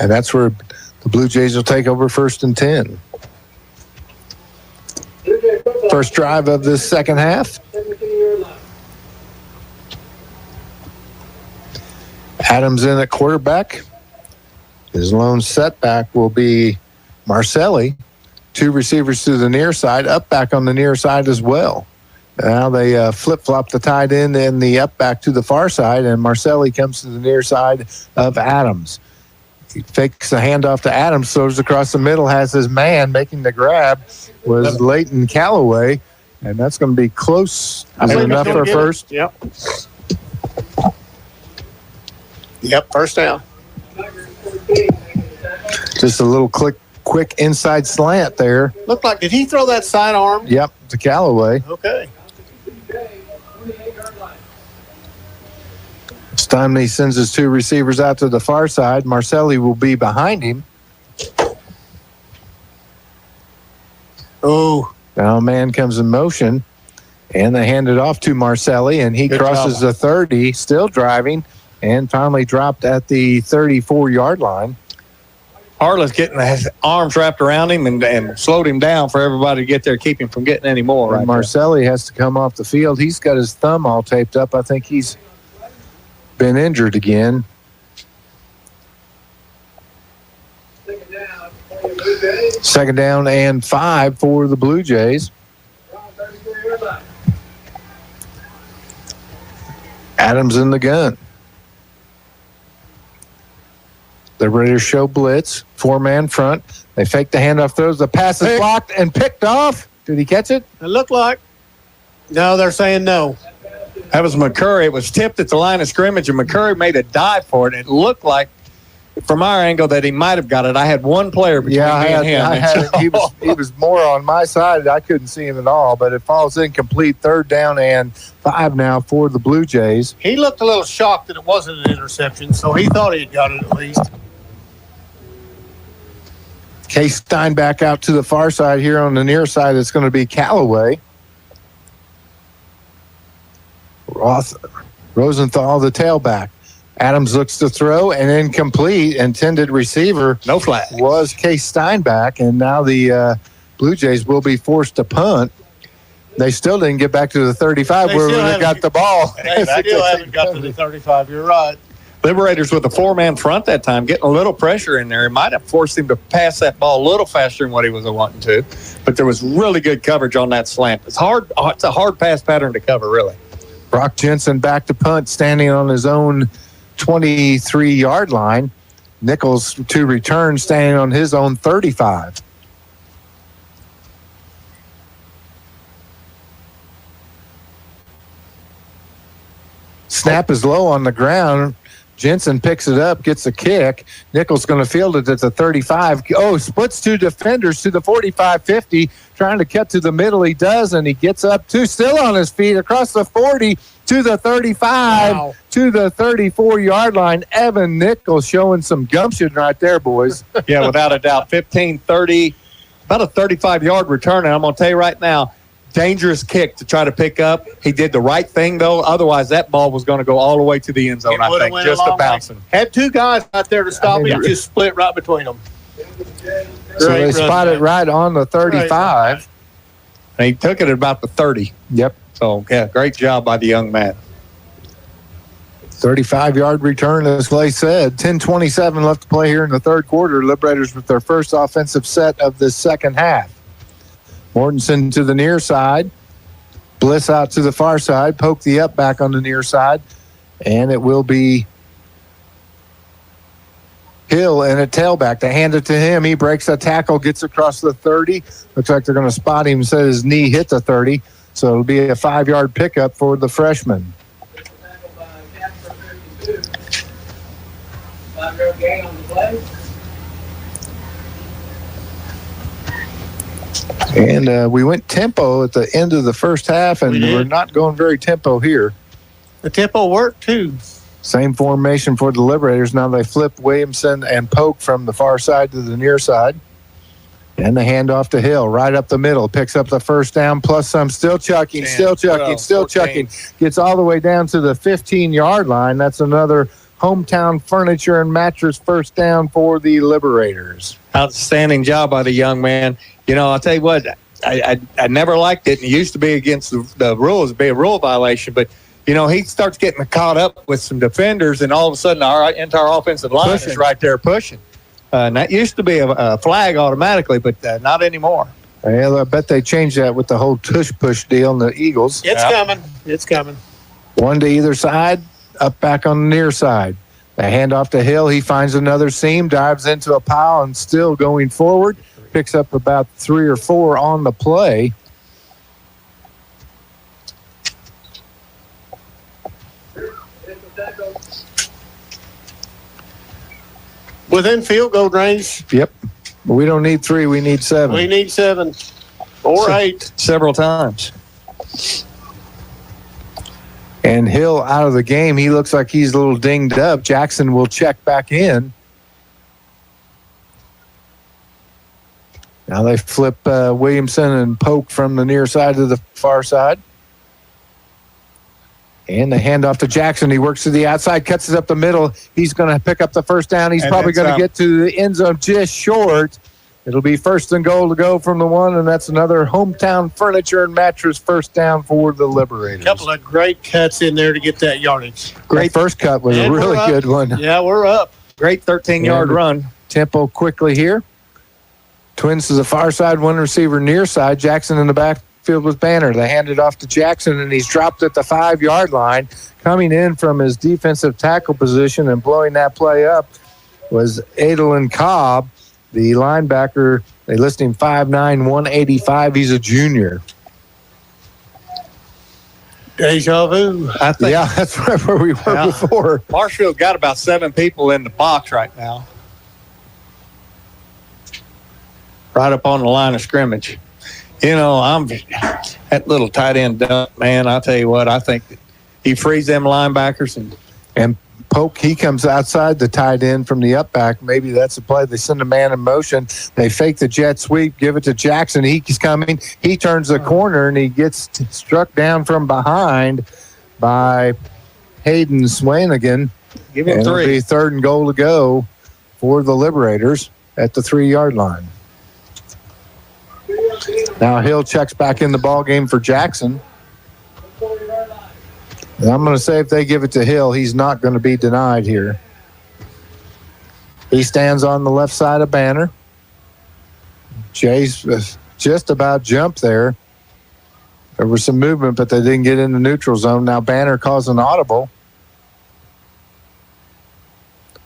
And that's where the Blue Jays will take over 1st and 10. First drive of the second half. Adams in at quarterback. His lone setback will be Marcelli. 2 receivers to the near side, up back on the near side as well. Now they flip-flop the tight end and the up back to the far side, and Marcelli comes to the near side of Adams. He fakes a handoff to Adams, throws across the middle, has his man making the grab was Leighton Callaway, and that's going to be close enough for first. Yep. Yep, first down. Just a little quick inside slant there. Looked like, did he throw that sidearm? Yep, to Callaway. Okay. This time he sends his 2 receivers out to the far side. Marcelli will be behind him. Oh. Now a man comes in motion, and they hand it off to Marcelli, and he crosses the 30, still driving, and finally dropped at the 34-yard line. Harlow's getting his arms wrapped around him and slowed him down for everybody to get there, keep him from getting any more. And Marcelli has to come off the field. He's got his thumb all taped up. I think he's been injured again. Second down and 5 for the Blue Jays. Adams in the gun. They're ready to show blitz. 4-man front. They fake the handoff, throws. The pass is blocked and picked off. Did he catch it? It looked like. No, they're saying no. That was McCurry. It was tipped at the line of scrimmage, and McCurry made a dive for it. It looked like, from our angle, that he might have got it. I had one player between me and him. He was more on my side. I couldn't see him at all, but it falls incomplete. 3rd down and 5 now for the Blue Jays. He looked a little shocked that it wasn't an interception, so he thought he had got it at least. Case Stein back out to the far side here on the near side. It's going to be Callaway. Rosenthal, the tailback. Adams looks to throw and incomplete. Intended receiver. No flag. Was Case Steinbach, and now the Blue Jays will be forced to punt. They still didn't get back to the 35 where they got the ball. They still haven't got to the 35. You're right. Liberators with a 4-man front that time, getting a little pressure in there. It might have forced him to pass that ball a little faster than what he was wanting to, but there was really good coverage on that slant. It's a hard pass pattern to cover, really. Brock Jensen back to punt, standing on his own 23-yard line. Nichols to return, standing on his own 35. Snap is low on the ground. Jensen picks it up, gets a kick. Nichols going to field it at the 35. Oh, splits two defenders to the 45-50, trying to cut to the middle. He does, and he gets up still on his feet, across the 40 to the 35, to the 34-yard line. Evan Nichols showing some gumption right there, boys. Yeah, without a doubt. 15-30, about a 35-yard return. And I'm going to tell you right now, dangerous kick to try to pick up. He did the right thing, though. Otherwise, that ball was going to go all the way to the end zone, I think, just a bouncing. Had two guys out there to stop him, just split right between them. So they spot it right on the 35. And he took it at about the 30. Yep. So, yeah, great job by the young man. 35-yard return, as Clay said. 10:27 left to play here in the third quarter. Liberators with their first offensive set of the second half. Mortensen to the near side. Bliss out to the far side. Poke the up back on the near side. And it will be Hill and a tailback. They hand it to him. He breaks a tackle, gets across the 30. Looks like they're going to spot him. Said his knee hit the 30. So it'll be a 5-yard pickup for the freshman. And we went tempo at the end of the first half, and we're not going very tempo here. The tempo worked, too. Same formation for the Liberators. Now they flip Williamson and Polk from the far side to the near side. And the handoff to Hill, right up the middle. Picks up the first down, plus some. Still chucking. Gets all the way down to the 15-yard line. That's another hometown furniture and mattress first down for the Liberators. Outstanding job by the young man. You know, I'll tell you what, I never liked it. It used to be against the rules, it'd be a rule violation. But, you know, he starts getting caught up with some defenders, and all of a sudden our entire offensive line is right there pushing. And that used to be a flag automatically, but not anymore. Well, I bet they changed that with the whole tush-push deal in the Eagles. It's coming. One to either side, up back on the near side. The handoff to Hill. He finds another seam, dives into a pile, and still going forward. Picks up about 3 or 4 on the play. Within field goal range. Yep. But we don't need 3. We need 7. We need 7 or 8. Several times. And Hill out of the game. He looks like he's a little dinged up. Jackson will check back in. Now they flip Williamson and Polk from the near side to the far side. And the handoff to Jackson. He works to the outside, cuts it up the middle. He's going to pick up the first down. He's probably going to get to the end zone just short. It'll be first and goal to go from the 1, and that's another hometown furniture and mattress first down for the Liberators. A couple of great cuts in there to get that yardage. Great first cut was a really good one. Yeah, we're up. Great 13-yard run. Tempo quickly here. Twins to the far side, one receiver near side. Jackson in the backfield with Banner. They hand it off to Jackson, and he's dropped at the 5-yard line. Coming in from his defensive tackle position and blowing that play up was Adolin Cobb, the linebacker. They list him 5'9", 185. He's a junior. Deja vu. I think, yeah, that's right where we were before. Marshfield got about 7 people in the box right now. Right up on the line of scrimmage. You know, that little tight end dump, man, I'll tell you what, I think he frees them linebackers. And Polk, he comes outside the tight end from the up back. Maybe that's the play. They send a man in motion. They fake the jet sweep, give it to Jackson. He's coming. He turns the corner, and he gets struck down from behind by Hayden Swanigan. Give him 3. It'll be third and goal to go for the Liberators at the 3-yard line. Now Hill checks back in the ball game for Jackson. And I'm going to say if they give it to Hill, he's not going to be denied here. He stands on the left side of Banner. Jay's just about jumped there. There was some movement, but they didn't get in the neutral zone. Now Banner calls an audible.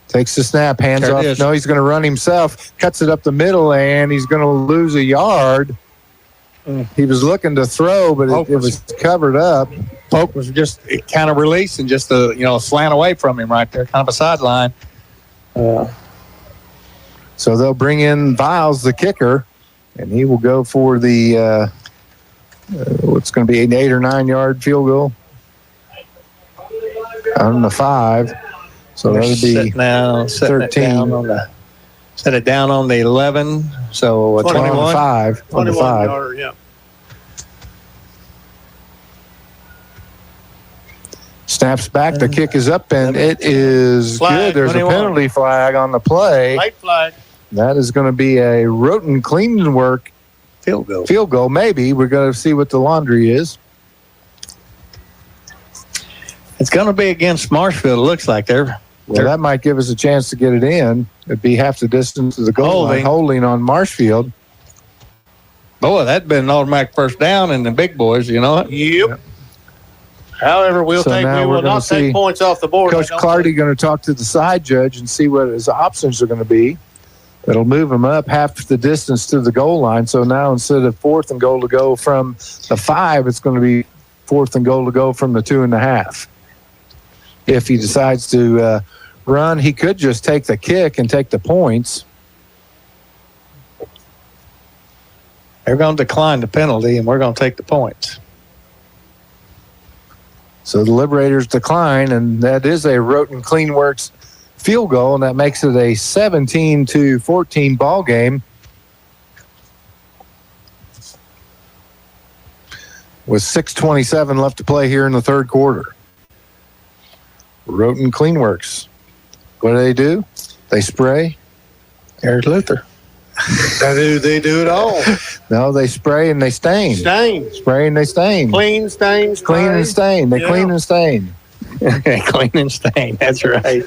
Takes the snap, hands off. No, he's going to run himself. Cuts it up the middle, and he's going to lose a yard. He was looking to throw, but it was covered up. Polk was just kind of released and just a slant away from him right there, kind of a sideline. So they'll bring in Viles, the kicker, and he will go for the what's going to be an 8 or 9 yard field goal on the 5. So that would be 13. Set it down on the 11. So 21. On the 5. 21 yarder, yeah. Snaps back. The kick is up, and it is good. There's 21. A penalty flag on the play. Late flag. That is going to be a Roten clean work field goal. Field goal, maybe. We're going to see what the laundry is. It's going to be against Marshfield, it looks like. Well, that might give us a chance to get it in. It'd be half the distance to the goal line. Holding on Marshfield. Boy, that'd been an automatic first down in the big boys, you know it? Yep. However, we will not take points off the board. Coach Clardy going to talk to the side judge and see what his options are going to be. It'll move him up half the distance to the goal line. So now instead of 4th and goal to go from the 5, it's going to be 4th and goal to go from the 2.5. If he decides to run, he could just take the kick and take the points. They're going to decline the penalty, and we're going to take the points. So the Liberators decline, and that is a Roten Cleanworks field goal, and that makes it a 17-14 ball game. With 6:27 left to play here in the third quarter. Roten Cleanworks. What do? They spray. There's Luther. They do it all. No, they spray and they stain. Spray and they stain. Clean, stain, spray. Clean and stain. They clean and stain. Clean and stain. That's right.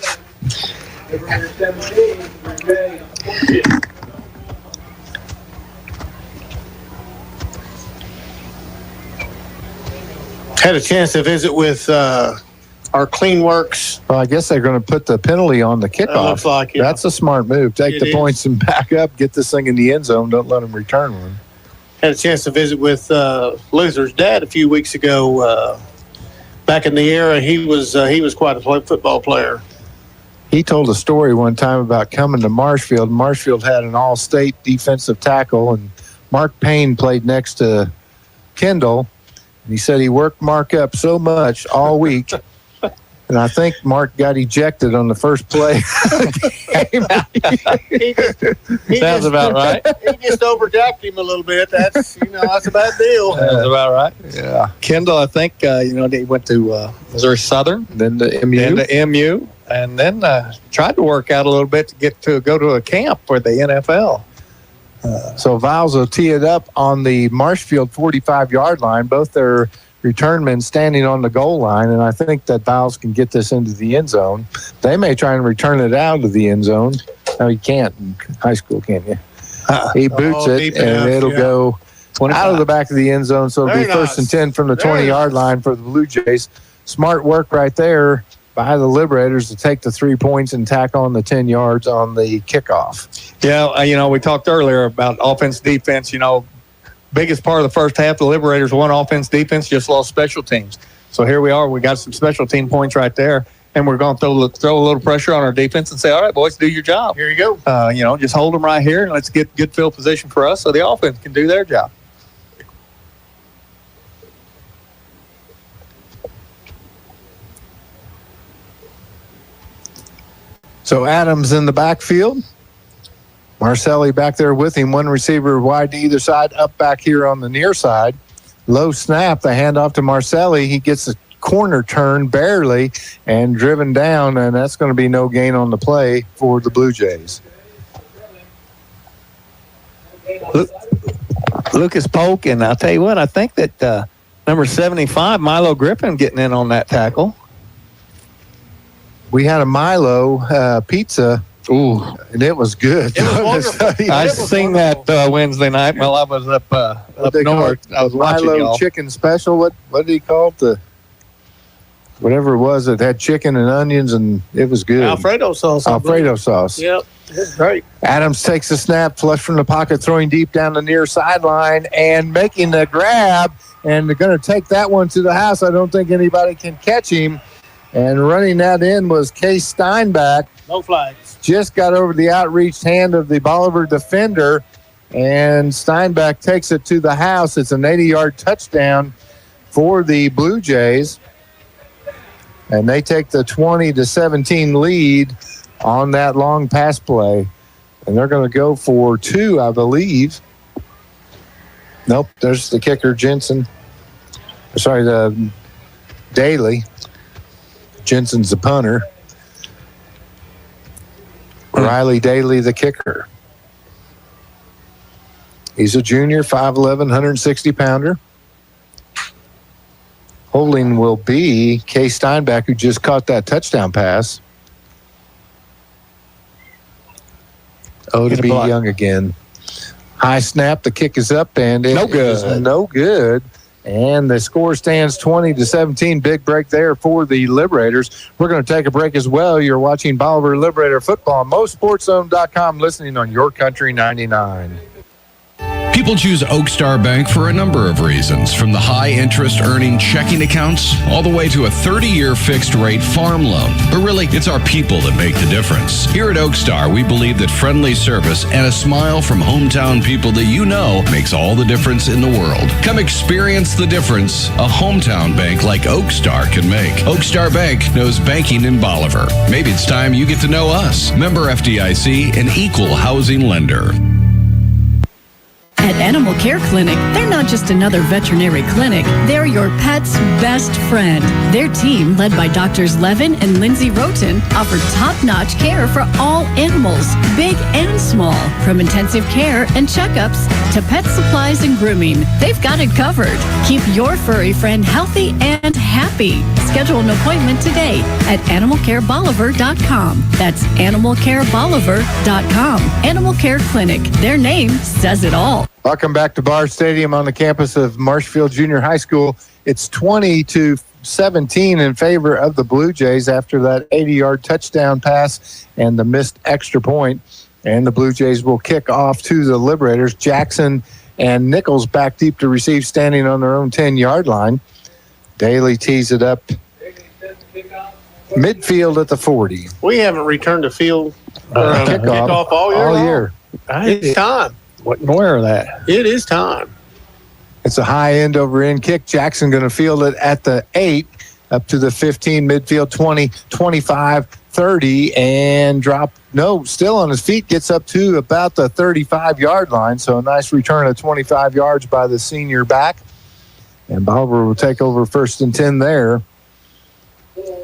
Had a chance to visit with our Cleanworks. Well, I guess they're going to put the penalty on the kickoff. Looks like, yeah. That's a smart move. Take the points and back up, get this thing in the end zone. Don't let them return one. Had a chance to visit with Luther's dad a few weeks ago. Back in the era, he was quite a football player. He told a story one time about coming to Marshfield. Marshfield had an all-state defensive tackle, and Mark Payne played next to Kendall. And he said he worked Mark up so much all week. And I think Mark got ejected on the first play. Sounds about right. He just overjacked him a little bit. That's a bad deal. Sounds about right. Yeah. Kendall, I think, he went to Missouri Southern. Then to MU. And then tried to work out a little bit to go to a camp for the NFL. So Viles will tee it up on the Marshfield 45-yard line. Both their return men standing on the goal line, and I think that Viles can get this into the end zone. They may try and return it out of the end zone. No, you can't in high school, can you? He boots it, and it'll go 25. Out of the back of the end zone, so it'll be first and 10 from the 20-yard line for the Blue Jays. Smart work right there by the Liberators to take the 3 points and tack on the 10 yards on the kickoff. Yeah, we talked earlier about offense, defense. Biggest part of the first half, the Liberators won offense, defense, just lost special teams. So here we are. We got some special team points right there, and we're going to throw a little pressure on our defense and say, all right, boys, do your job. Here you go. Just hold them right here, and let's get good field position for us so the offense can do their job. So Adams in the backfield. Marcelli back there with him. One receiver wide to either side, up back here on the near side. Low snap, the handoff to Marcelli. He gets a corner turn barely and driven down, and that's going to be no gain on the play for the Blue Jays. Lucas Polk, and I'll tell you what, I think that Number 75, Milo Griffin, getting in on that tackle. We had a Milo pizza. Ooh, and it was good. It was wonderful. I seen that Wednesday night while I was up north. I was watching Milo y'all. chicken special. What did he call it? Whatever it was, it had chicken and onions, and it was good. Alfredo sauce. Alfredo sauce. Yep, it's great. Adams takes a snap, flush from the pocket, throwing deep down the near sideline, and making the grab. And they're going to take that one to the house. I don't think anybody can catch him. And running that in was Case Steinbach. No flags. Just got over the outreached hand of the Bolivar defender, and Steinbach takes it to the house. It's an 80-yard touchdown for the Blue Jays. And they take the 20-17 lead on that long pass play. And they're going to go for 2, I believe. Nope, there's the kicker, Jensen. Sorry, the Daly. Jensen's the punter. Riley Daly, the kicker. He's a junior, 5'11", 160-pounder. Holding will be Case Steinbach, who just caught that touchdown pass. To be Young again. High snap, the kick is up, and it is no good. And the score stands 20-17. Big break there for the Liberators. We're going to take a break as well. You're watching Bolivar Liberator Football on MoSportsZone.com, listening on YourCountry 99. People choose Oakstar Bank for a number of reasons, from the high interest earning checking accounts all the way to a 30-year fixed rate farm loan. But really, it's our people that make the difference. Here at Oakstar, we believe that friendly service and a smile from hometown people that you know makes all the difference in the world. Come experience the difference a hometown bank like Oakstar can make. Oakstar Bank knows banking in Bolivar. Maybe it's time you get to know us. Member FDIC, an equal housing lender. At Animal Care Clinic, they're not just another veterinary clinic. They're your pet's best friend. Their team, led by Doctors Levin and Lindsay Roten, offer top-notch care for all animals, big and small. From intensive care and checkups to pet supplies and grooming, they've got it covered. Keep your furry friend healthy and happy. Schedule an appointment today at animalcarebolivar.com. That's animalcarebolivar.com. Animal Care Clinic. Their name says it all. Welcome back to Barr Stadium on the campus of Marshfield Junior High School. It's 20-17 in favor of the Blue Jays after that 80-yard touchdown pass and the missed extra point. And the Blue Jays will kick off to the Liberators. Jackson and Nichols back deep to receive, standing on their own 10-yard line. Daly tees it up midfield at the 40. We haven't returned to field kickoff all year. It's time. Wasn't aware of that. It is time. It's a high end over end kick. Jackson going to field it at the 8, up to the 15, midfield 20, 25, 30, and drop. No, still on his feet, gets up to about the 35-yard line. So a nice return of 25 yards by the senior back. And Bolivar will take over 1st and 10 there.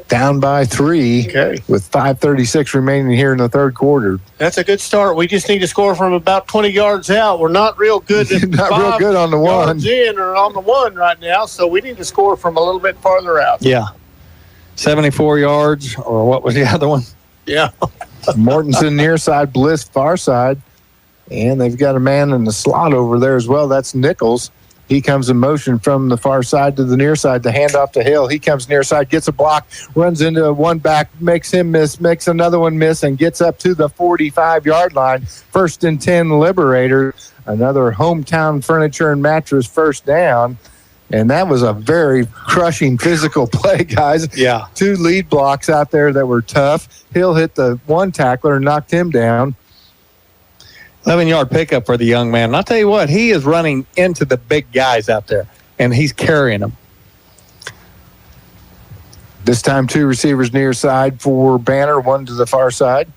Down by 3 with 5:36 remaining here in the third quarter. That's a good start. We just need to score from about 20 yards out. We're not real good at not real good on the one. In or on the one right now, so we need to score from a little bit farther out. Yeah. 74 yards, or what was the other one? Yeah. Mortensen near side, Bliss far side. And they've got a man in the slot over there as well. That's Nichols. He comes in motion from the far side to the near side. The handoff to Hill. He comes near side, gets a block, runs into one back, makes him miss, makes another one miss, and gets up to the 45-yard line. 1st and 10 Liberator. Another hometown furniture and mattress first down. And that was a very crushing physical play, guys. Yeah. 2 lead blocks out there that were tough. Hill hit the one tackler and knocked him down. 11-yard pickup for the young man. And I'll tell you what, he is running into the big guys out there, and he's carrying them. This time 2 receivers near side for Banner, 1 to the far side.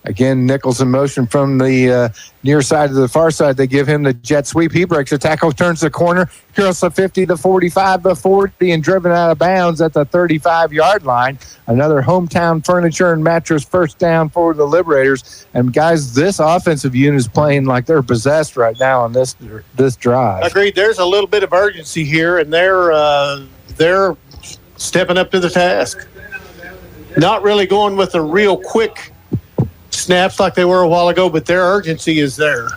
Again, Nichols in motion from the near side to the far side. They give him the jet sweep. He breaks the tackle, turns the corner, curls the 50, the 45, the 40, and driven out of bounds at the 35-yard line. Another hometown furniture and mattress first down for the Liberators. And, guys, this offensive unit is playing like they're possessed right now on this drive. Agreed. There's a little bit of urgency here, and they're stepping up to the task. Not really going with a real quick snaps like they were a while ago, but their urgency is there.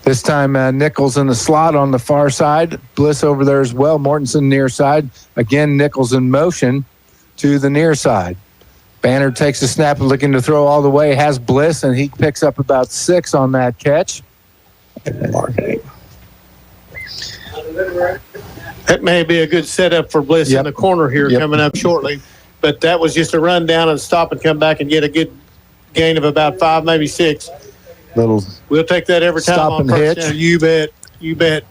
This time, Nichols in the slot on the far side. Bliss over there as well. Mortensen near side. Again, Nichols in motion to the near side. Banner takes a snap and looking to throw all the way. Has Bliss, and he picks up about 6 on that catch. That may be a good setup for Bliss in the corner here coming up shortly. But that was just a run down and stop and come back and get a good gain of about 5, maybe 6. We'll take that every time stop on and first hitch. down. You bet.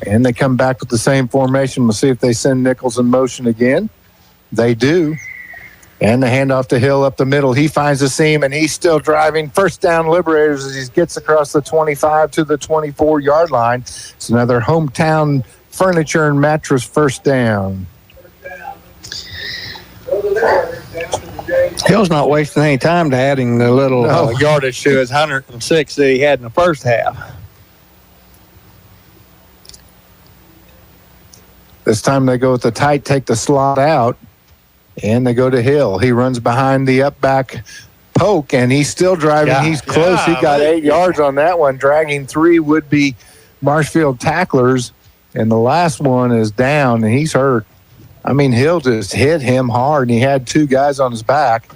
And they come back with the same formation. We'll see if they send Nichols in motion again. They do. And the handoff to Hill up the middle. He finds the seam, and he's still driving. First down Liberators as he gets across the 25 to the 24-yard line. It's another hometown furniture and mattress first down. Hill's not wasting any time to adding the little yardage to his 106 that he had in the first half. This time they go with the tight, take the slot out, and they go to Hill. He runs behind the up back poke, and he's still driving. Yeah. He's close. He got 8 yards on that one, dragging 3 would-be Marshfield tacklers, and the last one is down, and he's hurt. I mean, Hill just hit him hard, and he had 2 guys on his back.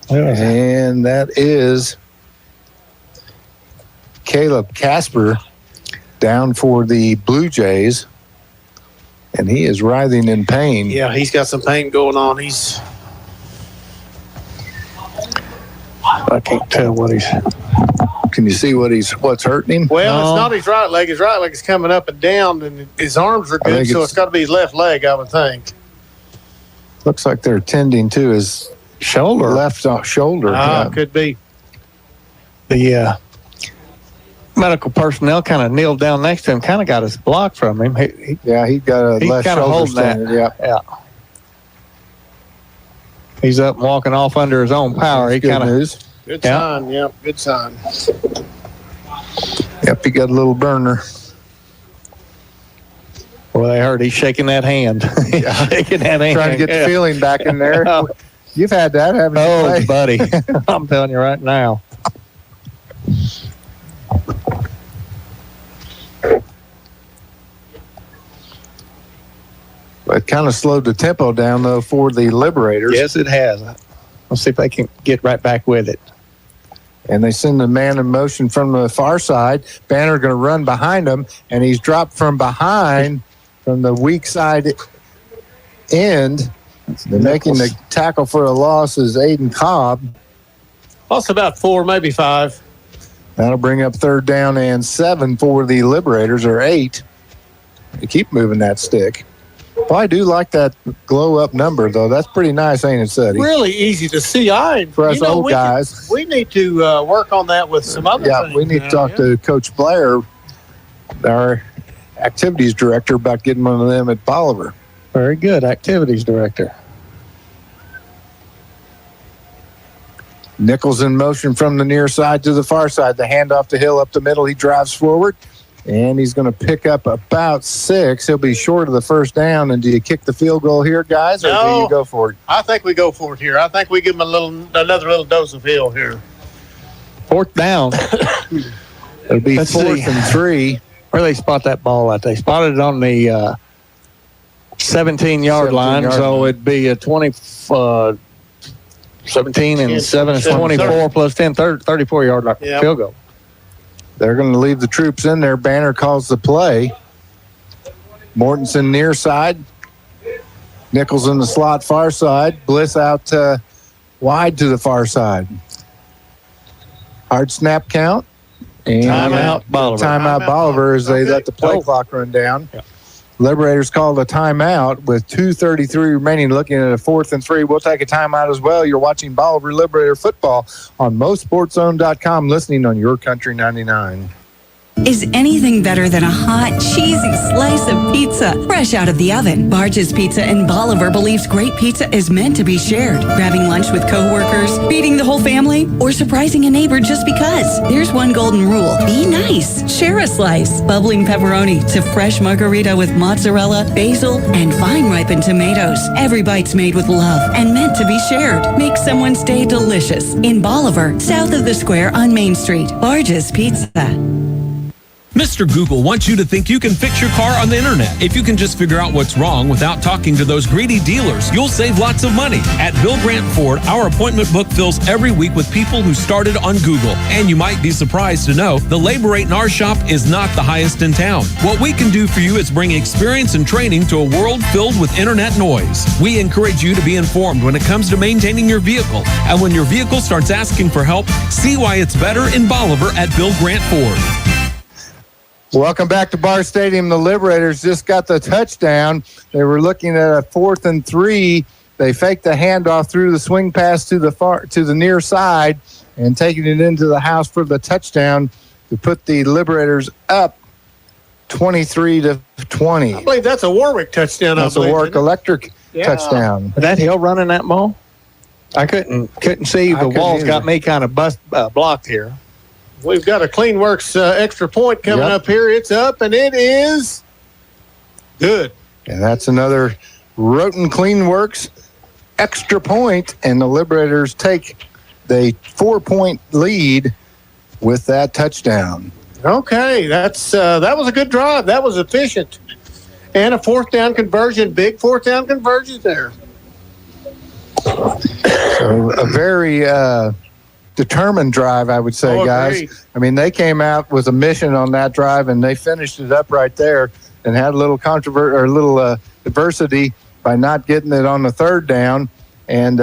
And that is Caleb Casper down for the Blue Jays, and he is writhing in pain. Yeah, he's got some pain going on. I can't tell what he's... Can you see what's hurting him? Well, it's not his right leg. His right leg is coming up and down, and his arms are good, so it's got to be his left leg, I would think. Looks like they're tending to his shoulder. Left shoulder. Could be. The medical personnel kind of kneeled down next to him, kind of got his block from him. He got a left shoulder standard. Yeah. He's up and walking off under his own power. That's good news. Good sign. Yep, good sign. Yep, he got a little burner. Well, they heard he's shaking that hand. Shaking that hand. Trying to get the feeling back in there. You've had that, haven't you? Oh, buddy. I'm telling you right now. It kind of slowed the tempo down, though, for the Liberators. Yes, it has. Let's see if they can get right back with it. And they send the man in motion from the far side. Banner going to run behind him, and he's dropped from behind from the weak side end. They're making the tackle for a loss is Aiden Cobb. Lost about 4, maybe 5. That'll bring up 3rd down and 7 for the Liberators, or 8. They keep moving that stick. Well, I do like that glow-up number, though. That's pretty nice, ain't it, Suddy? Really easy to see. For us old guys. We need to work on that with some other things. Yeah, we need to talk to Coach Blair, our activities director, about getting one of them at Bolivar. Very good, activities director. Nichols in motion from the near side to the far side. The handoff to Hill up the middle. He drives forward. And he's going to pick up about 6. He'll be short of the first down. And do you kick the field goal here, guys, or do you go for it? I think we go for it here. I think we give him another little dose of Hill here. 4th down. It'll be 4th and 3. Where they spot that ball at? They spotted it on the 17-yard line, so it'd be a 17 and 7 is 24 plus 10, 34-yard field goal. They're going to leave the troops in there. Banner calls the play. Mortensen near side. Nichols in the slot far side. Bliss out wide to the far side. Hard snap count. And timeout Bolivar. Timeout Bolivar as they let the play clock run down. Yeah. Liberators called a timeout with 2:33 remaining, looking at a 4th and 3. We'll take a timeout as well. You're watching Bolivar Liberator Football on MoSportsZone.com, listening on Your Country 99. Is anything better than a hot, cheesy slice of pizza fresh out of the oven? Barge's Pizza in Bolivar believes great pizza is meant to be shared. Grabbing lunch with coworkers, feeding the whole family, or surprising a neighbor just because. There's one golden rule. Be nice. Share a slice. Bubbling pepperoni to fresh margarita with mozzarella, basil, and fine ripened tomatoes. Every bite's made with love and meant to be shared. Make someone's day delicious. In Bolivar, south of the square on Main Street. Barge's Pizza. Mr. Google wants you to think you can fix your car on the internet. If you can just figure out what's wrong without talking to those greedy dealers, you'll save lots of money. At Bill Grant Ford, our appointment book fills every week with people who started on Google. And you might be surprised to know the labor rate in our shop is not the highest in town. What we can do for you is bring experience and training to a world filled with internet noise. We encourage you to be informed when it comes to maintaining your vehicle. And when your vehicle starts asking for help, see why it's better in Bolivar at Bill Grant Ford. Welcome back to Bar Stadium. The Liberators just got the touchdown. They were looking at a 4th and 3. They faked the handoff, threw the swing pass to the near side, and taking it into the house for the touchdown to put the Liberators up 23-20. I believe that's a Warwick touchdown. That's a Warwick Electric touchdown. Was that Hill running that ball? I couldn't see. The walls got me kind of blocked here. We've got a Cleanworks extra point coming up here. It's up, and it is good. And that's another Roten Cleanworks extra point, and the Liberators take the 4-point lead with that touchdown. Okay, that was a good drive. That was efficient. And a 4th down conversion, big 4th down conversion there. So a very determined drive, I would say, guys. Agreed. I mean, they came out with a mission on that drive, and they finished it up right there and had a little adversity by not getting it on the 3rd down, and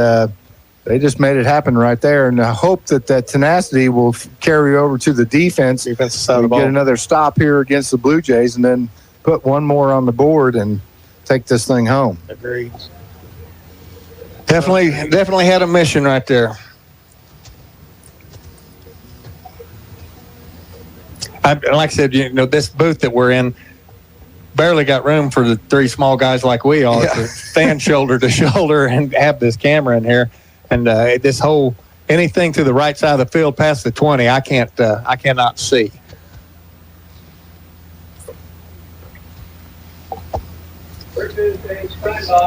they just made it happen right there. And I hope that tenacity will carry over to the defense. Side of the ball. Get another stop here against the Blue Jays, and then put one more on the board and take this thing home. Agreed. Definitely had a mission right there. Like I said, this booth that we're in barely got room for the 3 small guys like we are to stand shoulder to shoulder and have this camera in here. And this whole anything to the right side of the field past the 20, I cannot see.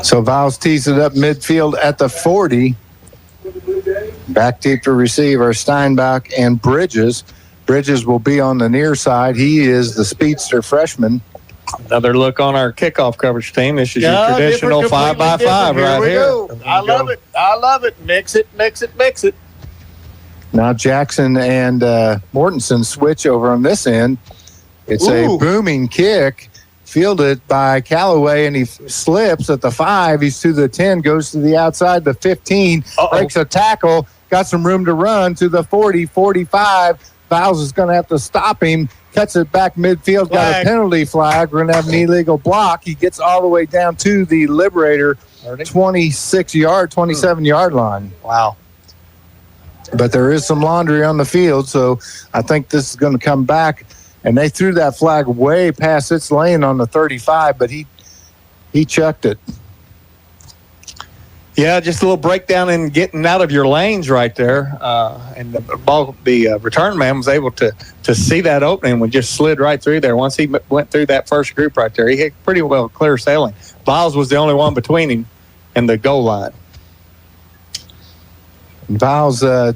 So Viles tees it up midfield at the 40. Back deep to receive are Steinbach and Bridges. Bridges will be on the near side. He is the speedster freshman. Another look on our kickoff coverage team. This is your traditional 5x5 right here. Go. I love it. I love it. Mix it, mix it, mix it. Now Jackson and Mortensen switch over on this end. It's a booming kick fielded by Callaway, and he slips at the 5. He's to the 10, goes to the outside, the 15, breaks a tackle, got some room to run to the 40, 45. Viles is going to have to stop him, cuts it back midfield, got a penalty flag. We're going to have an illegal block. He gets all the way down to the Liberator 27-yard line. Wow. But there is some laundry on the field, so I think this is going to come back. And they threw that flag way past its lane on the 35, but he chucked it. Yeah, just a little breakdown in getting out of your lanes right there. And the return man was able to see that opening and just slid right through there. Once he went through that first group right there, he had pretty well clear sailing. Viles was the only one between him and the goal line. Viles, I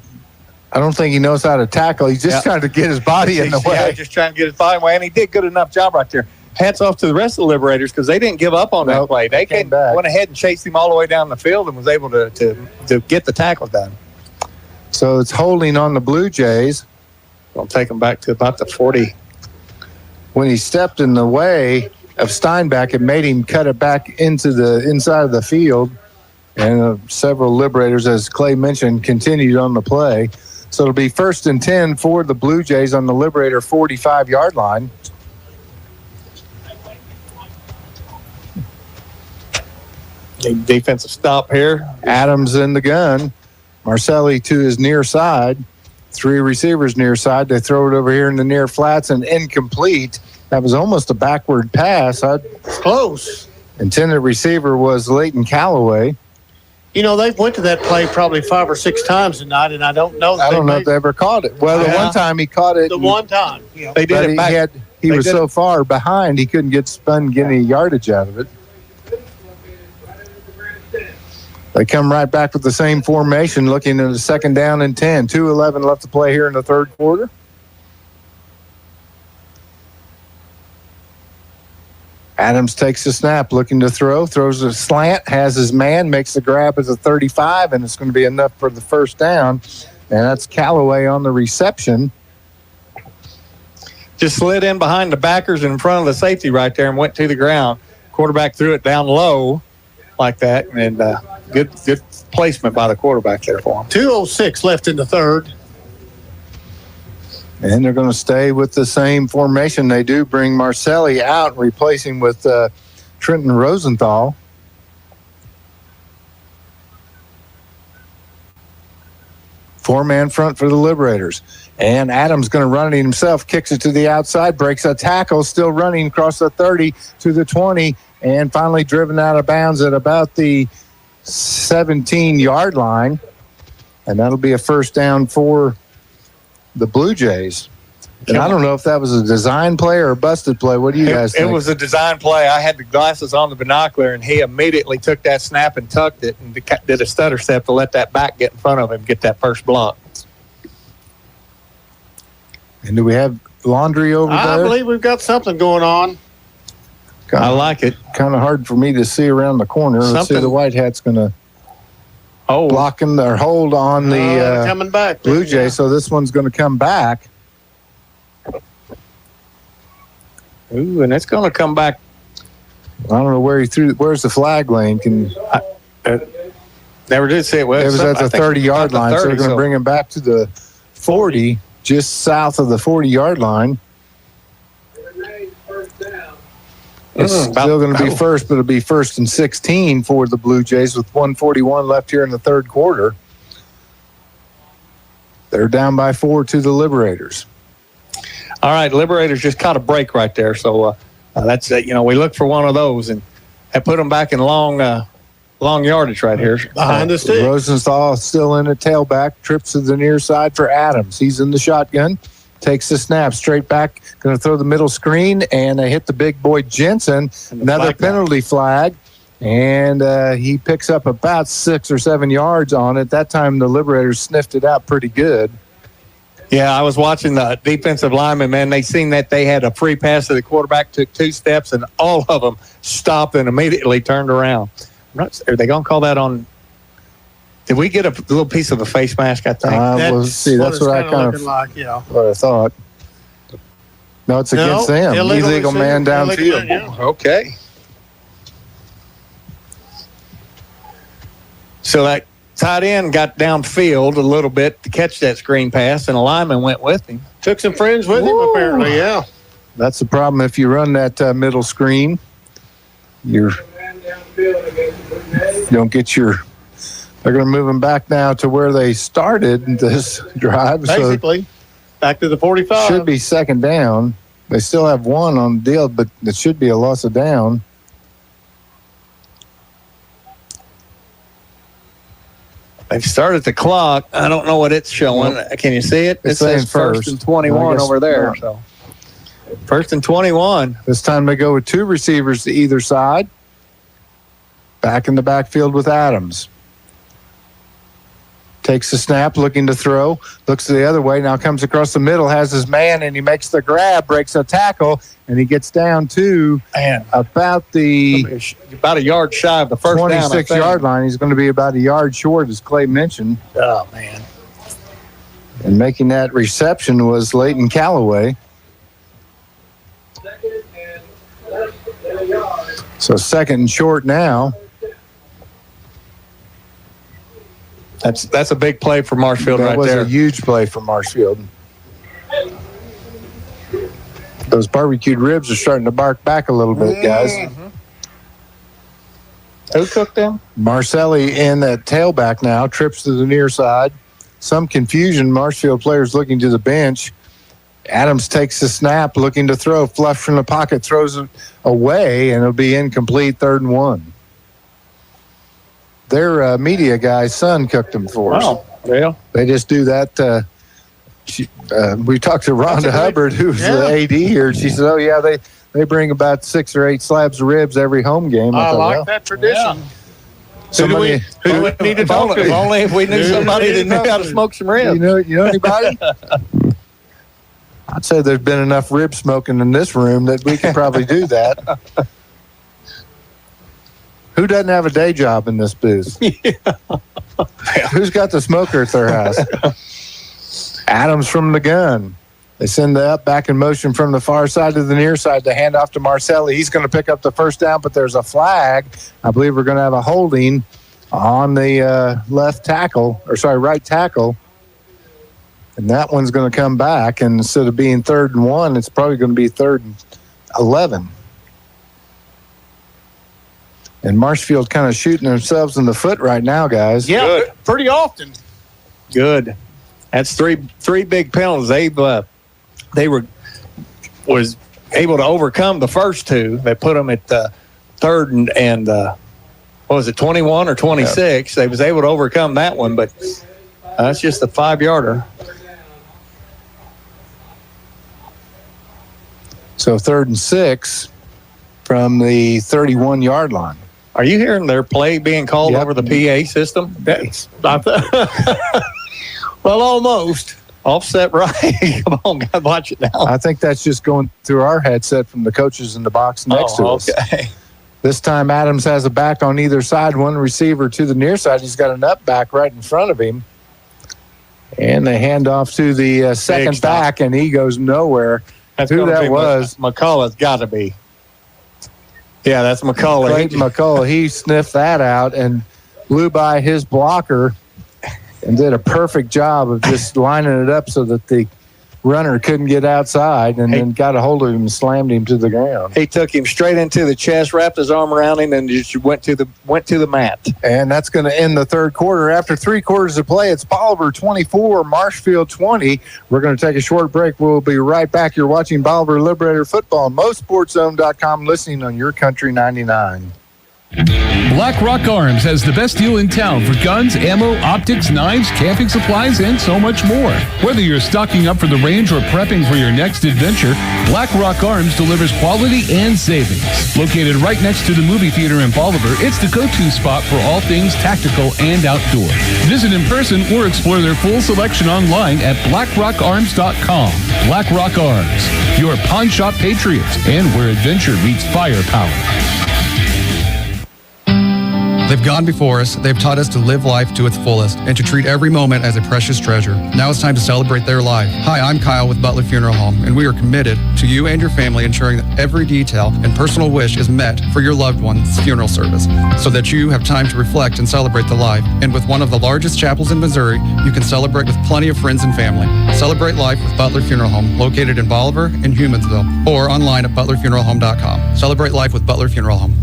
don't think he knows how to tackle. He's just trying to get his body in the way. Yeah, just trying to get his body in the way, and he did good enough job right there. Hats off to the rest of the Liberators because they didn't give up on that play. They went ahead and chased him all the way down the field and was able to get the tackle done. So it's holding on the Blue Jays. We'll take them back to about the 40. When he stepped in the way of Steinbach, it made him cut it back into the inside of the field. And several Liberators, as Clay mentioned, continued on the play. So it'll be 1st and 10 for the Blue Jays on the Liberator 45-yard line. Defensive stop here. Adams in the gun. Marcelli to his near side. 3 receivers near side. They throw it over here in the near flats and incomplete. That was almost a backward pass. Close. Intended receiver was Leighton Callaway. You know, they've went to that play probably 5 or 6 times tonight, and I don't know. I don't know if they ever caught it. Well, the one time he caught it. The one time. Yeah. They did it back. He was so far behind, he couldn't get any yardage out of it. They come right back with the same formation, looking at a 2nd down and 10. 2:11 left to play here in the third quarter. Adams takes the snap, looking to throw, throws a slant, has his man, makes the grab at the 35, and it's going to be enough for the first down. And that's Callaway on the reception. Just slid in behind the backers in front of the safety right there and went to the ground. Quarterback threw it down low like that, and good placement by the quarterback there for him. 2:06 left in the third. And they're going to stay with the same formation. They do bring Marcelli out, replacing with Trenton Rosenthal. Four-man front for the Liberators. And Adams going to run it himself, kicks it to the outside, breaks a tackle, still running across the 30 to the 20, and finally driven out of bounds at about the 17-yard line. And that'll be a first down for the Blue Jays. And I don't know if that was a design play or a busted play. What do you guys think? It was a design play. I had the glasses on the binocular, and he immediately took that snap and tucked it and did a stutter step to let that back get in front of him, get that first block. And do we have laundry over there? I believe we've got something going on. I like it. Kind of hard for me to see around the corner. Let's see, the White Hat's going to block him or hold on the coming back, Blue Jay. So this one's going to come back. Ooh, and it's going to come back. I don't know where he threw. Where's the flag lane? Never did see it. Well, it was at the 30-yard line, so they're going to bring him back to the 40, just south of the 40-yard line. It's still going to be first, but it'll be 1st and 16 for the Blue Jays with 1:41 left here in the third quarter. They're down by 4 to the Liberators. All right, Liberators just caught a break right there. So that's we look for one of those, and that put them back in long yardage right here. Behind the stick. Rosenthal still in at tailback, trips to the near side for Adams. He's in the shotgun, takes the snap, straight back, going to throw the middle screen, and they hit the big boy Jensen. Another penalty flag, and he picks up about 6 or 7 yards on it. That time the Liberators sniffed it out pretty good. Yeah, I was watching the defensive linemen, man. They seen that they had a free pass to the quarterback, took 2 steps, and all of them stopped and immediately turned around. Are they going to call that on? Did we get a little piece of a face mask, I think? That's what I kind of like, what I thought. No, it's against them. Illegal man downfield. Yeah. Okay. So that tight end got downfield a little bit to catch that screen pass, and a lineman went with him. Took some friends with him, apparently, yeah. That's the problem if you run that middle screen. You don't get your... They're going to move them back now to where they started this drive. Basically, back to the 45. Should be 2nd down. They still have 1 on the deal, but it should be a loss of down. They've started the clock. I don't know what it's showing. Can you see it? It says 1st and 21 over there. So 1st and 21. This time they go with 2 receivers to either side. Back in the backfield with Adams. Takes the snap, looking to throw. Looks the other way. Now comes across the middle, has his man, and he makes the grab, breaks a tackle, and he gets down to about a yard shy of the first 26-yard line. He's going to be about a yard short, as Clay mentioned. Oh, man. And making that reception was Leighton Callaway. So 2nd and short now. That's a big play for Marshfield right there. That was a huge play for Marshfield. Those barbecued ribs are starting to bark back a little bit, guys. Who cooked them? Marcelli in that tailback now, trips to the near side. Some confusion. Marshfield players looking to the bench. Adams takes the snap, looking to throw. Flush from the pocket, throws it away, and it'll be incomplete, 3rd and 1. Their media guy's son cooked them for us. Oh, yeah. They just do that. We talked to Rhonda Hubbard, who's the AD here. She said, "Oh yeah, they bring about 6 or 8 slabs of ribs every home game." I thought, like well, that tradition. Who do we need to talk to? Only if we knew somebody that knew how to smoke some ribs. You know anybody? I'd say there's been enough rib smoking in this room that we could probably do that. Who doesn't have a day job in this booth? Who's got the smoker at their house? Adams from the gun. They send the up back in motion from the far side to the near side to hand off to Marcelli. He's going to pick up the first down, but there's a flag. I believe we're going to have a holding on the right tackle. And that one's going to come back. And instead of being 3rd and 1, it's probably going to be 3rd and 11. And Marshfield kind of shooting themselves in the foot right now, guys. Yeah, good. Pretty often. Good. That's three big penalties. They was able to overcome the first 2. They put them at 3rd and what was it, 21 or 26? They was able to overcome that one, but that's just a 5-yarder. So 3rd and 6 from the 31-yard line. Are you hearing their play being called over the PA system? Well, almost. Offset right. Come on, guys, watch it now. I think that's just going through our headset from the coaches in the box next to us. Okay. This time Adams has a back on either side, one receiver to the near side. He's got an up back right in front of him. And they hand off to the second back, and he goes nowhere. That's who that was. McCullough's got to be. Yeah, that's McCullough. Clayton McCullough. He sniffed that out and blew by his blocker and did a perfect job of just lining it up so that the runner couldn't get outside, and then got a hold of him and slammed him to the ground. He took him straight into the chest, wrapped his arm around him, and just went to the mat. And that's going to end the third quarter. After 3 quarters of play, it's Bolivar 24, Marshfield 20. We're going to take a short break. We'll be right back. You're watching Bolivar Liberator Football on MoSportsZone.com, listening on Your Country 99. Black Rock Arms has the best deal in town for guns, ammo, optics, knives, camping supplies, and so much more. Whether you're stocking up for the range or prepping for your next adventure, Black Rock Arms delivers quality and savings. Located right next to the movie theater in Bolivar, it's the go-to spot for all things tactical and outdoor. Visit in person or explore their full selection online at blackrockarms.com. Black Rock Arms, your pawn shop patriots, and where adventure meets firepower. They've gone before us, they've taught us to live life to its fullest and to treat every moment as a precious treasure. Now it's time to celebrate their life. Hi, I'm Kyle with Butler Funeral Home, and we are committed to you and your family ensuring that every detail and personal wish is met for your loved one's funeral service so that you have time to reflect and celebrate the life. And with one of the largest chapels in Missouri, you can celebrate with plenty of friends and family. Celebrate life with Butler Funeral Home, located in Bolivar and Humansville, or online at butlerfuneralhome.com. Celebrate life with Butler Funeral Home.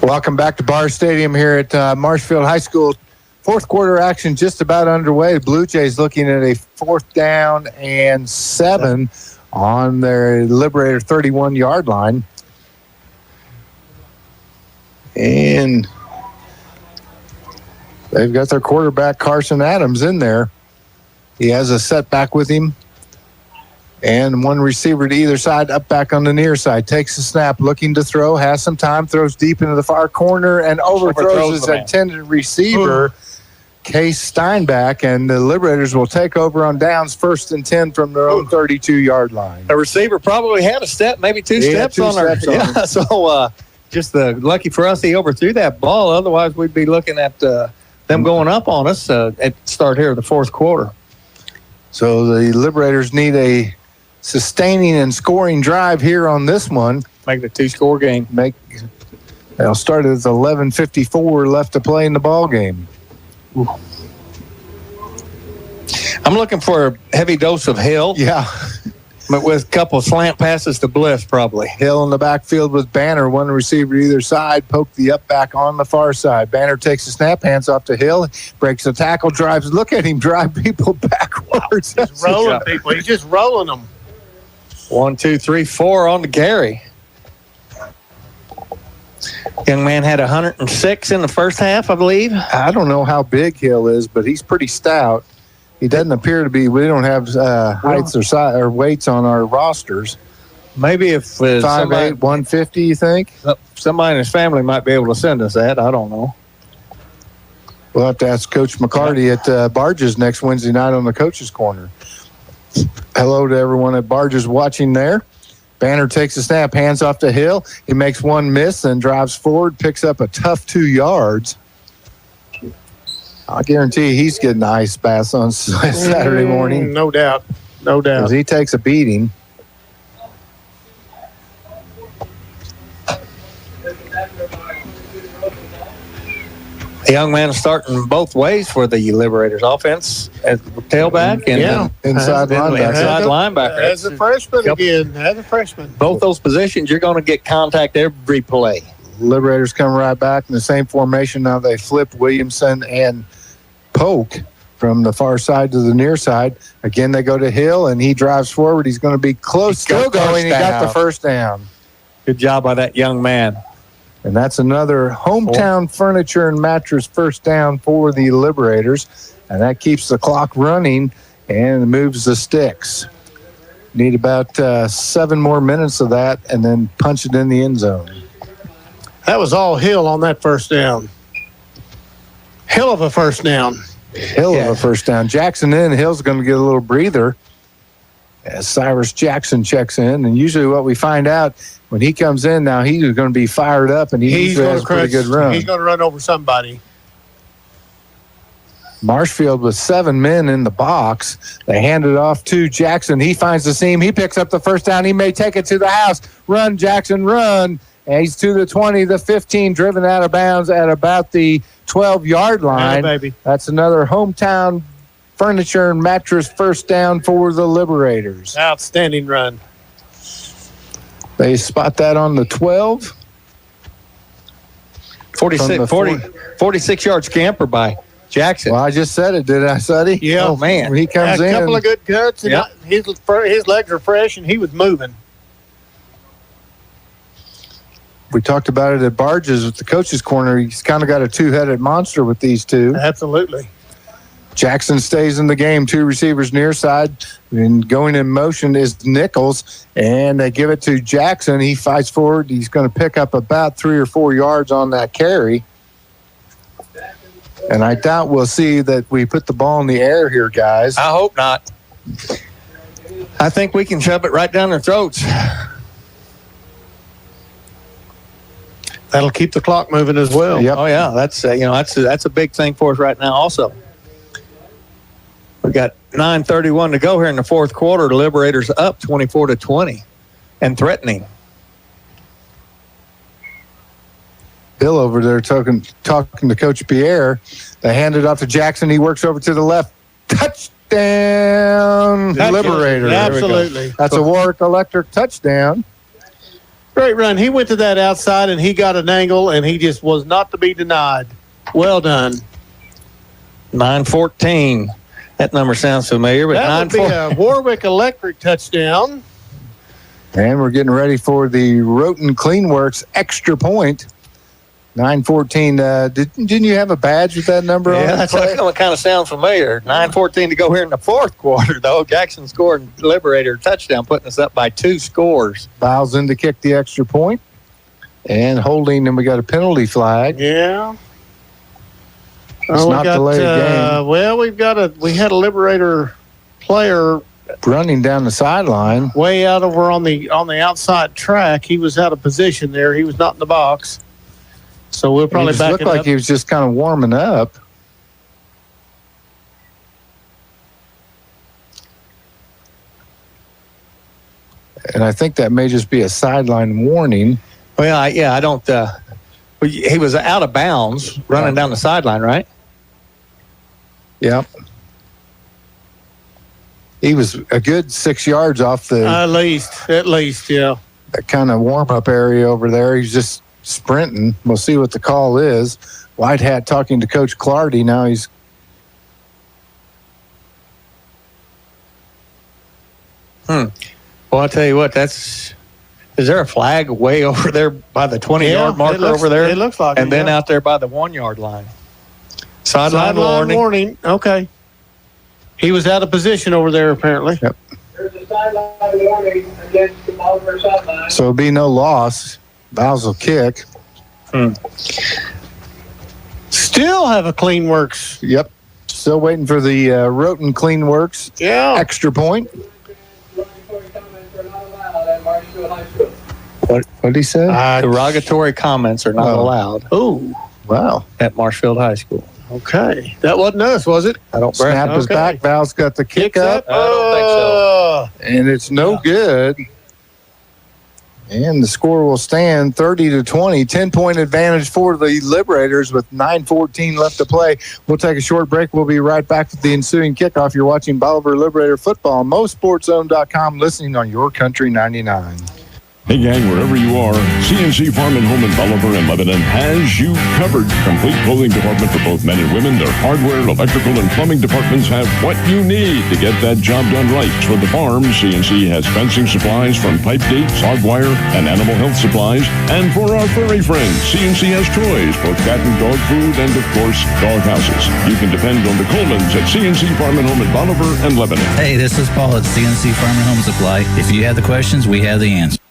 Welcome back to Barr Stadium here at Marshfield High School. Fourth quarter action just about underway. Blue Jays looking at a 4th down and 7 on their Liberator 31-yard line. And they've got their quarterback, Carson Adams, in there. He has a setback with him. And one receiver to either side, up back on the near side. Takes the snap, looking to throw, has some time, throws deep into the far corner, and overthrows his intended receiver, Case Steinbach. And the Liberators will take over on downs, 1st and 10 from their own 32-yard line. The receiver probably had a step, maybe two steps on her. Yeah, so just lucky for us, he overthrew that ball. Otherwise, we'd be looking at them going up on us at the start here of the fourth quarter. So the Liberators need a sustaining and scoring drive here on this one. Make it a 2-score game. They'll start at 11:54 left to play in the ball game. Ooh. I'm looking for a heavy dose of hell. Yeah. But with a couple of slant passes to Bliss, probably. Hill in the backfield with Banner, one receiver either side, poke the up back on the far side. Banner takes the snap, hands off to Hill, breaks the tackle, drives. Look at him drive people backwards. He's rolling people. He's just rolling them. 1, 2, 3, 4 on the carry. Young man had 106 in the first half, I believe. I don't know how big Hill is, but he's pretty stout. He doesn't appear to be. We don't have heights or weights on our rosters. Maybe if 5'8", 150, you think? Somebody in his family might be able to send us that. I don't know. We'll have to ask Coach McCarty at Barges next Wednesday night on the Coach's Corner. Hello to everyone at Barges watching there. Banner takes a snap, hands off to Hill. He makes one miss and drives forward, picks up a tough 2 yards. I guarantee he's getting ice baths on Saturday morning. No doubt. No doubt. Because he takes a beating. The young man is starting both ways for the Liberators offense as tailback and inside linebacker. As a freshman again. As a freshman. Both those positions, you're going to get contact every play. Liberators come right back in the same formation. Now they flip Williamson and Polk from the far side to the near side. Again, they go to Hill, and he drives forward. He's going to be close. Still going. He got the first down. Good job by that young man. And that's another hometown furniture and mattress first down for the Liberators. And that keeps the clock running and moves the sticks. Need about 7 more minutes of that and then punch it in the end zone. That was all Hill on that first down. Hill of a first down. Hill of a first down. Jackson in. Hill's going to get a little breather as Cyrus Jackson checks in. And usually what we find out when he comes in now, he's going to be fired up and he's going to have a pretty good run. He's going to run over somebody. Marshfield with 7 men in the box. They hand it off to Jackson. He finds the seam. He picks up the first down. He may take it to the house. Run, Jackson, run. And he's to the 20, the 15, driven out of bounds at about the 12-yard line. Baby. That's another hometown furniture and mattress first down for the Liberators. Outstanding run. They spot that on the 12. 46-yard scamper by Jackson. Well, I just said it, did I, Suddy? Yeah. Oh, man. When he comes in. A couple of good cuts. And his legs are fresh, and he was moving. We talked about it at Barges at the Coach's Corner. He's kind of got a two-headed monster with these two. Absolutely. Jackson stays in the game. 2 receivers near side. And going in motion is Nichols. And they give it to Jackson. He fights forward. He's going to pick up about 3 or 4 yards on that carry. And I doubt we'll see that we put the ball in the air here, guys. I hope not. I think we can shove it right down their throats. That'll keep the clock moving as well. Yep. Oh yeah, that's that's a big thing for us right now. Also, we got 9:31 to go here in the fourth quarter. The Liberators up 24-20, and threatening. Bill over there talking to Coach Pierre. They hand it off to Jackson. He works over to the left. Touchdown, Liberators. Absolutely. That's a Warwick Electric touchdown. Great run. He went to that outside, and he got an angle, and he just was not to be denied. Well done. 9:14. That number sounds familiar, but that would be a Warwick Electric touchdown. And we're getting ready for the Roten Cleanworks extra point. 9:14. Didn't you have a badge with that number on it? Yeah, that's kind of sounds familiar. 9:14 to go here in the fourth quarter, though. Jackson scored Liberator touchdown, putting us up by 2 scores. Fouls in to kick the extra point. And holding, and we got a penalty flag. Yeah. It's not delayed game. Well, we had a Liberator player running down the sideline. Way out over on the outside track. He was out of position there. He was not in the box. So we'll probably back it up. It looked like he was just kind of warming up. And I think that may just be a sideline warning. Well, I don't. He was out of bounds running down the sideline, right? Yep. He was a good 6 yards off the At least, yeah. that kind of warm-up area over there. He's just sprinting. We'll see what the call is. White Hat talking to Coach Clardy. Now he's Well, I'll tell you what, is there a flag way over there by the 20-yard marker over there? It looks like and it, then yeah. out there by the 1-yard line. Sideline warning. Okay. He was out of position over there, apparently. Yep. There's a sideline warning against the Bolivar sideline. So it'll be no loss. Valves will kick. Still have a Clean Works. Yep. Still waiting for the Roten Clean Works extra point. What did he say? Derogatory comments are not allowed. Oh, wow. At Marshfield High School. Okay. That wasn't us, was it? I don't Snap is back. Val's got the kick up. I don't think so. And it's no good. And the score will stand 30-20. 10-point advantage for the Liberators with 9:14 left to play. We'll take a short break. We'll be right back with the ensuing kickoff. You're watching Bolivar Liberator Football. MoSportsZone.com, listening on Your Country 99. Hey gang, wherever you are, CNC Farm and Home in Bolivar and Lebanon has you covered. Complete clothing department for both men and women. Their hardware, electrical, and plumbing departments have what you need to get that job done right. For the farm, CNC has fencing supplies from pipe gates, hog wire, and animal health supplies. And for our furry friends, CNC has toys, both cat and dog food, and of course, dog houses. You can depend on the Colemans at CNC Farm and Home in Bolivar and Lebanon. Hey, this is Paul at CNC Farm and Home Supply. If you have the questions, we have the answer.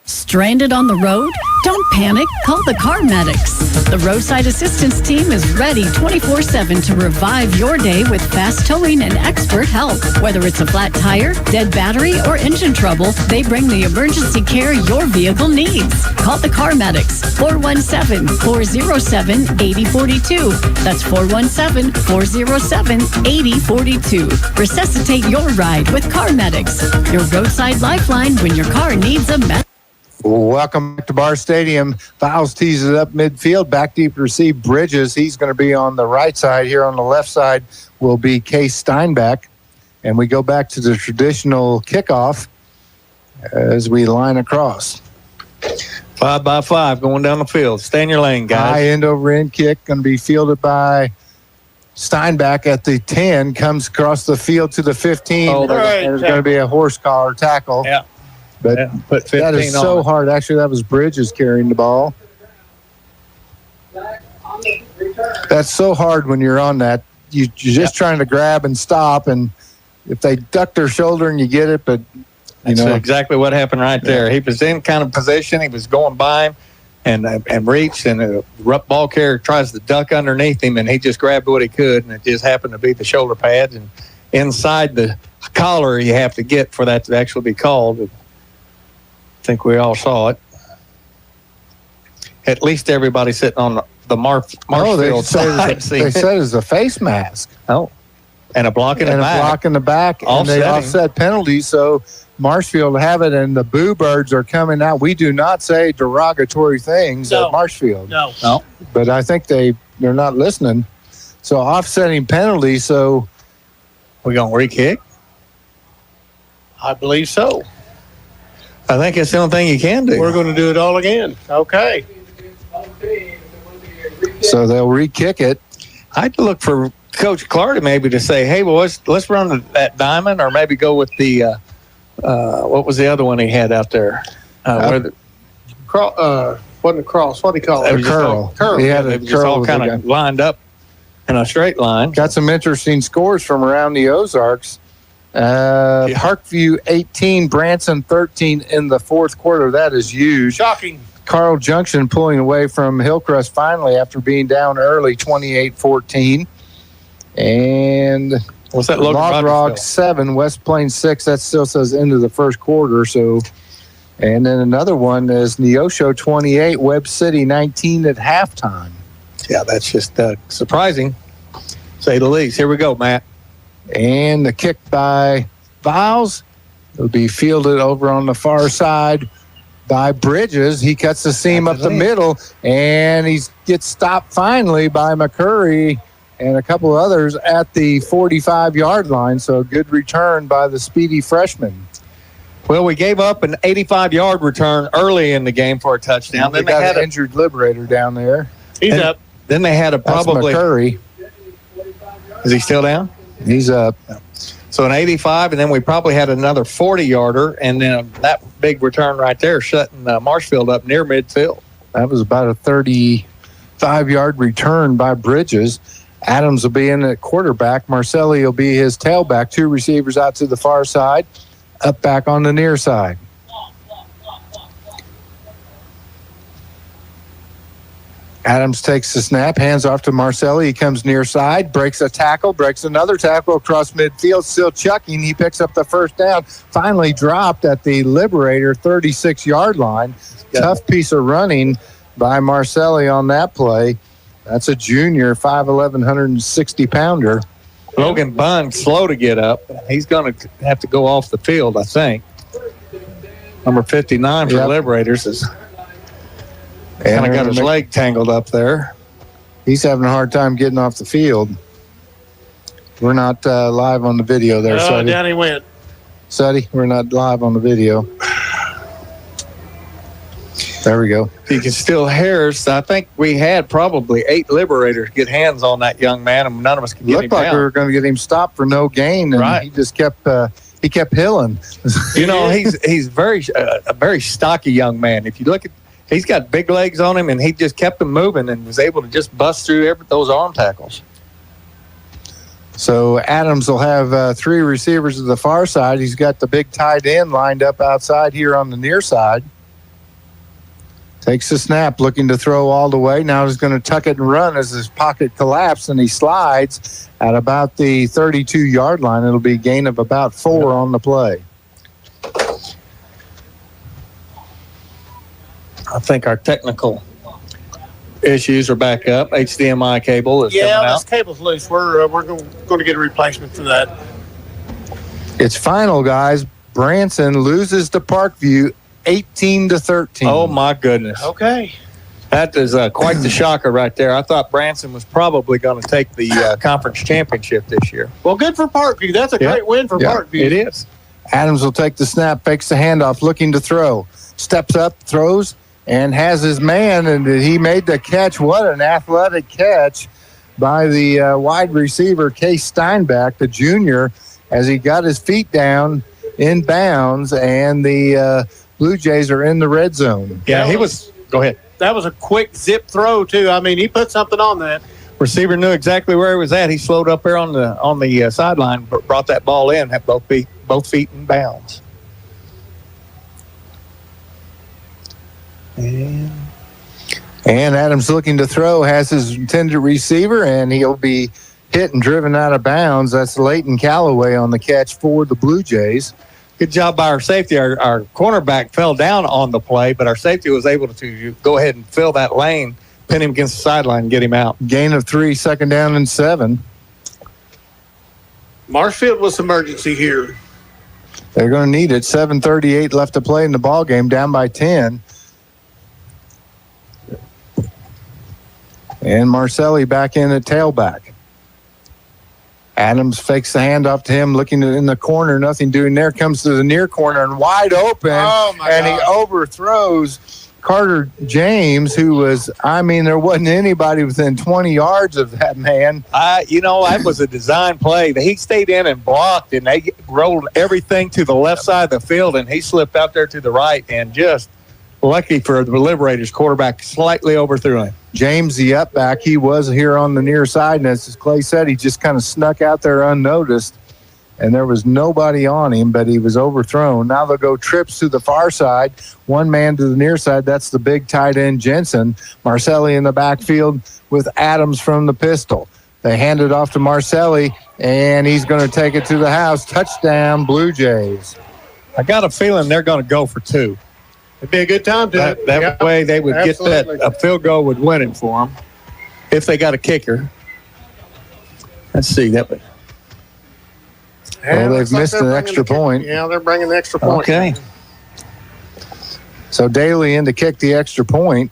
Stranded on the road? Don't panic. Call the car medics. The roadside assistance team is ready 24/7 to revive your day with fast towing and expert help. Whether it's a flat tire, dead battery, or engine trouble, they bring the emergency care your vehicle needs. Call the car medics. 417-407-8042. That's 417-407-8042. Resuscitate your ride with car medics. Your roadside lifeline when your car needs a medic. Welcome back to Bar Stadium. Fouls tees it up midfield. Back deep to receive Bridges. He's going to be on the right side. Here on the left side will be Case Steinbeck. And we go back to the traditional kickoff as we line across. 5-by-5 going down the field. Stay in your lane, guys. High end over end kick going to be fielded by Steinbeck at the 10. Comes across the field to the 15. Oh, there's going to be a horse collar tackle. Yeah. But put 15 that is so hard. Actually, that was Bridges carrying the ball. That's so hard when you're on that. You're just trying to grab and stop, and if they duck their shoulder and you get it, but That's exactly what happened right there. He was in kind of position. He was going by him and reached, and a rough ball carrier tries to duck underneath him, and he just grabbed what he could, and it just happened to be the shoulder pads. And inside the collar you have to get for that to actually be called. I think we all saw it. At least everybody sitting on the Marshfield side. They said it's a face mask. Oh, and a block in the back. And a block in the back. And they offset penalties, so Marshfield have it, and the Boo Birds are coming out. We do not say derogatory things at Marshfield. No. But I think they're not listening. So offsetting penalties, so we're going to re-kick? I believe so. I think it's the only thing you can do. We're going to do it all again. Okay. So they'll re-kick it. I'd look for Coach Clardy maybe to say, hey, well, let's run that diamond, or maybe go with the what was the other one he had out there? Wasn't a cross. What do you call it? A curl. Curl. He had a It was just all curl kind of lined up in a straight line. Got some interesting scores from around the Ozarks. Parkview 18, Branson 13 in the fourth quarter. That is huge. Shocking. Carl Junction pulling away from Hillcrest finally after being down early, 28-14. And what's that? Log Rock 7, West Plains 6. That still says end of the first quarter. So, and then another one is Neosho 28, Webb City 19 at halftime. Yeah, that's just surprising, to say the least. Here we go, Matt. And the kick by Viles will be fielded over on the far side by Bridges. He cuts the seam up the middle, and he gets stopped finally by McCurry. and a couple of others at the 45-yard line. So a good return by the speedy freshman. Well, we gave up an 85-yard return early in the game for a touchdown. Then they got an injured Liberator down there. He's up. Then they had a probably. That's McCurry. Is he still down? He's up. So an 85, and then we probably had another 40-yarder, and then that big return right there shutting Marshfield up near midfield. That was about a 35-yard return by Bridges. Adams will be in at quarterback. Marcelli will be his tailback. 2 receivers out to the far side, up back on the near side. Adams takes the snap, hands off to Marcelli. He comes near side, breaks a tackle, breaks another tackle across midfield, still chucking. He picks up the first down, finally dropped at the Liberator 36-yard line. Tough piece of running by Marcelli on that play. That's a junior, 5'11", 160-pounder. Logan Bunn, slow to get up. He's going to have to go off the field, I think. Number 59 for Liberators is kind of got his leg tangled up there. He's having a hard time getting off the field. We're not live on the video there, Suddy. Down he went. Suddy, we're not live on the video. There we go. You can still hear us. I think we had probably 8 Liberators get hands on that young man, and none of us could get him Looked like down. we were going to get him stopped for no gain, and he just kept hilling. You know, he's a very stocky young man. If you look at, he's got big legs on him, and he just kept them moving and was able to just bust through those arm tackles. So Adams will have 3 receivers to the far side. He's got the big tight end lined up outside here on the near side. Takes the snap, looking to throw all the way. Now he's going to tuck it and run as his pocket collapses, and he slides at about the 32-yard line. It'll be a gain of about 4 on the play. I think our technical issues are back up. HDMI cable is coming out. This cable's loose. We're going to get a replacement for that. It's final, guys. Branson loses to Parkview 18-13. Oh, my goodness. Okay. That is quite the shocker right there. I thought Branson was probably going to take the conference championship this year. Well, good for Parkview. That's a great win for Parkview. It is. Adams will take the snap, fakes the handoff, looking to throw. Steps up, throws, and has his man, and he made the catch. What an athletic catch by the wide receiver, Case Steinbach, the junior, as he got his feet down in bounds, and the Blue Jays are in the red zone. Yeah, he was. Go ahead. That was a quick zip throw, too. I mean, he put something on that. Receiver knew exactly where he was at. He slowed up there on the sideline, brought that ball in, had both feet in bounds. And Adams looking to throw, has his intended receiver, and he'll be hit and driven out of bounds. That's Leighton Calloway on the catch for the Blue Jays. Good job by our safety. Our cornerback fell down on the play, but our safety was able to go ahead and fill that lane, pin him against the sideline, and get him out. Gain of 3, 2nd down and 7. Marshfield was emergency here. They're going to need it. 7:38 left to play in the ball game, down by 10. And Marcelli back in at tailback. Adams fakes the handoff to him, looking in the corner, nothing doing there. Comes to the near corner and wide open, and he overthrows Carter James, who was, there wasn't anybody within 20 yards of that man. That was a design play. He stayed in and blocked, and they rolled everything to the left side of the field, and he slipped out there to the right, and just lucky for the Liberators, quarterback slightly overthrew him. James, the up back, he was here on the near side, and as Clay said, he just kind of snuck out there unnoticed, and there was nobody on him, but he was overthrown. Now they'll go trips to the far side, one man to the near side. That's the big tight end, Jensen. Marcelli in the backfield with Adams from the pistol. They hand it off to Marcelli, and he's going to take it to the house. Touchdown, Blue Jays. I got a feeling they're going to go for 2. It'd be a good time to that way they would get that a field goal would win it for them if they got a kicker. Let's see that. Well, they've missed an extra point. Yeah, they're bringing the extra point. Okay. So Daly in to kick the extra point.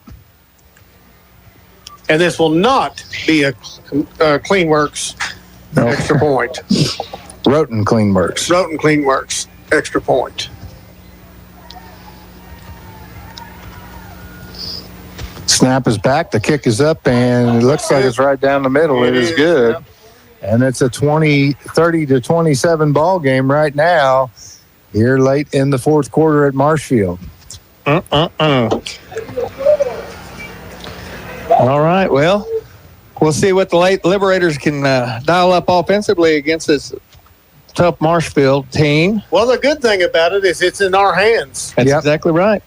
And this will not be a Clean Works extra point. Roten Clean Works. Roten Clean Works extra point. Snap is back. The kick is up, and it looks like it's right down the middle. It is good. Yeah. And it's a 30-27 ball game right now here late in the fourth quarter at Marshfield. All right, well, we'll see what the late Liberators can dial up offensively against this tough Marshfield team. Well, the good thing about it is it's in our hands. That's exactly right.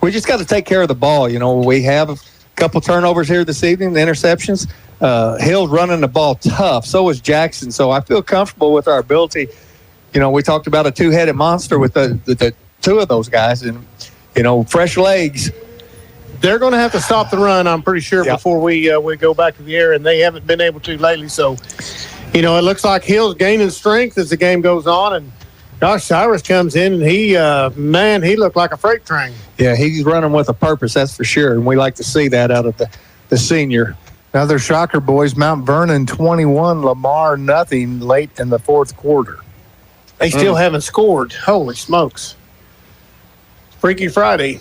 We just got to take care of the ball. You know, we have a couple turnovers here this evening, the interceptions. Hill's running the ball tough. So is Jackson. So I feel comfortable with our ability. You know, we talked about a two-headed monster with the two of those guys. And, you know, fresh legs. They're going to have to stop the run, I'm pretty sure, before we go back to the air, and they haven't been able to lately. So, you know, it looks like Hill's gaining strength as the game goes on, and gosh, Cyrus comes in, and he looked like a freight train. Yeah, he's running with a purpose, that's for sure, and we like to see that out of the senior. Another shocker, boys. Mount Vernon 21, Lamar nothing late in the fourth quarter. They still haven't scored. Holy smokes. Freaky Friday.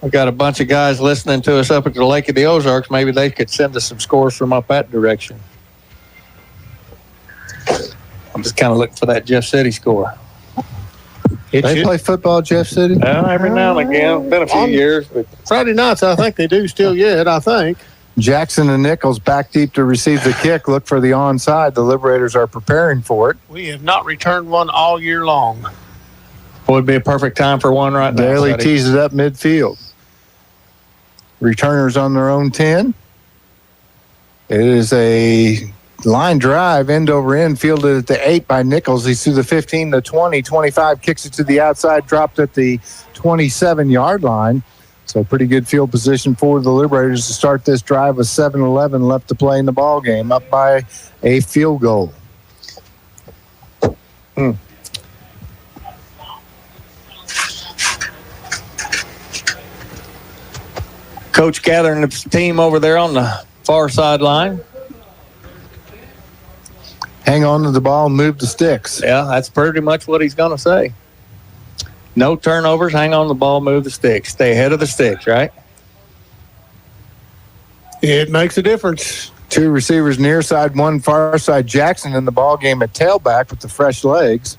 We've got a bunch of guys listening to us up at the Lake of the Ozarks. Maybe they could send us some scores from up that direction. I'm just kind of looking for that Jeff City score. They play football, Jeff City? Every now and again. It's been a few years. But Friday nights, I think they do still yet, I think. Jackson and Nichols back deep to receive the kick. Look for the onside. The Liberators are preparing for it. We have not returned one all year long. Would be a perfect time for one right now. Daly tees it up midfield. Returners on their own 10. It is a line drive, end over end, fielded at the 8 by Nichols. He's through the 15, the 20, 25, kicks it to the outside, dropped at the 27-yard line. So pretty good field position for the Liberators to start this drive with 7-11 left to play in the ball game, up by a field goal. Coach gathering the team over there on the far sideline. Hang on to the ball and move the sticks. Yeah, that's pretty much what he's going to say. No turnovers, hang on the ball, move the sticks. Stay ahead of the sticks, right? It makes a difference. Two receivers near side, one far side. Jackson in the ball game at tailback with the fresh legs.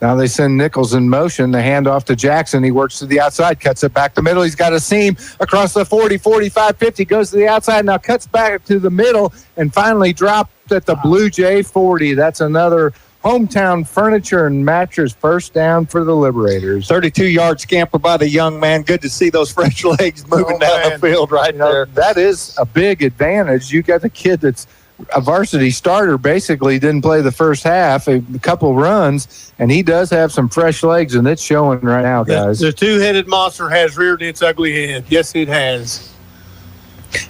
Now they send Nichols in motion. The handoff to Jackson. He works to the outside, cuts it back the middle. He's got a seam across the 40, 45, 50, goes to the outside, now cuts back to the middle, and finally dropped at the Blue Jay 40. That's another hometown furniture and mattress first down for the Liberators. 32-yard scamper by the young man. Good to see those fresh legs moving down the field right there. That is a big advantage. You got the kid that's a varsity starter, basically didn't play the first half, a couple runs, and he does have some fresh legs, and it's showing right now, guys. The two-headed monster has reared its ugly head. Yes, it has.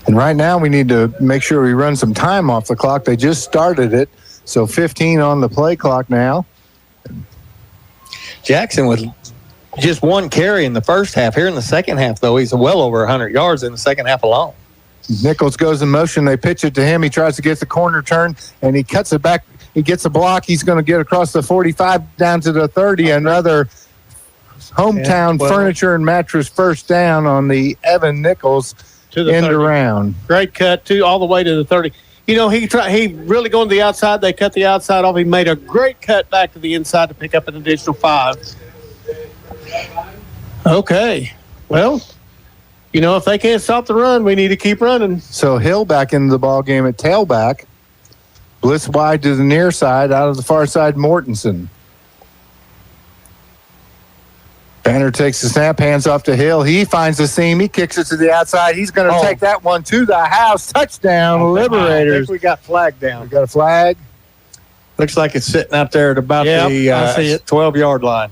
And right now we need to make sure we run some time off the clock. They just started it, so 15 on the play clock now. Jackson with just one carry in the first half. Here in the second half, though, he's well over 100 yards in the second half alone. Nichols goes in motion. They pitch it to him. He tries to get the corner turn, and he cuts it back. He gets a block. He's going to get across the 45 down to the 30. Another hometown furniture and mattress first down on the Evan Nichols to the end 30. around. Great cut, all the way to the 30. You know, he really going to the outside. They cut the outside off. He made a great cut back to the inside to pick up an additional 5. Okay. Well, you know, if they can't stop the run, we need to keep running. So Hill back into the ball game at tailback. Blitz wide to the near side, out of the far side, Mortensen. Banner takes the snap, hands off to Hill. He finds the seam. He kicks it to the outside. He's going to take that one to the house. Touchdown, Liberators. I think we got flag down. We got a flag. Looks like it's sitting out there at about I see it. 12-yard line.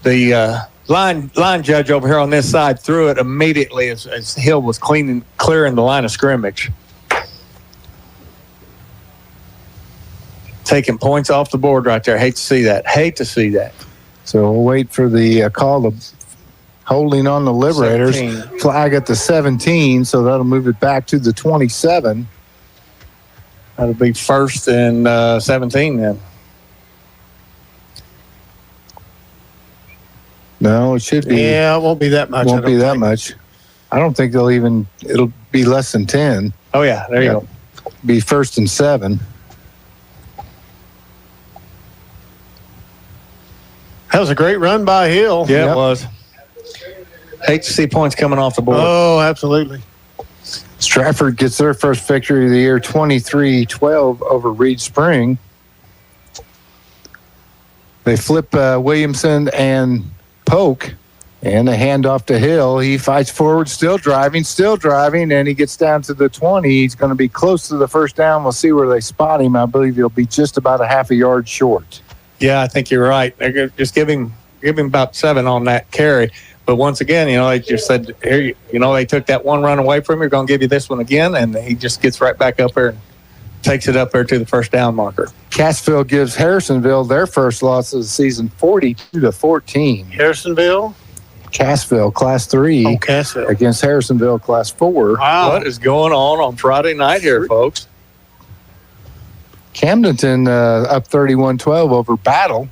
The line judge over here on this side threw it immediately as Hill was clearing the line of scrimmage. Taking points off the board right there. Hate to see that. So we'll wait for the call to holding on the Liberators. 17. Flag at the 17, so that'll move it back to the 27. That'll be 1st and 17 then. No, it should be. Yeah, it won't be that much. Won't be that much. I don't think it'll be less than 10. Oh, yeah, there you go. Be 1st and 7. That was a great run by Hill. Yeah, it was. Hate to see points coming off the board. Oh, absolutely. Stratford gets their first victory of the year, 23-12 over Reed Spring. They flip Williamson and Polk, and they hand off to Hill. He fights forward, still driving, and he gets down to the 20. He's going to be close to the first down. We'll see where they spot him. I believe he'll be just about a half a yard short. Yeah, I think you're right. They're just give him about 7 on that carry. But once again, they just said, here, they took that one run away from him. We're going to give you this one again. And he just gets right back up there and takes it up there to the first down marker. Cassville gives Harrisonville their first loss of the season, 42-14. Harrisonville? Cassville, Class 3. Oh, Cassville. Against Harrisonville, Class 4. Wow. What is going on Friday night here, folks? Camdenton up 31-12 over Battle.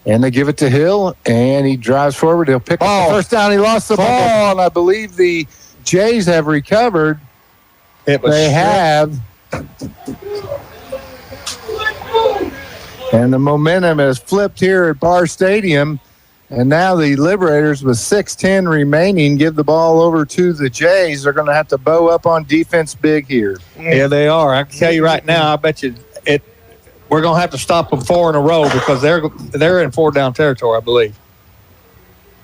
And they give it to Hill, and he drives forward. He'll pick up the first down. He lost the ball, and I believe the Jays have recovered. They have. And the momentum has flipped here at Barr Stadium. And now the Liberators, with 6:10 remaining, give the ball over to the Jays. They're going to have to bow up on defense big here. Yeah, they are. I can tell you right now, I bet you we're going to have to stop them 4 in a row because they're in 4-down territory, I believe.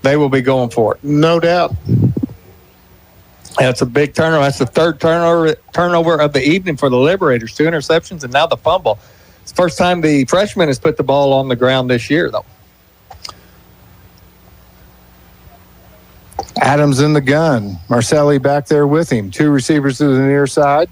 They will be going for it. No doubt. That's a big turnover. That's the 3rd turnover of the evening for the Liberators. 2 interceptions and now the fumble. It's the first time the freshman has put the ball on the ground this year, though. Adams in the gun. Marcelli back there with him. 2 receivers to the near side.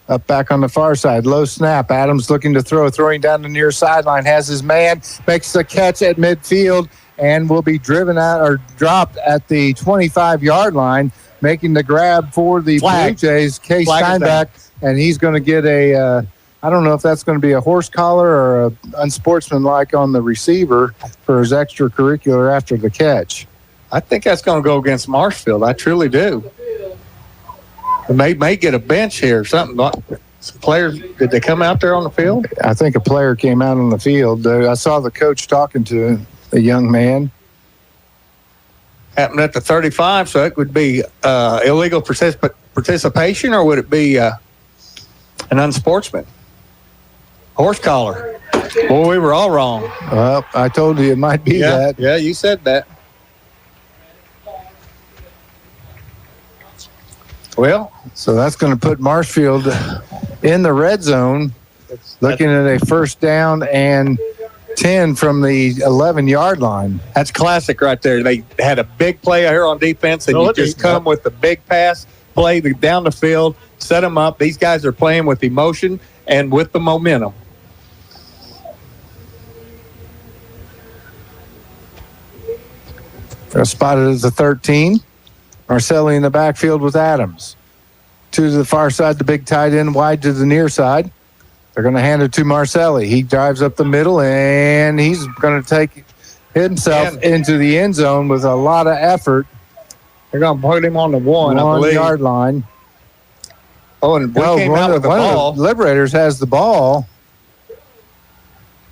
Up back on the far side. Low snap. Adams looking to throwing down the near sideline. Has his man. Makes the catch at midfield and will be driven out or dropped at the 25-yard line. Making the grab for the Blue Jays, Case Steinbach. And he's going to get I don't know if that's going to be a horse collar or a unsportsmanlike on the receiver for his extracurricular after the catch. I think that's going to go against Marshfield. I truly do. They may get a bench here or something. Some players, did they come out there on the field? I think a player came out on the field. I saw the coach talking to a young man. Happened at the 35, so it would be illegal participation, or would it be an unsportsman? Horse collar. Boy, we were all wrong. Well, I told you it might be that. Yeah, you said that. Well, so that's going to put Marshfield in the red zone, looking at a first down and 10 from the 11-yard line. That's classic right there. They had a big play here on defense, and you just come with the big pass, play down the field, set them up. These guys are playing with emotion and with the momentum. They're spotted as the 13. Marcelli in the backfield with Adams. 2 to the far side, the big tight end wide to the near side. They're going to hand it to Marcelli. He drives up the middle, and he's going to take himself into the end zone with a lot of effort. They're going to put him on the 1-yard line. Oh, and we came out with the ball. The Liberators has the ball.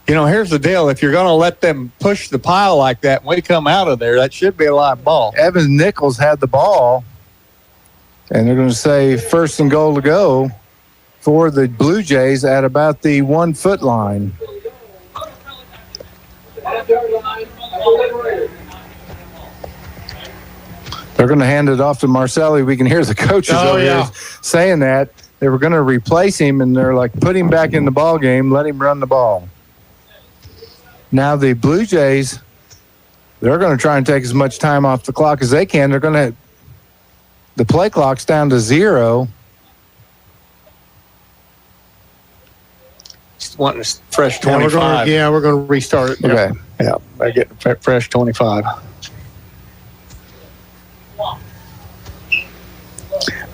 Here's the deal. If you're going to let them push the pile like that when we come out of there, that should be a live ball. Evans Nichols had the ball, and they're going to say 1st and goal to go for the Blue Jays at about the 1-foot line. They're going to hand it off to Marcelli. We can hear the coaches over here saying that. They were going to replace him, and they're like, put him back in the ball game, let him run the ball. Now the Blue Jays, they're going to try and take as much time off the clock as they can. They're going to – the play clock's down to 0. Just wanting a fresh 25. We're going to restart it. Okay. Yeah, they're getting fresh 25.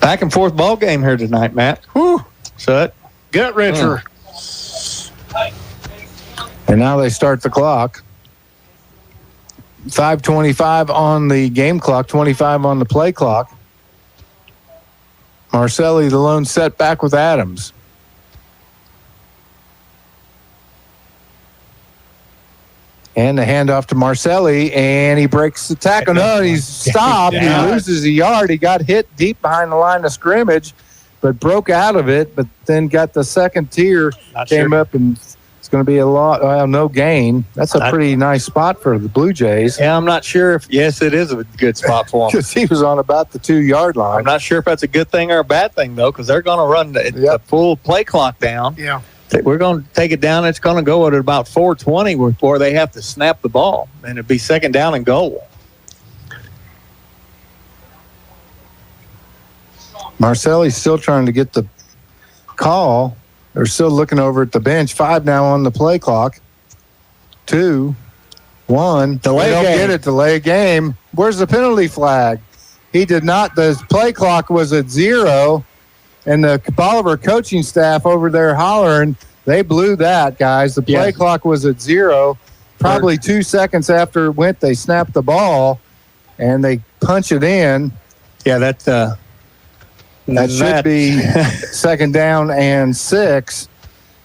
Back and forth ball game here tonight, Matt. Whew. Shut. Gut wrencher. And now they start the clock. 5:25 on the game clock, 25 on the play clock. Marcelli, the lone setback with Adams. And the handoff to Marcelli, and he breaks the tackle. No, he's stopped. He loses a yard. He got hit deep behind the line of scrimmage, but broke out of it, but then got the second tier, came up, and it's going to be a lot. Well, no gain. That's a pretty nice spot for the Blue Jays. Yeah, I'm not sure if, yes, it is a good spot for him. Because he was on about the 2-yard line. I'm not sure if that's a good thing or a bad thing, though, because they're going to run the full play clock down. Yeah. We're going to take it down. It's going to go at about 4:20 before they have to snap the ball, and it'd be second down and goal. Marcelli's still trying to get the call. They're still looking over at the bench. 5 now on the play clock. 2, 1. Delay they don't game. get it. Delay a game. Where's the penalty flag? He did not. The play clock was at 0. And the Bolivar coaching staff over there hollering, they blew that, guys. The play clock was at 0. Probably 2 seconds after it went, they snapped the ball, and they punch it in. Yeah, that should be second down and 6.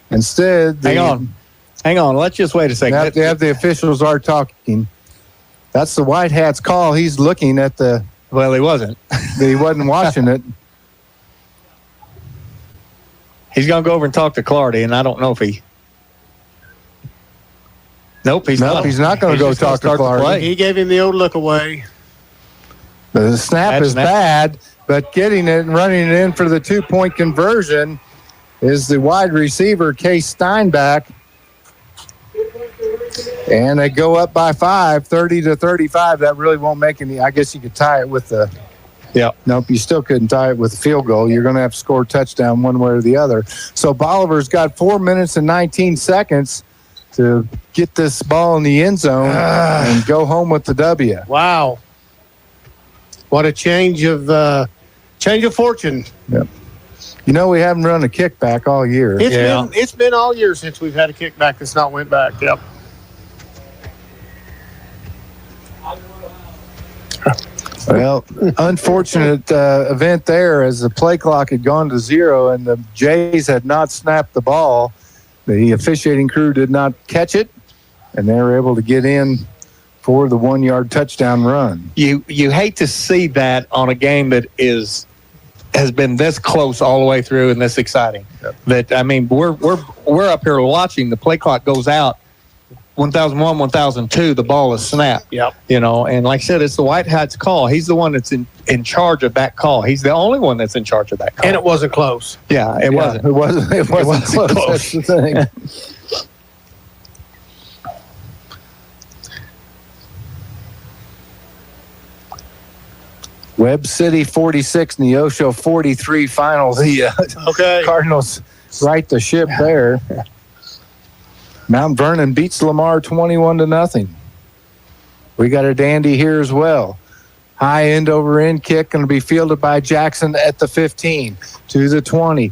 Instead, hang on. Let's just wait a second. The officials are talking. That's the White Hat's call. He's looking at the. Well, he wasn't. He wasn't watching it. He's going to go over and talk to Clardy, and I don't know if he. Nope, he's not. He's not going to go talk to Clardy. He gave him the old look away. The snap is bad, but getting it and running it in for the 2-point conversion is the wide receiver, Case Steinbach. And they go up by 5, 30-35. That really won't make any. I guess you could tie it with the. Yeah. Nope, you still couldn't tie it with a field goal. You're going to have to score a touchdown one way or the other. So Bolivar's got 4 minutes and 19 seconds to get this ball in the end zone and go home with the W. Wow. What a change of fortune. Yep. You know, we haven't run a kickback all year. It's been all year since we've had a kickback that's not went back. Yep. Well, unfortunate event there as the play clock had gone to 0 and the Jays had not snapped the ball. The officiating crew did not catch it, and they were able to get in for the 1-yard touchdown run. You hate to see that on a game that has been this close all the way through and this exciting. Yep. That I mean, we're up here watching. The play clock goes out. 1001, 1002, the ball is snapped. Yep. You know, and like I said, it's the White Hat's call. He's the one that's in charge of that call. He's the only one that's in charge of that call. And it wasn't close. Yeah, it wasn't. It wasn't close. That's the thing. Webb City 46, Neosho 43 final. The Cardinals right the ship there. Mount Vernon beats Lamar 21-0. We got a dandy here as well. High end over end kick going to be fielded by Jackson at the 15 to the 20.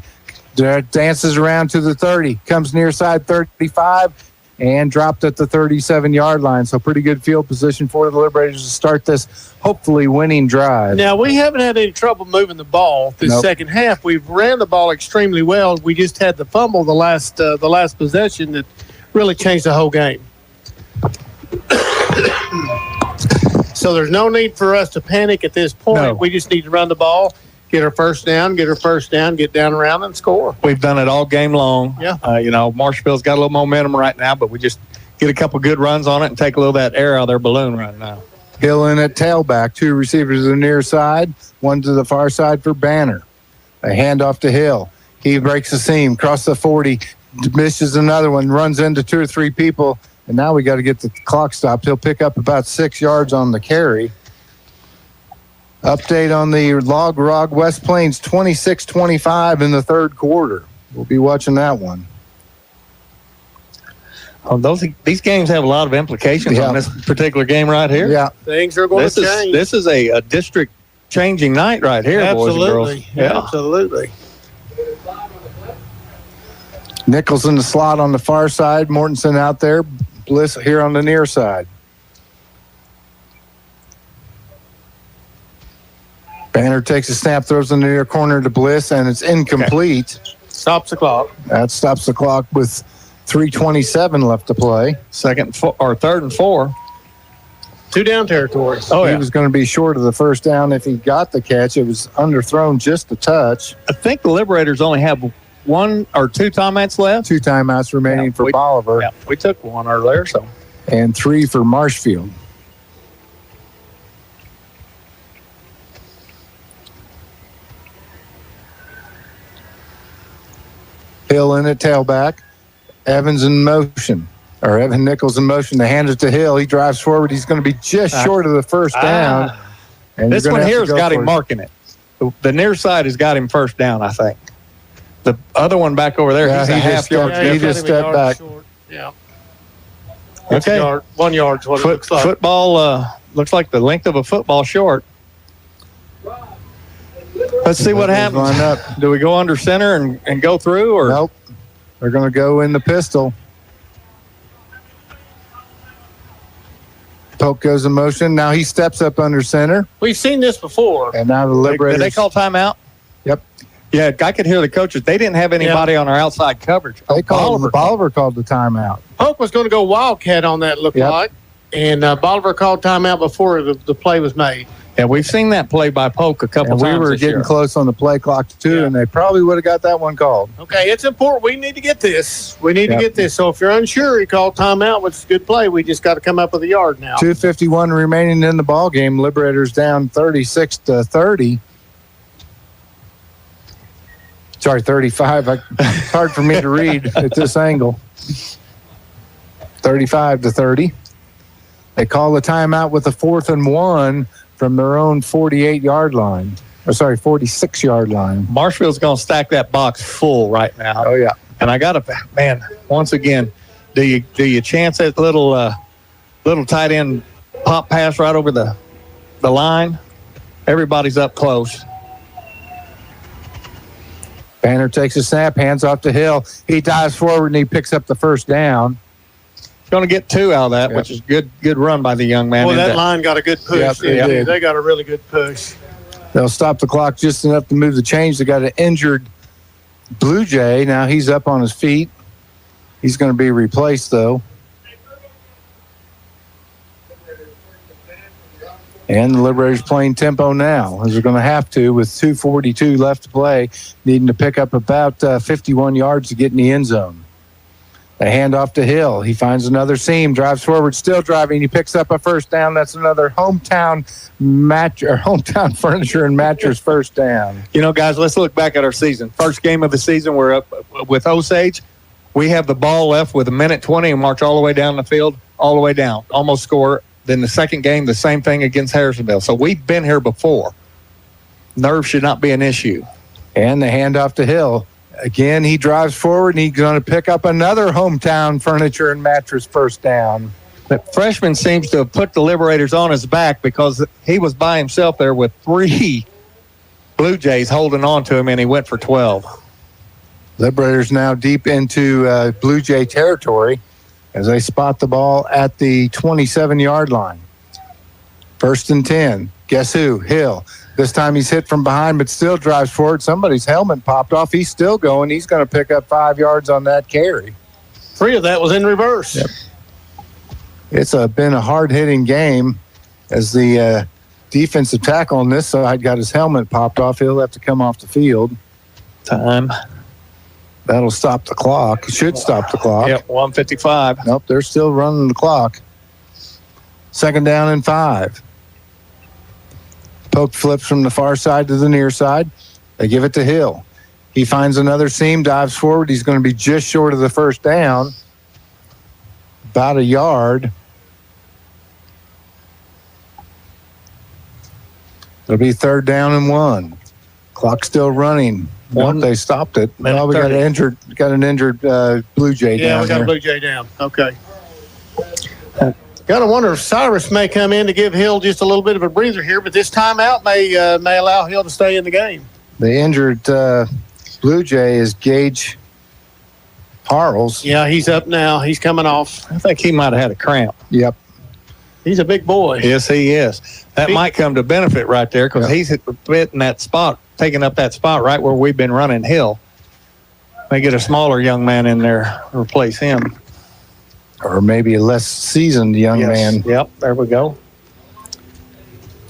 Dances around to the 30, comes near side 35, and dropped at the 37-yard line. So pretty good field position for the Liberators to start this hopefully winning drive. Now, we haven't had any trouble moving the ball this second half. We've ran the ball extremely well. We just had the fumble the last possession that really changed the whole game. So there's no need for us to panic at this point. No. We just need to run the ball, get our first down, get down around and score. We've done it all game long. Yeah. You know, Marshfield's got a little momentum right now, but we just get a couple good runs on it and take a little of that air out of their balloon right now. Hill in at tailback, 2 receivers to the near side, 1 to the far side for Banner. A handoff to Hill. He breaks the seam, across the 40, misses another one, runs into 2 or 3 people, and now we got to get the clock stopped. He'll pick up about 6 yards on the carry. Update on the Log Rog West Plains, 26-25 in the third quarter. We'll be watching that one. These games have a lot of implications on this particular game right here. Yeah. Things are going to change. This is a district changing night right here, boys and girls. Absolutely. Nichols in the slot on the far side. Mortensen out there. Bliss here on the near side. Banner takes a snap, throws in the near corner to Bliss, and it's incomplete. Okay. Stops the clock. That stops the clock with 3:27 left to play. Third and 4. 2 down territories. He was going to be short of the first down if he got the catch. It was underthrown just a touch. I think the Liberators only have 1 or 2 timeouts left. 2 timeouts remaining for Bolivar. Yeah, we took 1 earlier, so. And 3 for Marshfield. Hill in at tailback. Evans in motion. Or Evan Nichols in motion. They hand it to Hill. He drives forward. He's going to be just short of the first down. And this one here has got him marking it. The near side has got him first down, I think. The other one back over there, he's a half yard. He just stepped back. Short. Yeah. Okay. 1 yard is what it looks like. Football looks like the length of a football short. Let's see what happens. Line up. Do we go under center and go through? Or Nope. They're going to go in the pistol. Polk goes in motion. Now he steps up under center. We've seen this before. And now the Liberators. Did they call timeout? Yep. Yeah, I could hear the coaches. They didn't have anybody on our outside coverage. They called. Bolivar called the timeout. Polk was going to go Wildcat on that, looked like. And Bolivar called timeout before the play was made. Yeah, we've seen that play by Polk a couple times. We were getting close on the play clock, too, and they probably would have got that one called. Okay, it's important. We need to get this. We need to get this. So if you're unsure, you call timeout, which is a good play. We just got to come up with a yard now. 2:51 remaining in the ball game. Liberators down 36-30. Sorry, 35. It's hard for me to read at this angle. 35-30. They call the timeout with a 4th and 1 from their own 48-yard line. 46-yard line. Marshfield's going to stack that box full right now. Oh, yeah. And I got to, man, once again, do you chance that little tight end pop pass right over the line? Everybody's up close. Banner takes a snap, hands off to Hill. He dives forward and he picks up the first down. Going to get 2 out of that, which is good run by the young man. Well, that line got a good push. They got a really good push. They'll stop the clock just enough to move the change. They got an injured Blue Jay. Now he's up on his feet. He's going to be replaced, though. And the Liberators playing tempo now, as they're going to have to, with 2:42 left to play, needing to pick up about 51 yards to get in the end zone. They hand off to Hill. He finds another seam, drives forward, still driving. He picks up a first down. That's another hometown furniture and mattress first down. You know, guys, let's look back at our season. First game of the season, we're up with Osage. We have the ball left with 1:20 and march all the way down the field, all the way down, almost score. Then the second game, the same thing against Harrisonville. So we've been here before. Nerve should not be an issue. And the handoff to Hill. Again, he drives forward, and he's going to pick up another hometown furniture and mattress first down. The freshman seems to have put the Liberators on his back because he was by himself there with 3 Blue Jays holding on to him, and he went for 12. Liberators now deep into Blue Jay territory as they spot the ball at the 27-yard line. 1st and 10. Guess who? Hill. This time he's hit from behind, but still drives forward. Somebody's helmet popped off. He's still going. He's going to pick up 5 yards on that carry. 3 of that was in reverse. Yep. It's been a hard-hitting game as the defensive tackle on this side got his helmet popped off. He'll have to come off the field. Time. That'll stop the clock. It should stop the clock. Yep, 1:55. Nope, they're still running the clock. 2nd down and 5. Polk flips from the far side to the near side. They give it to Hill. He finds another seam, dives forward. He's going to be just short of the first down. About a yard. It'll be 3rd down and 1. Clock still running. Nope, they stopped it. Well, we got an injured Blue Jay down. Yeah, we got there. a Blue Jay down. Okay. Got to wonder if Cyrus may come in to give Hill just a little bit of a breather here, but this timeout may allow Hill to stay in the game. The injured Blue Jay is Gage Harles. Yeah, he's up now. He's coming off. I think he might have had a cramp. Yep. He's a big boy. Yes, he is. That might come to benefit right there because he's hitting that spot, taking up that spot right where we've been running Hill. May get a smaller young man in there to replace him. Or maybe a less seasoned young man. Yep, there we go.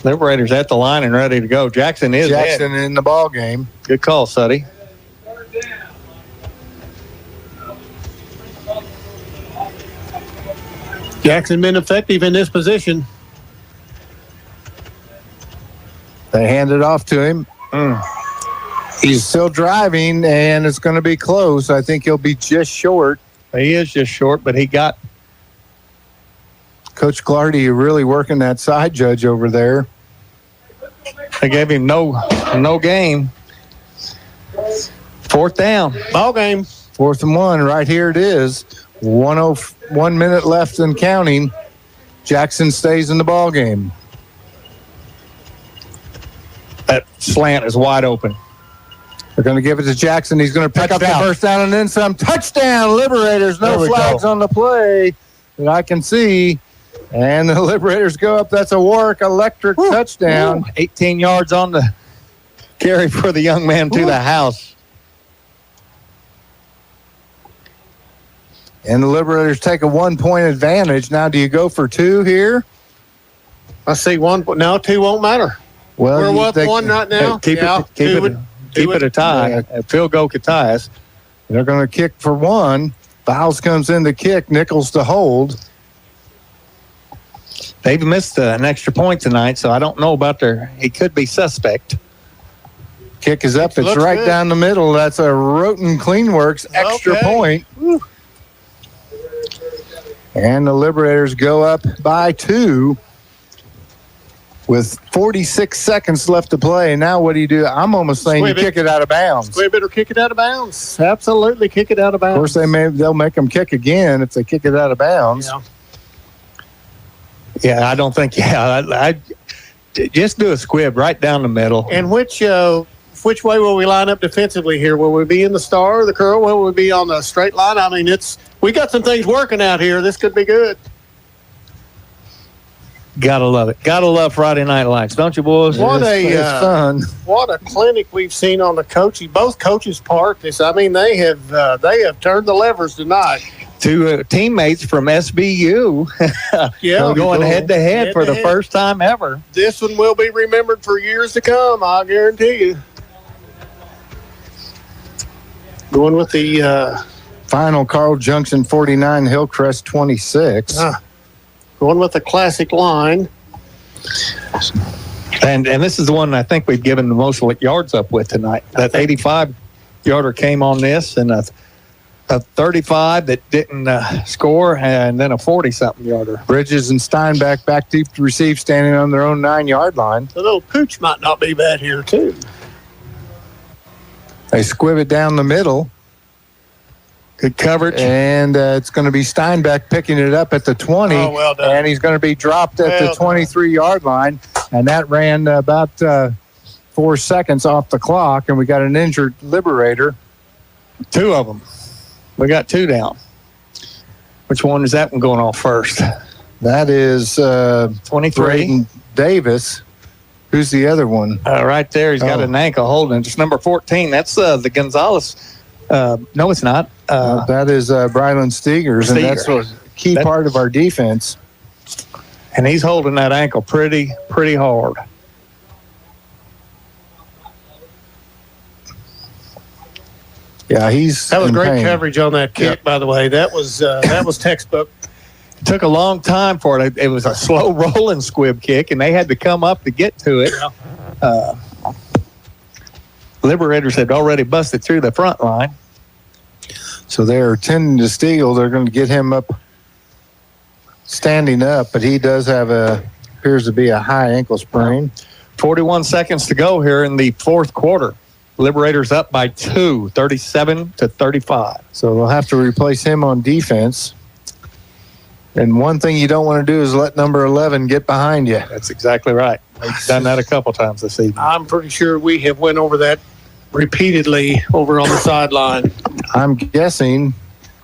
Liberators at the line and ready to go. Jackson in the ball game. Good call, Suddy. Jackson been effective in this position. They hand it off to him. He's still driving, and it's going to be close. I think he'll be just short. He is just short, but he got Coach Clardy really working that side judge over there. They gave him no game. Fourth down. Ball game. 4th and 1. Right here it is. 1 minute left and counting. Jackson stays in the ball game. That slant is wide open. They're going to give it to Jackson. He's going to pick up the first down and then some. Touchdown, Liberators. No flags on the play that I can see. And the Liberators go up. That's a Warwick Electric touchdown. 18 yards on the carry for the young man to the house. And the Liberators take a 1-point advantage. Now, do you go for 2 here? I see 1. No, 2 won't matter. Well, we're up 1 right now. Keep it a tie. A field goal could tie us. They're going to kick for 1. Fouls comes in to kick. Nichols to hold. They've missed an extra point tonight, so I don't know about he could be suspect. Kick is up. It's right down the middle. That's a Roten Cleanworks extra point. And the Liberators go up by 2 with 46 seconds left to play. Now what do? I'm almost saying you kick it out of bounds. Squib it or kick it out of bounds. Absolutely kick it out of bounds. Of course, they'll make them kick again if they kick it out of bounds. Yeah, I don't think. Yeah, I just do a squib right down the middle. And which way will we line up defensively here? Will we be in the star or the curl? Will we be on the straight line? I mean, we got some things working out here. This could be good. Gotta love it. Gotta love Friday Night Lights, don't you, boys? It's fun. What a clinic we've seen on the both coaches' part. They have turned the levers tonight. 2 teammates from SBU, going head to head for the first time ever. This one will be remembered for years to come. I guarantee you. Going with the final Carl Junction 49, Hillcrest 26. Going with the classic line. And this is the one I think we've given the most yards up with tonight. That 85-yarder came on this, and a 35 that didn't score, and then a 40-something yarder. Bridges and Steinbach back deep to receive, standing on their own 9-yard line. The little pooch might not be bad here, too. They squib it down the middle. Good coverage. And it's going to be Steinbach picking it up at the 20. Oh, well done. And he's going to be dropped at the 23-yard line. And that ran about 4 seconds off the clock. And we got an injured Liberator. 2 of them. We got 2 down. Which one is that one going off first? That is 23. Brayden Davis. Who's the other one? Right there. He's got an ankle holding. It's number 14. That's the Gonzalez. No, it's not. That is Brylan Stegers, and that's a key part of our defense. And he's holding that ankle pretty hard. Yeah, that was great coverage on that kick, by the way. That was textbook. It took a long time for it. It was a slow rolling squib kick, and they had to come up to get to it. Liberators had already busted through the front line. So they're tending to steal. They're going to get him up, standing up, but he does have appears to be a high ankle sprain. 41 seconds to go here in the fourth quarter. Liberators up by 2, 37-35. So they'll have to replace him on defense. And one thing you don't want to do is let number 11 get behind you. That's exactly right. We've done that a couple times this evening. I'm pretty sure we have went over that repeatedly over on the sideline. I'm guessing.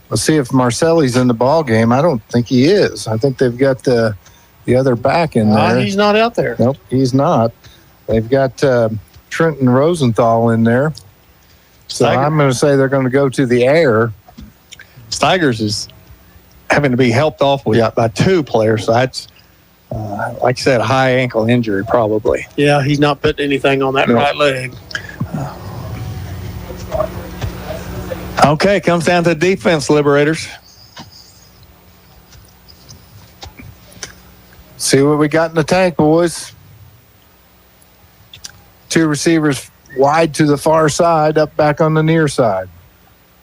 Let's see if Marcelli's in the ball game. I don't think he is. I think they've got the other back in there. He's not out there. Nope, he's not. They've got Trenton Rosenthal in there. So I'm going to say they're going to go to the air. Steigers is having to be helped off by two players. So that's, like I said, a high ankle injury probably. Yeah, he's not putting anything on that right leg. Okay, comes down to defense, Liberators. See what we got in the tank, boys. Two receivers wide to the far side, up back on the near side.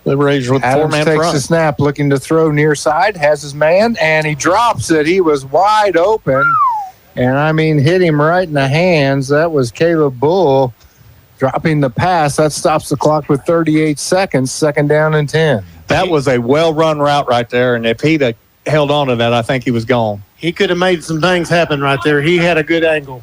Liberators with Adams four-man takes front. the snap, looking to throw near side, has his man, and he drops it. He was wide open, and I mean, hit him right in the hands. That was Caleb Bull dropping the pass. That stops the clock with 38 seconds, 2nd down and 10. That was a well-run route right there, and if he'd have held on to that, I think he was gone. He could have made some things happen right there. He had a good angle.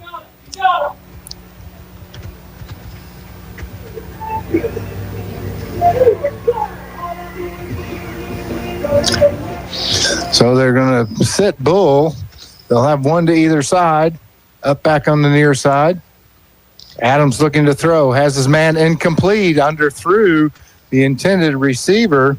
So they're going to sit Bull. They'll have one to either side, up back on the near side. Adams looking to throw, has his man incomplete, underthrew the intended receiver,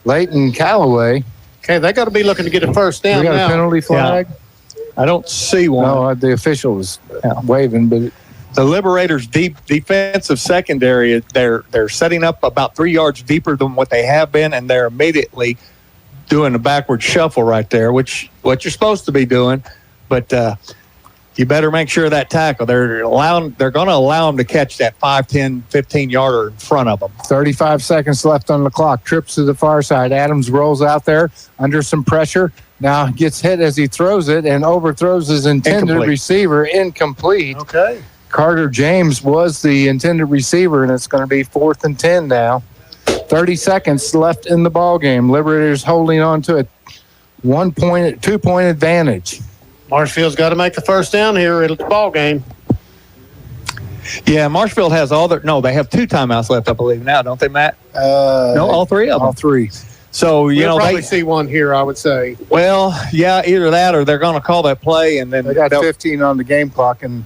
Leighton Callaway. Okay, they got to be looking to get a first down We got now. a penalty flag? Yeah. I don't see one. No, the official was waving, but the Liberators' defensive secondary, they're setting up about 3 yards deeper than what they have been, and they're immediately doing a backward shuffle right there, which what you're supposed to be doing. But you better make sure of that tackle. They're going to allow them to catch that 5, 10, 15-yarder in front of them. 35 seconds left on the clock. Trips to the far side. Adams rolls out there under some pressure. Now gets hit as he throws it and overthrows his intended receiver. Incomplete. Okay. Carter James was the intended receiver, and it's going to be 4th and 10 now. 30 seconds left in the ball game. Liberators holding on to a 2-point advantage. Marshfield's got to make the first down here at the ball game. Yeah, Marshfield has they have 2 timeouts left, I believe, now, don't they, Matt? No, all 3 of them. All 3. So, We'll probably see one here, I would say. Well, yeah, either that or they're going to call that play, and then they got 15 on the game clock, and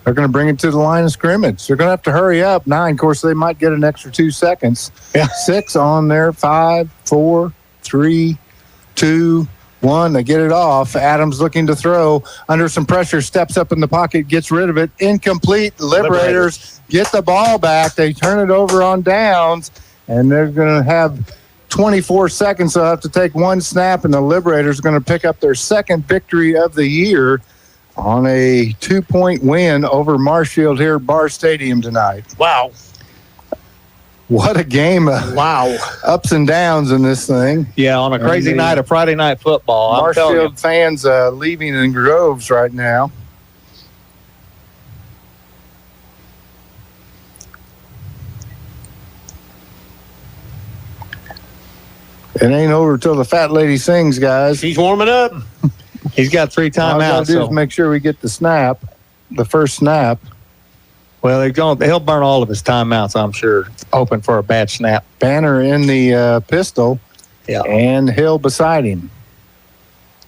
they're going to bring it to the line of scrimmage. They're going to have to hurry up. 9, of course, they might get an extra 2 seconds. Yeah. 6 on there. 5, 4, 3, 2, 1. They get it off. Adams looking to throw under some pressure, steps up in the pocket, gets rid of it. Incomplete. Liberators get the ball back. They turn it over on downs, and they're going to have 24 seconds. They'll have to take 1 snap, and the Liberators are going to pick up their 2nd victory of the year on a 2-point win over Marshfield here at Barr Stadium tonight. Wow. What a game. Wow. Ups and downs in this thing. Yeah, on a crazy night of Friday night football. Marshfield fans leaving in droves right now. It ain't over till the fat lady sings, guys. He's warming up. He's got 3 timeouts. All we gotta do is make sure we get the first snap. Well, he'll burn all of his timeouts, I'm sure, hoping for a bad snap. Banner in the pistol, and Hill beside him.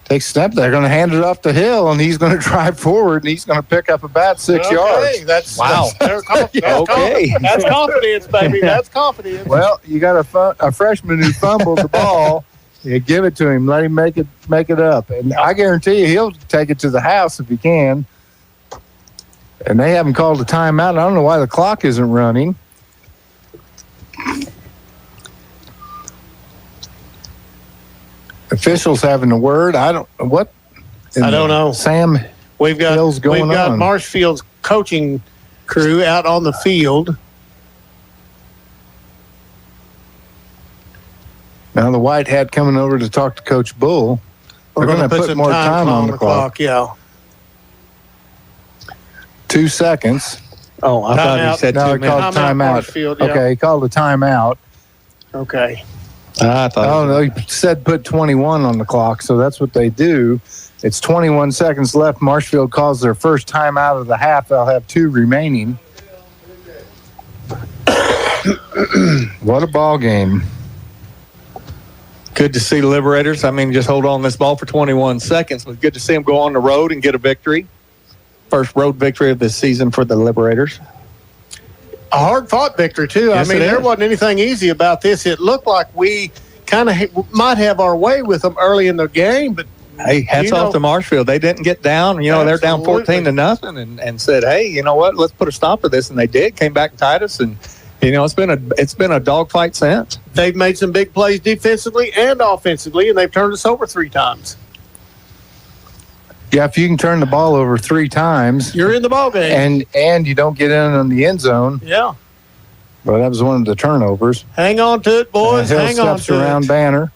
Takes a step. They're going to hand it off to Hill, and he's going to drive forward, and he's going to pick up about 6 yards. That's wow. That's confidence, baby. That's confidence. Well, you got a freshman who fumbled the ball. You give it to him. Let him make it up. And I guarantee you he'll take it to the house if he can. And they haven't called a timeout. I don't know why the clock isn't running. Officials having a word. I don't know. Sam, we've got on? Marshfield's coaching crew out on the field. Now the white hat coming over to talk to Coach Bull. They're going to put some more time on the clock. Yeah. 2 seconds. Oh, I thought he said 2 minutes. He called a timeout. Marshfield, yeah. Okay, he called a timeout. Okay. Oh, no, he said put 21 on the clock, so that's what they do. It's 21 seconds left. Marshfield calls their first time out of the half. They'll have 2 remaining. What a ball game. Good to see the Liberators. I mean, just hold on this ball for 21 seconds. It was good to see them go on the road and get a victory. First road victory of the season for the Liberators. A hard-fought victory, too. Yes, I mean, there is. wasn't anything easy about this. It looked like we kind of might have our way with them early in the game, but hey, hats off to Marshfield. They didn't get down. You know, they're down 14-0 and said, hey, you know what? Let's put a stop to this. And they did. Came back and tied us. And, you know, it's been a dogfight since. They've made some big plays defensively and offensively, and they've turned us over 3 times. Yeah, if you can turn the ball over 3 times, you're in the ball game. And you don't get in the end zone. Yeah. Well, that was one of the turnovers. Hang on to it, boys. Hill Hang on steps to around it. Banner.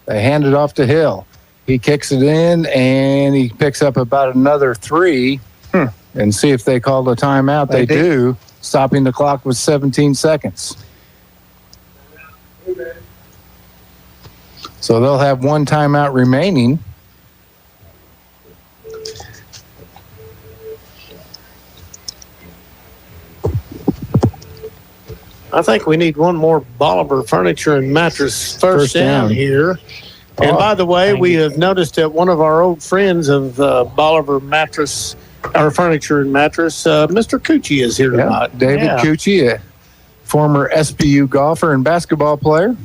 They hand it off to Hill. He kicks it in, and he picks up about another 3. And see if they call the timeout. They do, stopping the clock with 17 seconds. So they'll have 1 timeout remaining. I think we need one more Bolivar Furniture and Mattress first down here. And by the way, we have noticed that one of our old friends of Bolivar Mattress, our Furniture and Mattress, Mr. Cucci is here tonight. David Cucci, a former SPU golfer and basketball player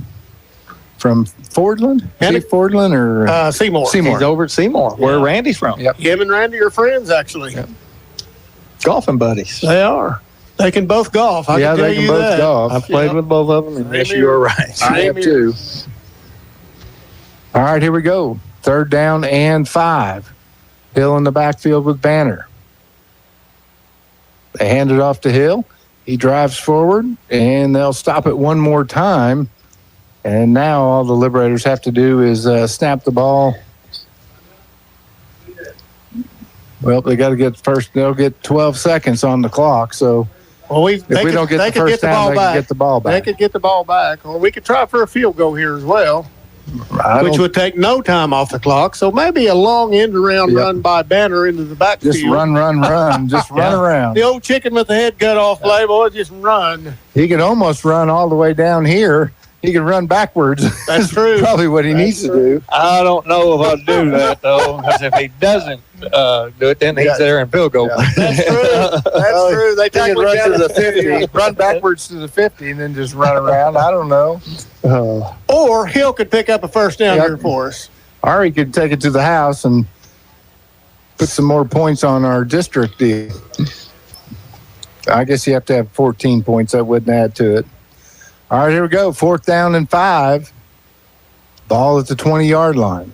from Fordland. Is he Fordland or Seymour? He's over at Seymour, where Randy's from. Yep. Him and Randy are friends, actually. Yep. Golfing buddies. They are. They can both golf. I can tell they can you both that. golf. I've played with both of them, and yes, you are right. I have too. All right, here we go. 3rd down and 5. Hill in the backfield with Banner. They hand it off to Hill. He drives forward, and they'll stop it one more time. And now all the Liberators have to do is snap the ball. Well, they got to get first. They'll get 12 seconds on the clock. So, if we don't get the first down, they can get the ball back. They could get the ball back, or we could try for a field goal here as well, which would take no time off the clock. So maybe a long end around run by Banner into the backfield. Just run. Just run around. The old chicken with the head cut off play, boy, just run. He could almost run all the way down here. He can run backwards. That's true. Probably what he needs to do. I don't know if I'll do that, though, because if he doesn't do it, then he's there in field goal. That's true. That's true. They He can tackle run down to the 50, run backwards to the 50, and then just run around. I don't know. Or Hill could pick up a first down here for us. Or he could take it to the house and put some more points on our district deal. I guess you have to have 14 points. That wouldn't add to it. All right, here we go. 4th down and 5. Ball at the 20-yard line.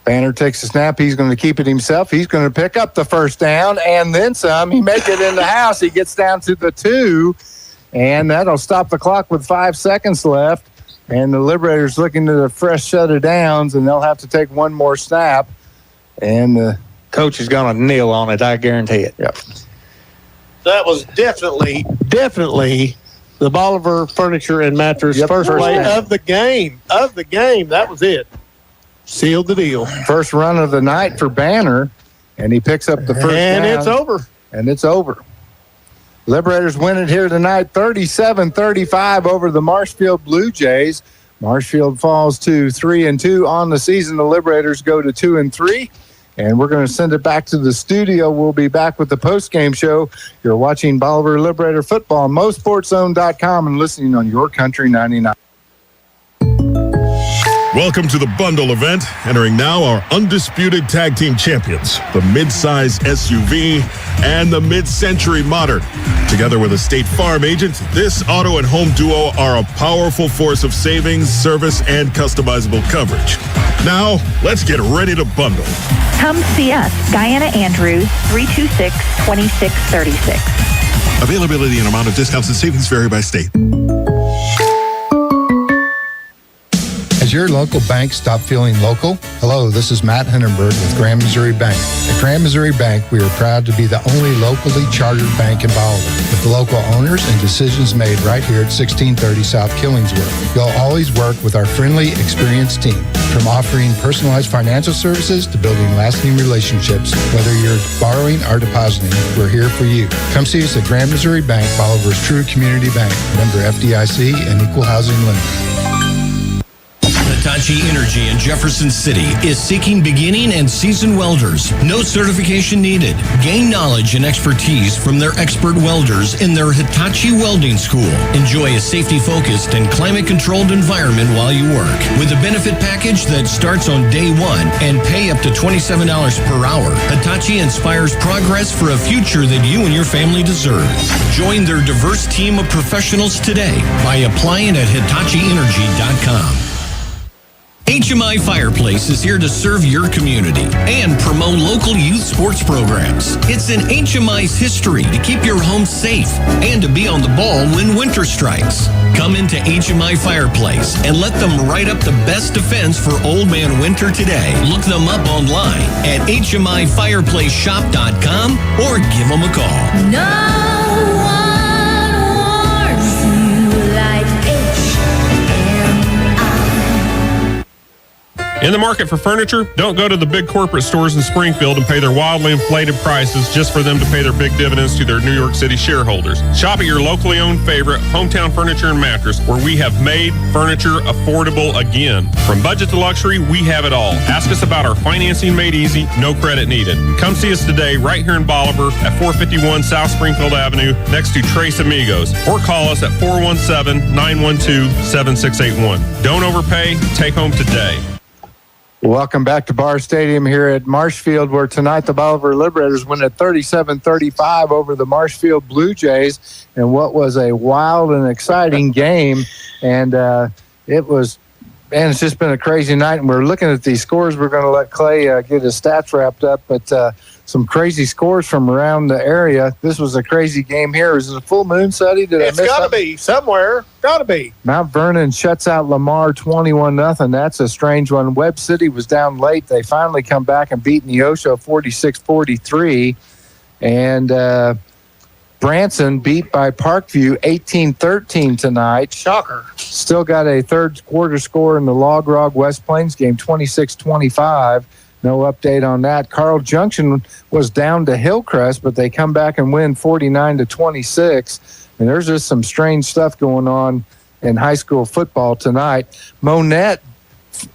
Banner takes a snap. He's going to keep it himself. He's going to pick up the first down and then some. He makes it in the house. He gets down to the 2, and that'll stop the clock with 5 seconds left. And the Liberators looking at a fresh set of downs, and they'll have to take one more snap. And the coach is going to kneel on it, I guarantee it. Yep. That was definitely the Bolivar Furniture and Mattress first play of the game. That was it. Sealed the deal. First run of the night for Banner, and he picks up the first down. And it's over. And it's over. Liberators win it here tonight, 37-35 over the Marshfield Blue Jays. Marshfield falls to 3-2 on the season. The Liberators go to 2-3. And we're going to send it back to the studio. We'll be back with the postgame show. You're watching Bolivar Liberator Football, MoSportsZone.com, and listening on YourCountry 99. Welcome to the bundle event. Entering now our undisputed tag team champions, the mid-size SUV and the mid-century modern. Together with a State Farm agent, this auto and home duo are a powerful force of savings, service, and customizable coverage. Now, let's get ready to bundle. Come see us, Diana Andrews, 326-2636. Availability and amount of discounts and savings vary by state. As Has your local bank stopped feeling local? Hello, this is Matt Hindenburg with Grand Missouri Bank. At Grand Missouri Bank, we are proud to be the only locally chartered bank in Bolivar, with the local owners and decisions made right here at 1630 South Killingsworth. You'll always work with our friendly, experienced team. From offering personalized financial services to building lasting relationships, whether you're borrowing or depositing, we're here for you. Come see us at Grand Missouri Bank, Bolivar's true community bank, member FDIC and equal housing lender. Hitachi Energy in Jefferson City is seeking beginning and seasoned welders. No certification needed. Gain knowledge and expertise from their expert welders in their Hitachi Welding School. Enjoy a safety-focused and climate-controlled environment while you work. With a benefit package that starts on day one and pay up to $27 per hour, Hitachi inspires progress for a future that you and your family deserve. Join their diverse team of professionals today by applying at HitachiEnergy.com. HMI Fireplace is here to serve your community and promote local youth sports programs. It's in HMI's history to keep your home safe and to be on the ball when winter strikes. Come into HMI Fireplace and let them write up the best defense for Old Man Winter today. Look them up online at HMIFireplaceShop.com or give them a call. No one warns you like In the market for furniture? Don't go to the big corporate stores in Springfield and pay their wildly inflated prices just for them to pay their big dividends to their New York City shareholders. Shop at your locally owned favorite, Hometown Furniture and Mattress, where we have made furniture affordable again. From budget to luxury, we have it all. Ask us about our financing made easy, no credit needed. Come see us today right here in Bolivar at 451 South Springfield Avenue next to Tres Amigos, or call us at 417-912-7681. Don't overpay, take home today. Welcome back to Barr Stadium here at Marshfield, where tonight the Bolivar Liberators win at 37-35 over the Marshfield Blue Jays in what was a wild and exciting game. And it's just been a crazy night. And we're looking at these scores. We're going to let Clay get his stats wrapped up, but some crazy scores from around the area. This was a crazy game here. Is it a full moon, Suddy? It's got to be somewhere. Got to be. Mount Vernon shuts out Lamar 21-0. That's a strange one. Webb City was down late. They finally come back and beat Neosho 46-43. And Branson beat by Parkview 18-13 tonight. Shocker. Still got a third quarter score in the Log Rog West Plains game, 26-25. No update on that. Carl Junction was down to Hillcrest, but they come back and win 49-26. And there's just some strange stuff going on in high school football tonight. Monette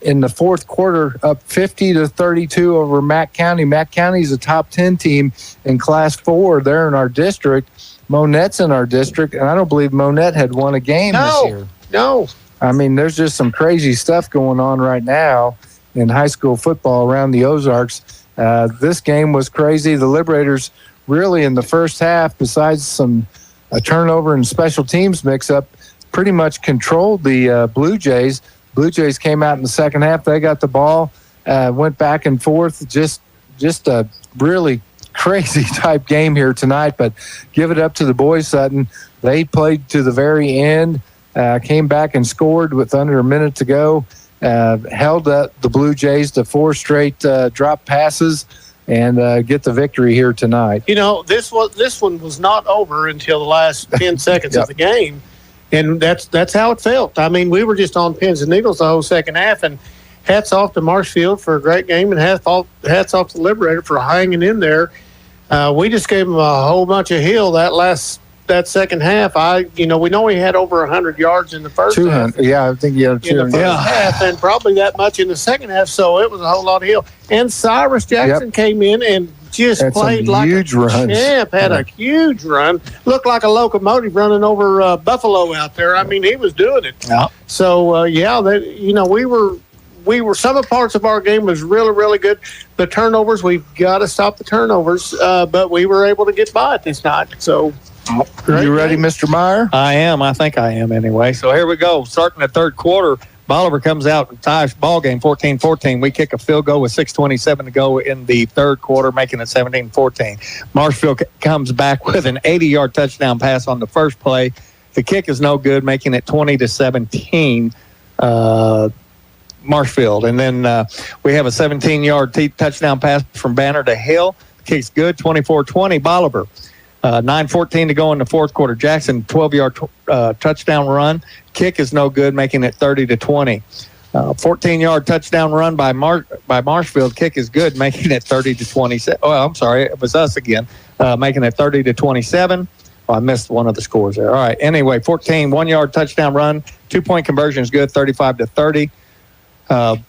in the fourth quarter up 50-32 over Mack County. Mack County is a top 10 team in Class 4. They're in our district. Monette's in our district, and I don't believe Monette had won a game this year. No. I mean, there's just some crazy stuff going on right now in high school football around the Ozarks. This game was crazy. The Liberators really in the first half, besides a turnover and special teams mix-up, pretty much controlled the Blue Jays. Blue Jays came out in the second half. They got the ball, went back and forth. Just a really crazy type game here tonight, but give it up to the boys, Sutton. They played to the very end, came back and scored with under a minute to go. Held the Blue Jays to 4 straight drop passes and get the victory here tonight. You know, this one was not over until the last 10 seconds of the game, and that's how it felt. I mean, we were just on pins and needles the whole second half, and hats off to Marshfield for a great game, and hats off to the Liberator for hanging in there. We just gave them a whole bunch of hill that second half. We know he had over 100 yards in the first 200, half. Yeah, I think he had 200. In the first half, and probably that much in the second half, so it was a whole lot of hill. And Cyrus Jackson came in and just played like a champ, had a huge run. Looked like a locomotive running over Buffalo out there. I mean, he was doing it. Yeah. So, we were some of the parts of our game was really, really good. The turnovers, we've got to stop the turnovers, but we were able to get by it this night. So, you ready, Mr. Meyer? I am. I think I am anyway. So here we go. Starting the third quarter, Bolivar comes out and ties ball game 14-14. We kick a field goal with 6:27 to go in the third quarter, making it 17-14. Marshfield comes back with an 80-yard touchdown pass on the first play. The kick is no good, making it 20-17. Marshfield. And then we have a 17-yard touchdown pass from Banner to Hill. Kick's good, 24-20, Bolivar. 9:14 to go in the fourth quarter. Jackson, 12-yard touchdown run. Kick is no good, making it 30-20. 14-yard touchdown run by Marshfield. Kick is good, making it 30-27. Oh, I'm sorry, it was us again, making it 30-27. Oh, I missed one of the scores there. All right. Anyway, 14, 1-yard touchdown run. 2-point conversion is good, 35-30.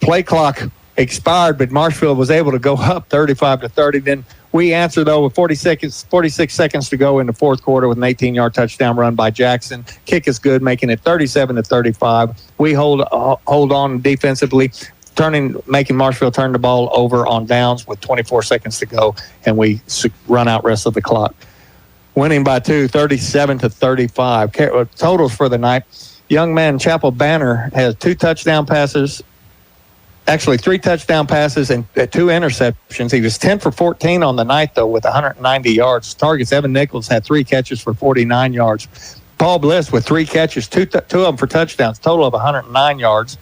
Play clock expired, but Marshfield was able to go up 35-30. Then we answered, though, with 46 seconds to go in the fourth quarter with an 18-yard touchdown run by Jackson. Kick is good, making it 37-35. We hold on defensively, making Marshfield turn the ball over on downs with 24 seconds to go, and we run out rest of the clock. Winning by 2, 37-35. Totals for the night. Young man Chapel Banner has 3 touchdown passes and 2 interceptions. He was 10 for 14 on the night, though, with 190 yards. Targets, Evan Nichols had 3 catches for 49 yards. Paul Bliss with 3 catches, two of them for touchdowns, total of 109 yards.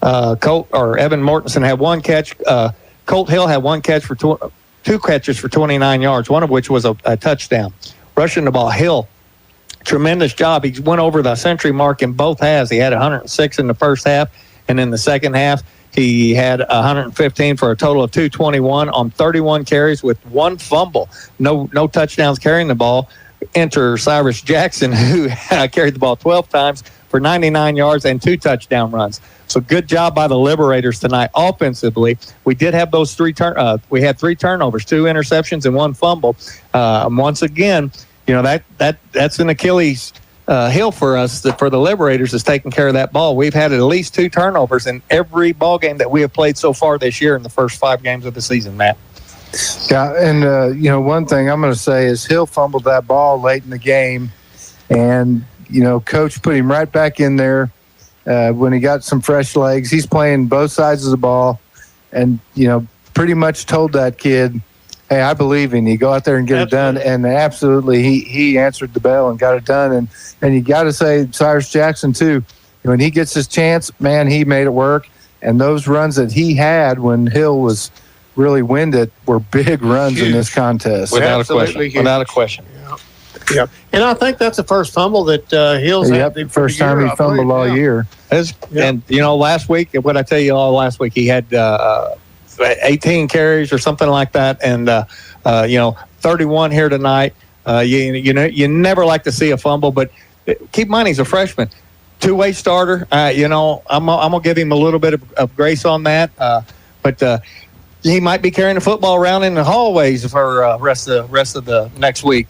Evan Mortensen had 1 catch. Colt Hill had 1 catch for 2 catches for 29 yards, one of which was a touchdown. Rushing the ball, Hill, tremendous job. He went over the century mark in both halves. He had 106 in the first half, and in the second half, he had 115 for a total of 221 on 31 carries with 1 fumble. No touchdowns carrying the ball. Enter Cyrus Jackson, who carried the ball 12 times for 99 yards and 2 touchdown runs. So good job by the Liberators tonight offensively. We did have those 3 we had 3 turnovers, 2 interceptions, and 1 fumble. Once again, that's an Achilles heel for us. For the Liberators is taking care of that ball. We've had at least 2 turnovers in every ball game that we have played so far this year in the first 5 games of the season, Matt. Yeah, and one thing I'm going to say is Hill fumbled that ball late in the game, and Coach put him right back in there when he got some fresh legs. He's playing both sides of the ball, and pretty much told that kid, "Hey, I believe in you. Go out there and get it done." And absolutely, he answered the bell and got it done. And you got to say Cyrus Jackson too. When he gets his chance, man, he made it work. And those runs that he had when Hill was really winded were big runs in this contest. Without a question. Yeah. And I think that's the first fumble that Hill's had. The first time he fumbled all year. And, last week, what I tell you all last week, he had 18 carries or something like that. And, 31 here tonight. You never like to see a fumble, but keep in mind he's a freshman. 2-way starter. I'm going to give him a little bit of grace on that. But he might be carrying the football around in the hallways for rest of the next week,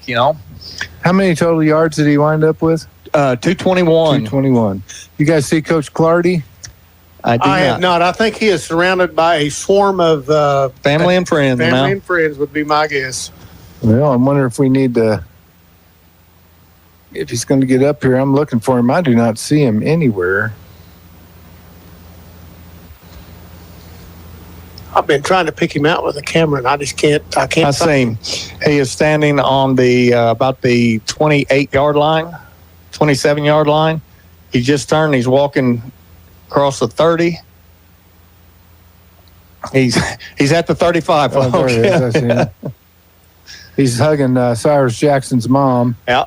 How many total yards did he wind up with? 221. 221. You guys see Coach Clardy? I have not. I think he is surrounded by a swarm of family and friends. Family and friends would be my guess. Well, I'm wondering if we need to. If he's going to get up here, I'm looking for him. I do not see him anywhere. I've been trying to pick him out with a camera, and I just can't. I see him. He is standing on the about the 28-yard line, 27-yard line. He just turned. He's walking across the 30. He's at the 35. Oh, there he is. I see him. He's hugging Cyrus Jackson's mom. Yeah.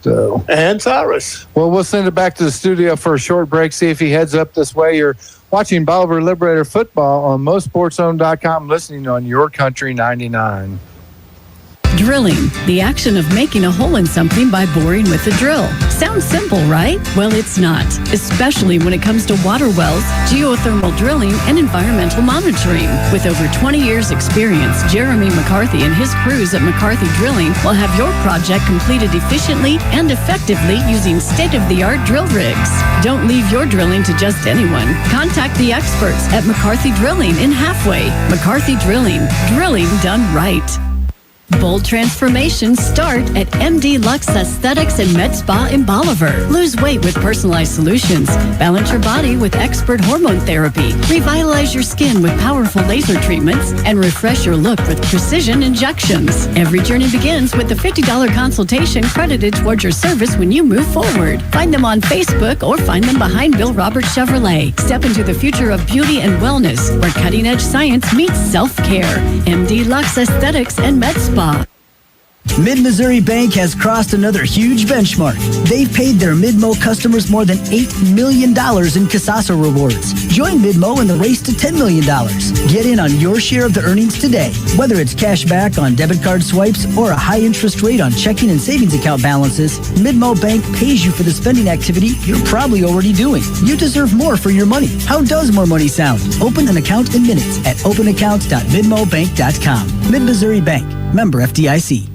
So. And Cyrus. Well, we'll send it back to the studio for a short break. See if he heads up this way. You're watching Bolivar Liberator Football on MoSportsZone.com, listening on YourCountry 99. Drilling, the action of making a hole in something by boring with a drill. Sounds simple, right? Well, it's not, especially when it comes to water wells, geothermal drilling, and environmental monitoring. With over 20 years experience, Jeremy McCarthy and his crews at McCarthy Drilling will have your project completed efficiently and effectively using state-of-the-art drill rigs. Don't leave your drilling to just anyone. Contact the experts at McCarthy Drilling in Halfway. McCarthy Drilling done right. Bold transformations start at MD Lux Aesthetics and Med Spa in Bolivar. Lose weight with personalized solutions. Balance your body with expert hormone therapy. Revitalize your skin with powerful laser treatments. And refresh your look with precision injections. Every journey begins with a $50 consultation credited towards your service when you move forward. Find them on Facebook or find them behind Bill Roberts Chevrolet. Step into the future of beauty and wellness where cutting-edge science meets self-care. MD Lux Aesthetics and Med Spa. Mid-Missouri Bank has crossed another huge benchmark. They've paid their Midmo customers more than $8 million in Casasa rewards. Join Midmo in the race to $10 million. Get in on your share of the earnings today. Whether it's cash back on debit card swipes or a high interest rate on checking and savings account balances, Midmo Bank pays you for the spending activity you're probably already doing. You deserve more for your money. How does more money sound? Open an account in minutes at openaccounts.midmobank.com. Mid-Missouri Bank. Member FDIC.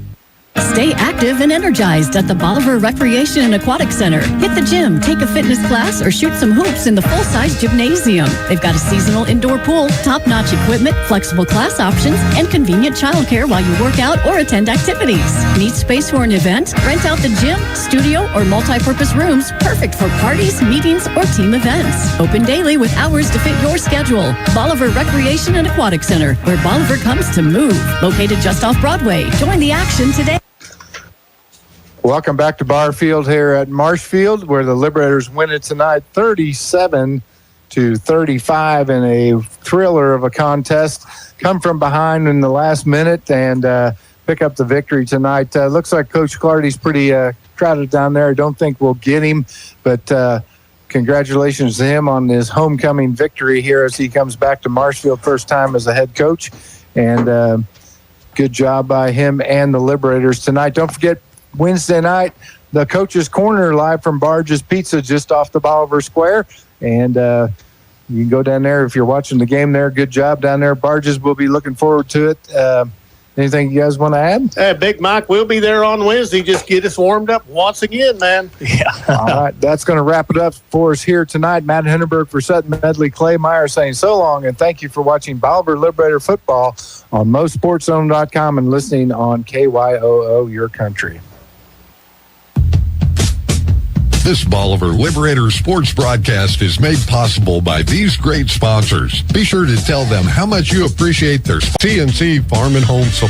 Stay active and energized at the Bolivar Recreation and Aquatic Center. Hit the gym, take a fitness class, or shoot some hoops in the full-size gymnasium. They've got a seasonal indoor pool, top-notch equipment, flexible class options, and convenient childcare while you work out or attend activities. Need space for an event? Rent out the gym, studio, or multi-purpose rooms, perfect for parties, meetings, or team events. Open daily with hours to fit your schedule. Bolivar Recreation and Aquatic Center, where Bolivar comes to move. Located just off Broadway. Join the action today. Welcome back to Barfield here at Marshfield, where the Liberators win it tonight 37-35 in a thriller of a contest. Come from behind in the last minute and pick up the victory tonight. Looks like Coach Clardy's pretty crowded down there. I don't think we'll get him, but congratulations to him on his homecoming victory here as he comes back to Marshfield first time as a head coach. And good job by him and the Liberators tonight. Don't forget, Wednesday night, the Coach's Corner live from Barge's Pizza just off the Bolivar Square. And you can go down there if you're watching the game there. Good job down there. Barge's will be looking forward to it. Anything you guys want to add? Hey, Big Mike, we'll be there on Wednesday. Just get us warmed up once again, man. Yeah. All right. That's going to wrap it up for us here tonight. Matt Hindenburg for Sutton Medley, Clay Meyer saying so long, and thank you for watching Bolivar Liberator Football on MoSportsZone.com and listening on KYOO, Your Country. This Bolivar Liberator sports broadcast is made possible by these great sponsors. Be sure to tell them how much you appreciate their CNC Farm and Home Supply.